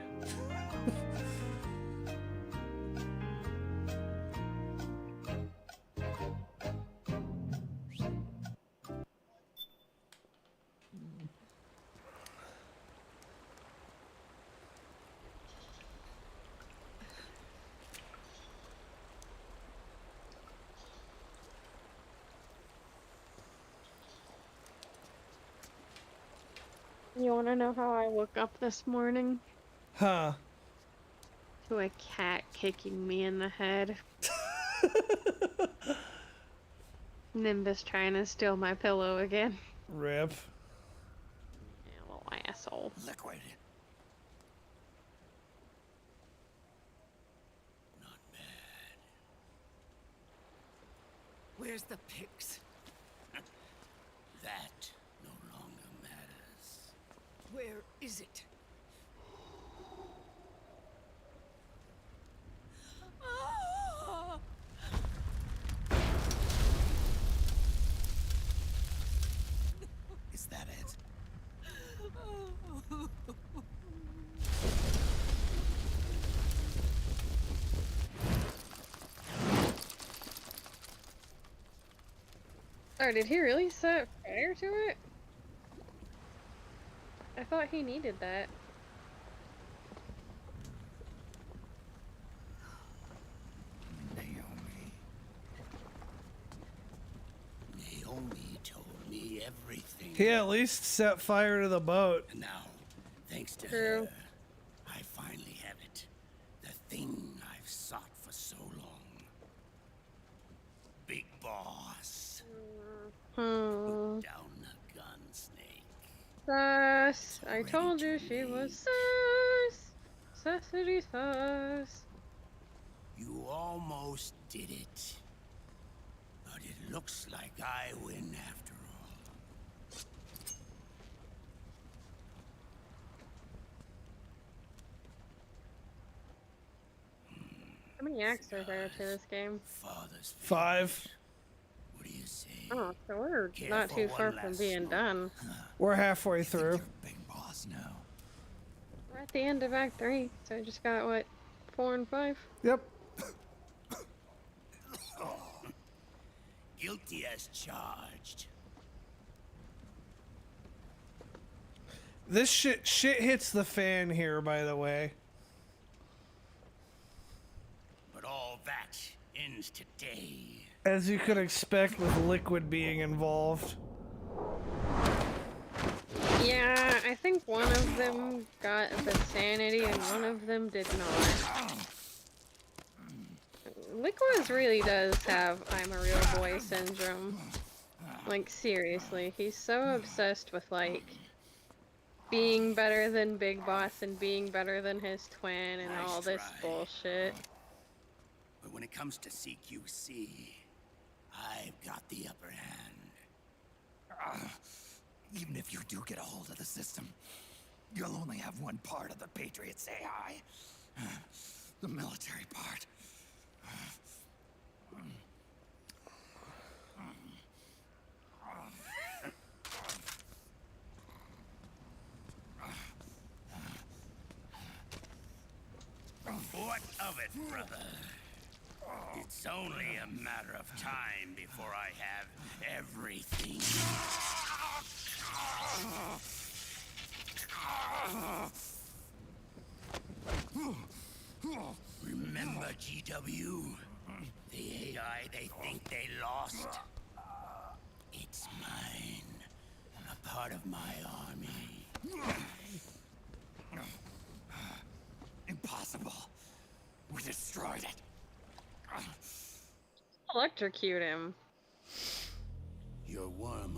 You wanna know how I woke up this morning? Huh. To a cat kicking me in the head. Nimbus trying to steal my pillow again. Rip. Yeah, little asshole. Liquid. Where's the pics? That no longer matters. Where is it? Ah! Is that it? Oh, did he really set fire to it? I thought he needed that. Naomi told me everything. He at least set fire to the boat. And now, thanks to True. her, I finally have it. The thing I've sought for so long. Big Boss. Put down the gun, Snake. Sus. I told you she was sus. Sussity sus. You almost did it. But it looks like I win after all. How many acts are there to this game? Father's 5. What do you say? Oh, so we're not too far from being done. We're halfway through. Big boss now. We're at the end of Act 3, so I just got, what, 4 and 5? Yep. Guilty as charged. This shit hits the fan here, by the way. But all that ends today. As you could expect with Liquid being involved. Yeah, I think one of them got the sanity and one of them did not. Liquid really does have I'm a real boy syndrome. Like, seriously, he's so obsessed with, like, being better than Big Boss and being better than his twin and all this bullshit. But when it comes to CQC, I've got the upper hand. Even if you do get a hold of the system, you'll only have one part of the Patriots AI. The military part. What of it, brother? It's only a matter of time before I have everything. Remember GW? The AI they think they lost? It's mine. A part of my army. Impossible. We destroyed it. Electrocute him. Your worm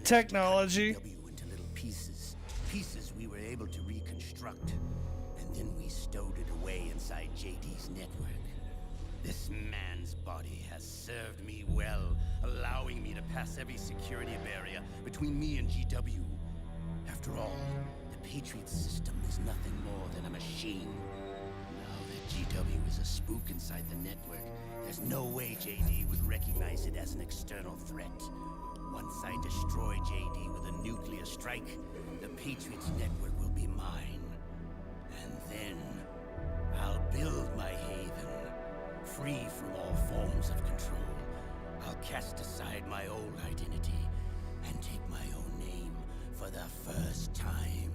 Technology. GW into little pieces. Pieces we were able to reconstruct. And then we stowed it away inside JD's network. This man's body has served me well, allowing me to pass every security barrier between me and GW. After all, the Patriot system is nothing more than a machine. Now that GW is a spook inside the network, there's no way JD would recognize it as an external threat. Once I destroy JD with a nuclear strike, the Patriots network will be mine. And then I'll build my haven, free from all forms of control. I'll cast aside my old identity and take my own name for the first time.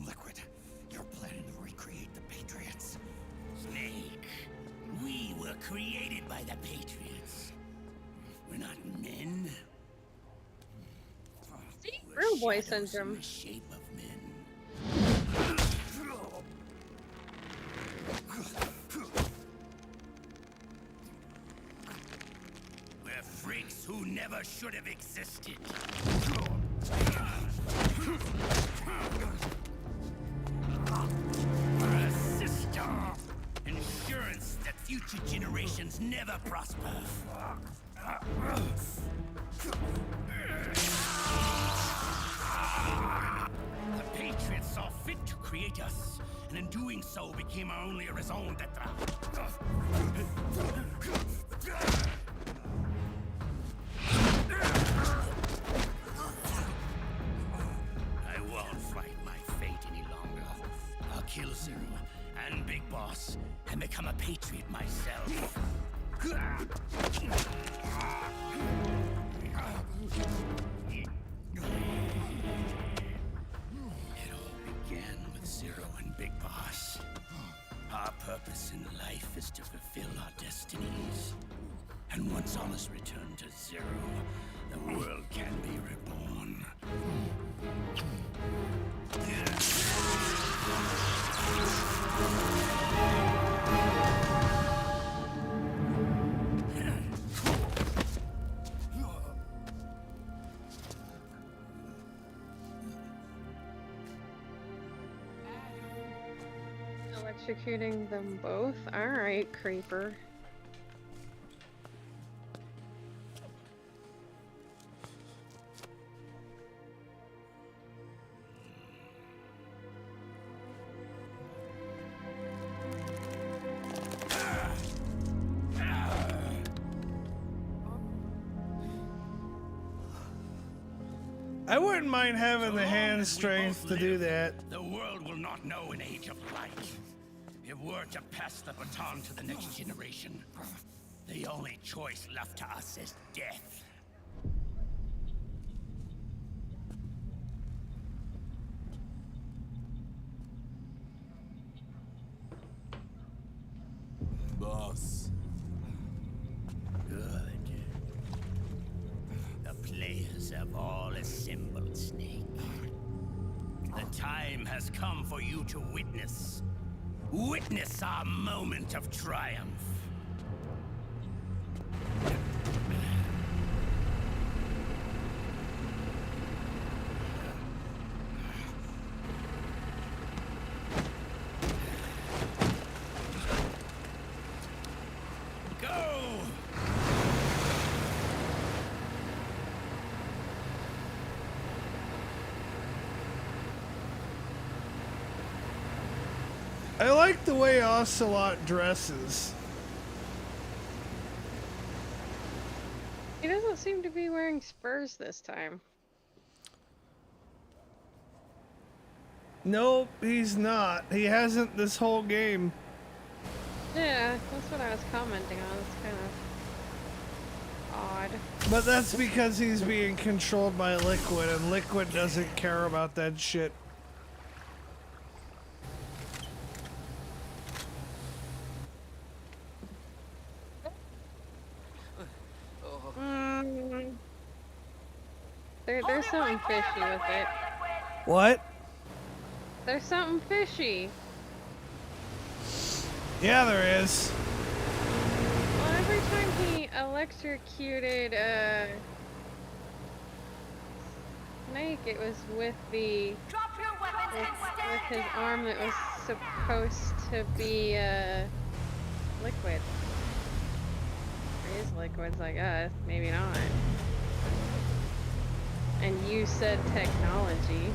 Liquid, you're planning to recreate the Patriots. Snake, we were created by the Patriots. We're not men. See, real boy syndrome. In the shape of men. We're freaks who never should have existed. We're a system. Insurance that future generations never prosper. The Patriots saw fit to create us, and in doing so became our only raison d'etre. I won't fight my fate any longer. I'll kill Zero and Big Boss and become a Patriot myself. It all began with Zero and Big Boss. Our purpose in life is to fulfill our destinies. And once all is returned to Zero, the world can be reborn. Electrocuting them both? Alright, creeper. I wouldn't mind having the hand strength to do that. The world will not know an age of light. If we're to pass the baton to the next generation, the only choice left to us is death. Boss. Good. The players have all assembled, Snake. The time has come for you to witness. Witness our moment of triumph. Go! I like the way Ocelot dresses. He doesn't seem to be wearing spurs this time. Nope, he's not. He hasn't this whole game. Yeah, that's what I was commenting on. It's kind of odd. But that's because he's being controlled by Liquid, and Liquid doesn't care about that shit. There's something fishy with it. What? There's something fishy. Yeah, there is. Well, every time he electrocuted Snake, it was with the with his arm that was supposed to be liquid. Or is liquids, I guess. Maybe not. And you said technology.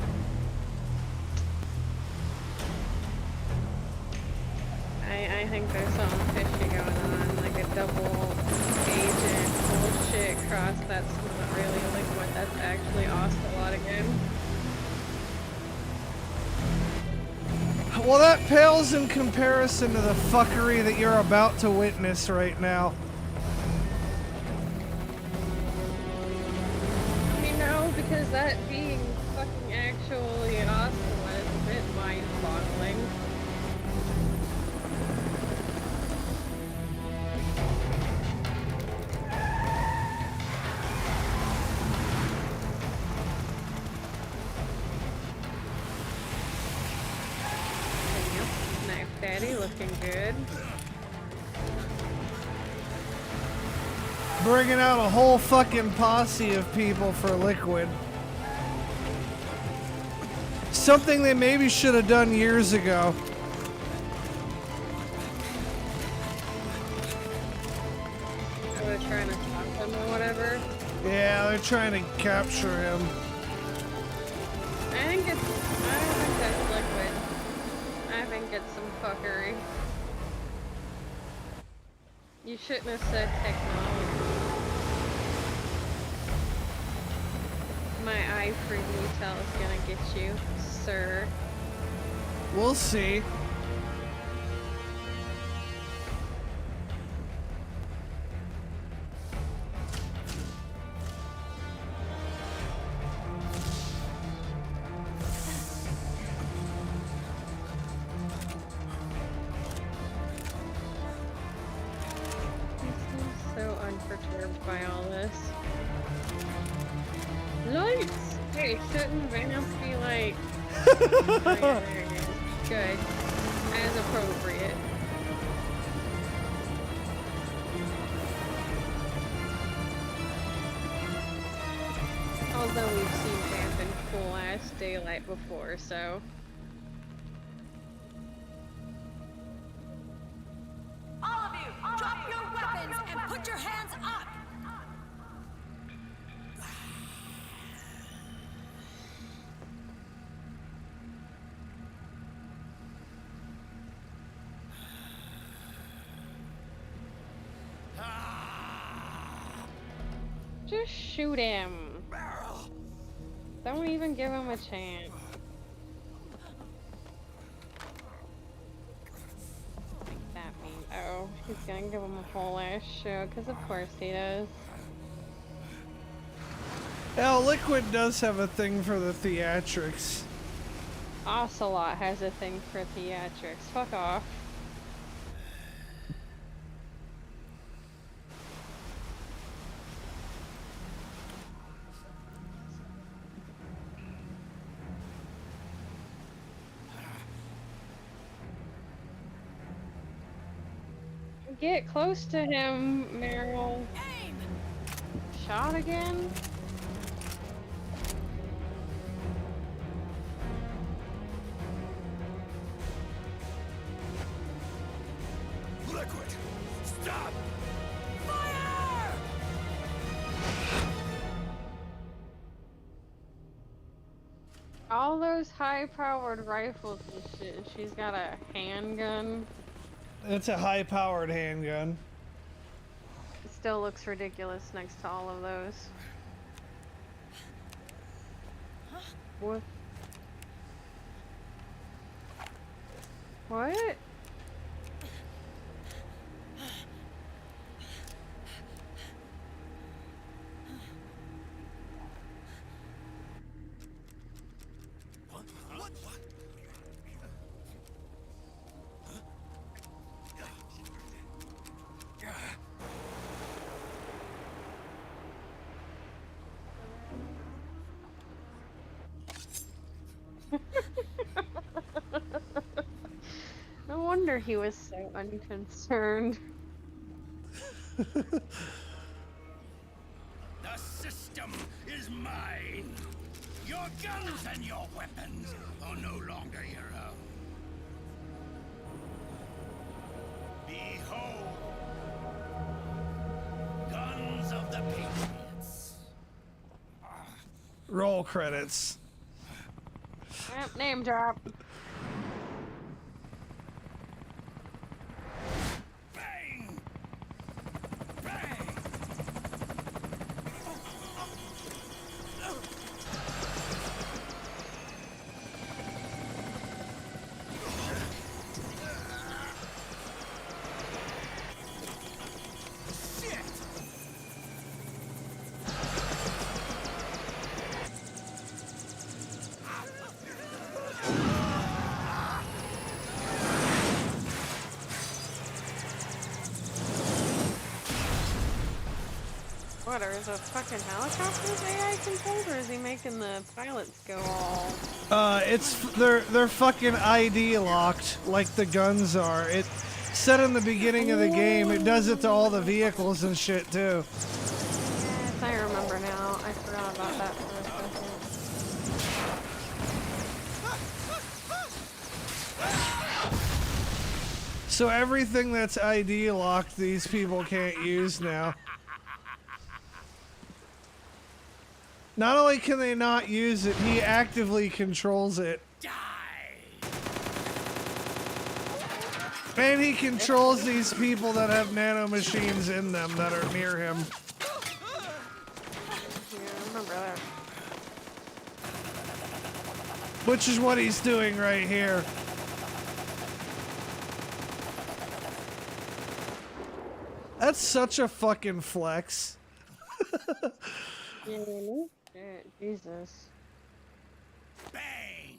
I think there's something fishy going on, like a double agent bullshit cross that's not really liquid, that's actually ocelot again. Well, that pales in comparison to the fuckery that you're about to witness right now. You know, because that being fucking actually ocelot is a bit mind-boggling. Daddy looking good. Bringing out a whole fucking posse of people for liquid. Something they maybe should have done years ago. They're trying to stop him or whatever. Yeah, they're trying to capture him. I don't think that's liquid. I think it's some fuckery. You shouldn't have said technology. My eye for detail is gonna get you, sir. We'll see. So unperturbed by all this. Lights! Hey, shouldn't Vamp be like... Oh, yeah, there it is. Good. As appropriate. Although we've seen Vamp in full-ass daylight before, so... All of you, drop your weapons and put your hands up! Just shoot him. Don't even give him a chance. Like that mean? Oh, he's gonna give him a whole ass show, because of course he does. Hell, Liquid does have a thing for the theatrics. Ocelot has a thing for theatrics. Fuck off. Get close to him, Meryl. Shot again? Liquid! Stop! Fire! All those high-powered rifles and shit. She's got a handgun. It's a high-powered handgun. It still looks ridiculous next to all of those. What? What? No wonder he was so unconcerned. system is mine. Your guns and your weapons are no longer your own. Behold, guns of the Patriots. Roll credits. Yep, name drop. Bang! Bang! What, are the fucking helicopters AI controlled, or is he making the pilots go all... They're fucking ID locked like the guns are. It said in the beginning of the game, it does it to all the vehicles and shit too. Yes, I remember now. I forgot about that for a second. So everything that's ID locked, these people can't use now. Not only can they not use it, he actively controls it. And he controls these people that have nanomachines in them that are near him. Yeah, I remember that. Which is what he's doing right here. That's such a fucking flex. Yeah, no shit, Jesus. Bang!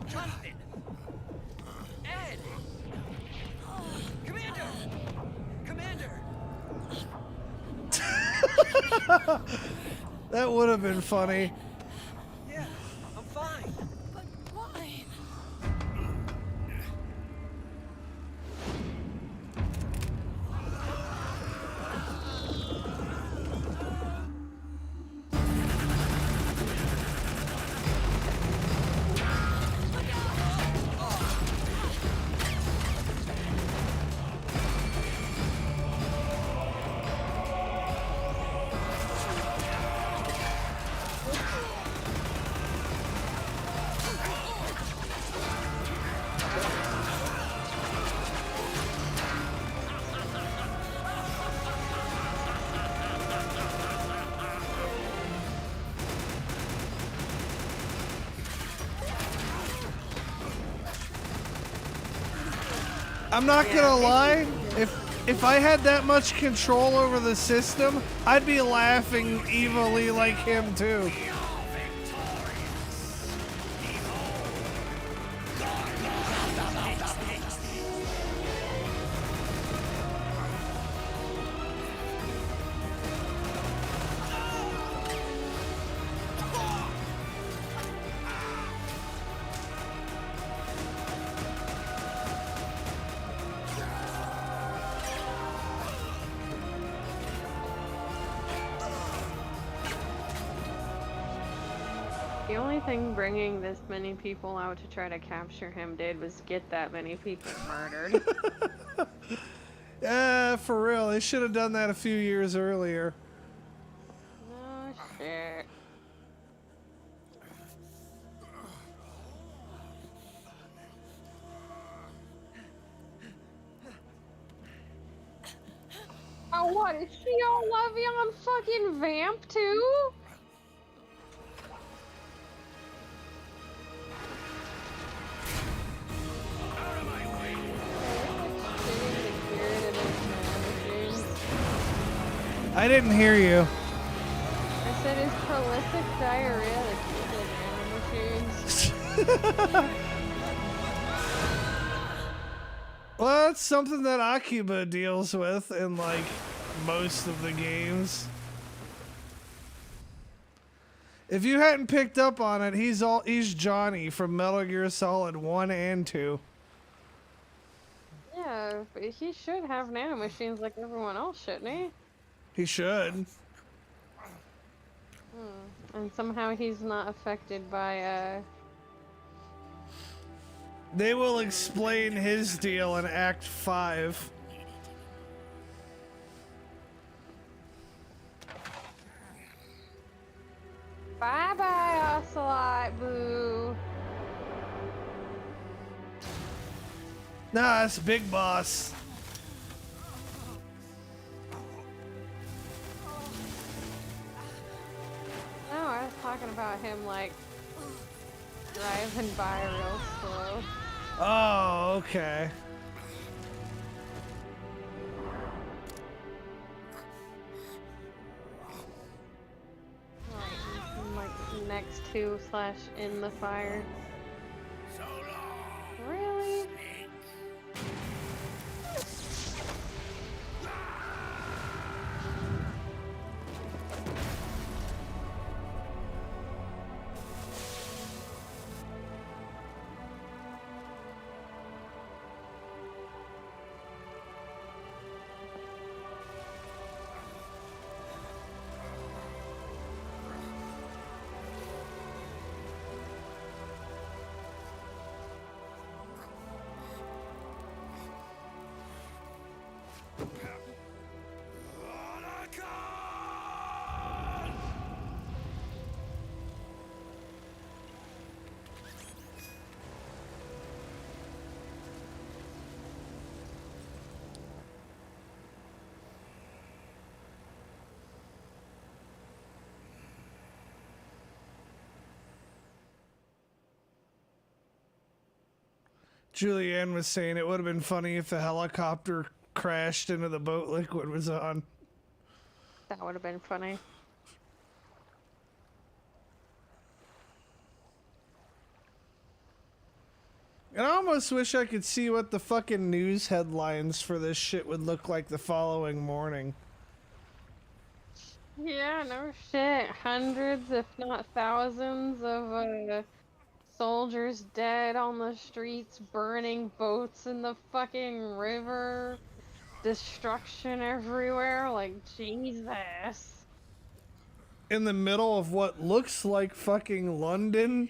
Jonathan! Ed! Commander! Commander! That would have been funny. Yeah, I'm fine. But why? I'm not gonna lie, if I had that much control over the system, I'd be laughing evilly like him too. The only thing bringing this many people out to try to capture him did was get that many people murdered. For real, they should have done that a few years earlier. Oh shit. Oh, what? Is she all lovey on fucking Vamp too? I didn't hear you. I said it's prolific diarrhea that kills animal machines. Well, that's something that Akiba deals with in like most of the games. If you hadn't picked up on it, he's Johnny from Metal Gear Solid 1 and 2. Yeah, but he should have nanomachines like everyone else, shouldn't he? He should. And somehow he's not affected by, They will explain his deal in Act 5. Bye-bye, Ocelot, boo. Nah, that's Big Boss. No, I was talking about him, like, driving by real slow. Oh, okay. Like next to / in the fire. Really? Julianne was saying it would have been funny if the helicopter crashed into the boat Liquid was on. That would have been funny. And I almost wish I could see what the fucking news headlines for this shit would look like the following morning. Yeah, no shit. Hundreds, if not thousands, of soldiers dead on the streets, burning boats in the fucking river, destruction everywhere. Like, Jesus. In the middle of what looks like fucking London.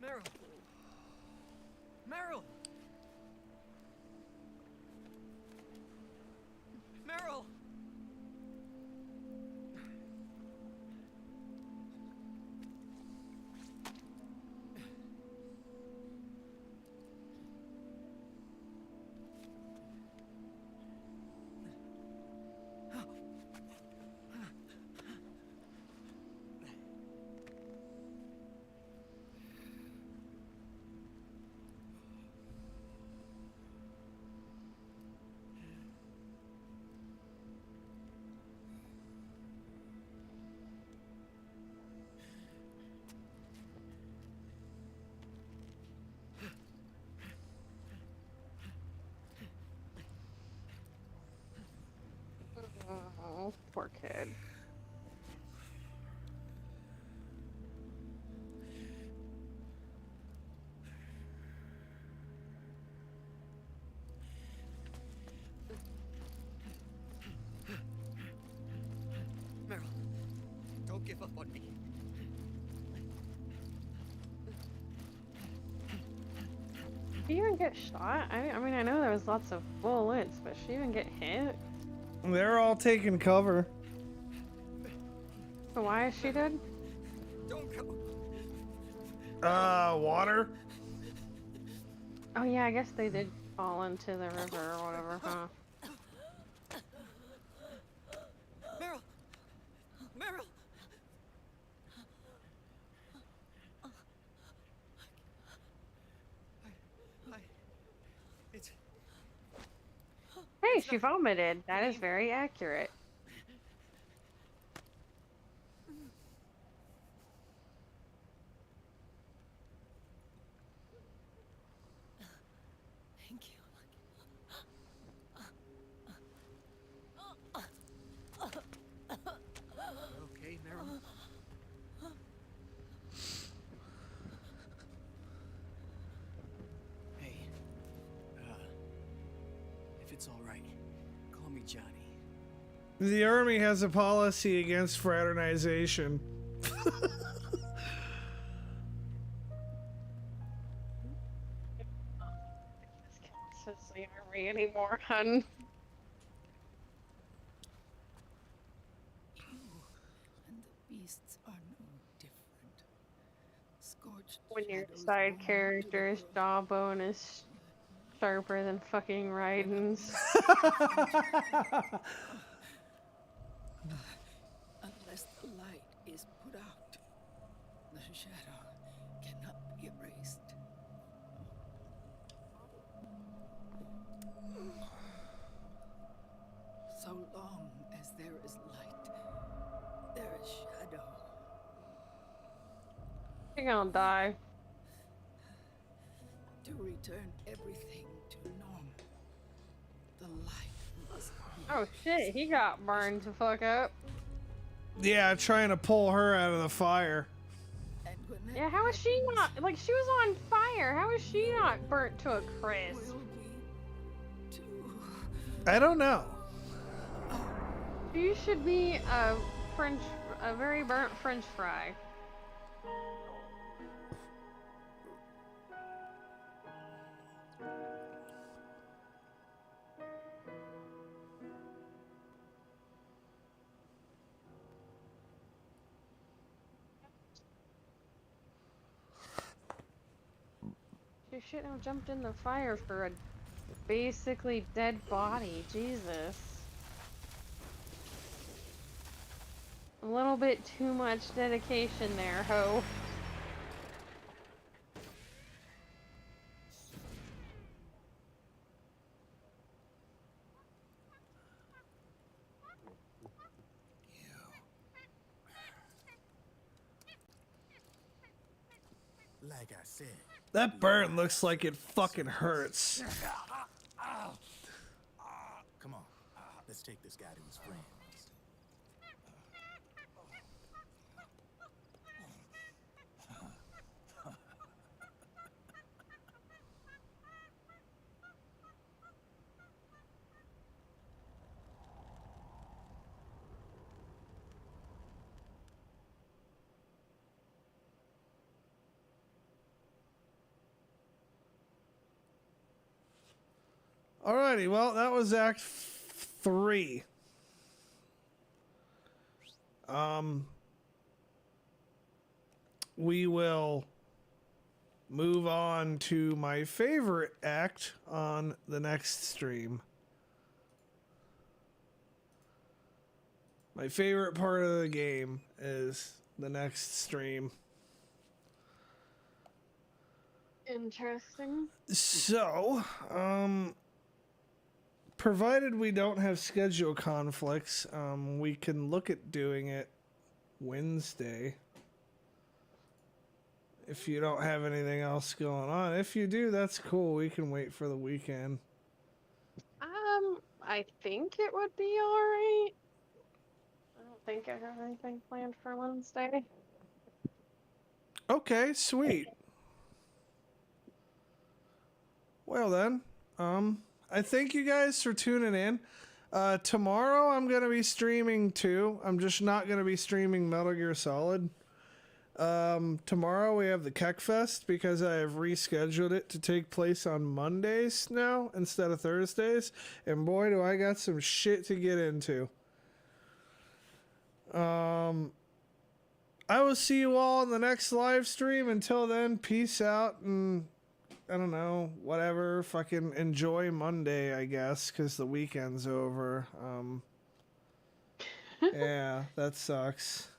Meryl! Meryl! Meryl! Oh, poor kid. Meryl, don't give up on me. Did she even get shot? I mean, I know there was lots of bullets, but she even get hit? They're all taking cover. So why is she dead? Don't go. Water? Oh yeah, I guess they did fall into the river or whatever, huh? Meryl! Meryl! Hey, right, she vomited. That is very accurate. Thank you. Okay, Meryl? Hey, if it's all right, call me Johnny. The army has a policy against fraternization. This is the army anymore, hun. And the beasts are no different. Scorched When your shadows side roam character's jawbone is sharper than fucking Raiden's. Unless the light is put out, the shadow cannot be erased. So long as there is light, there is shadow. You're gonna die. To return everything to normal, the light must be. Oh shit, he got burned to fuck up. Yeah, trying to pull her out of the fire. Yeah, how is she not, like, she was on fire. How is she not burnt to a crisp? I don't know. You should be a very burnt French fry. You shouldn't have jumped in the fire for a basically dead body. Jesus. A little bit too much dedication there, ho. Like I said. That burn looks like it fucking hurts. Come on, let's take this guy to his friends. Alrighty, well, that was Act 3. We will move on to my favorite act on the next stream. My favorite part of the game is the next stream. Interesting. So, provided we don't have schedule conflicts, we can look at doing it Wednesday. If you don't have anything else going on. If you do, that's cool. We can wait for the weekend. I think it would be alright. I don't think I have anything planned for Wednesday. Okay, sweet. Well then, I thank you guys for tuning in. Tomorrow I'm going to be streaming too. I'm just not going to be streaming Metal Gear Solid. Tomorrow we have the Keck Fest because I have rescheduled it to take place on Mondays now instead of Thursdays. And boy, do I got some shit to get into. I will see you all in the next live stream. Until then, peace out and I don't know, whatever. Fucking enjoy Monday, I guess, because the weekend's over. Yeah, that sucks.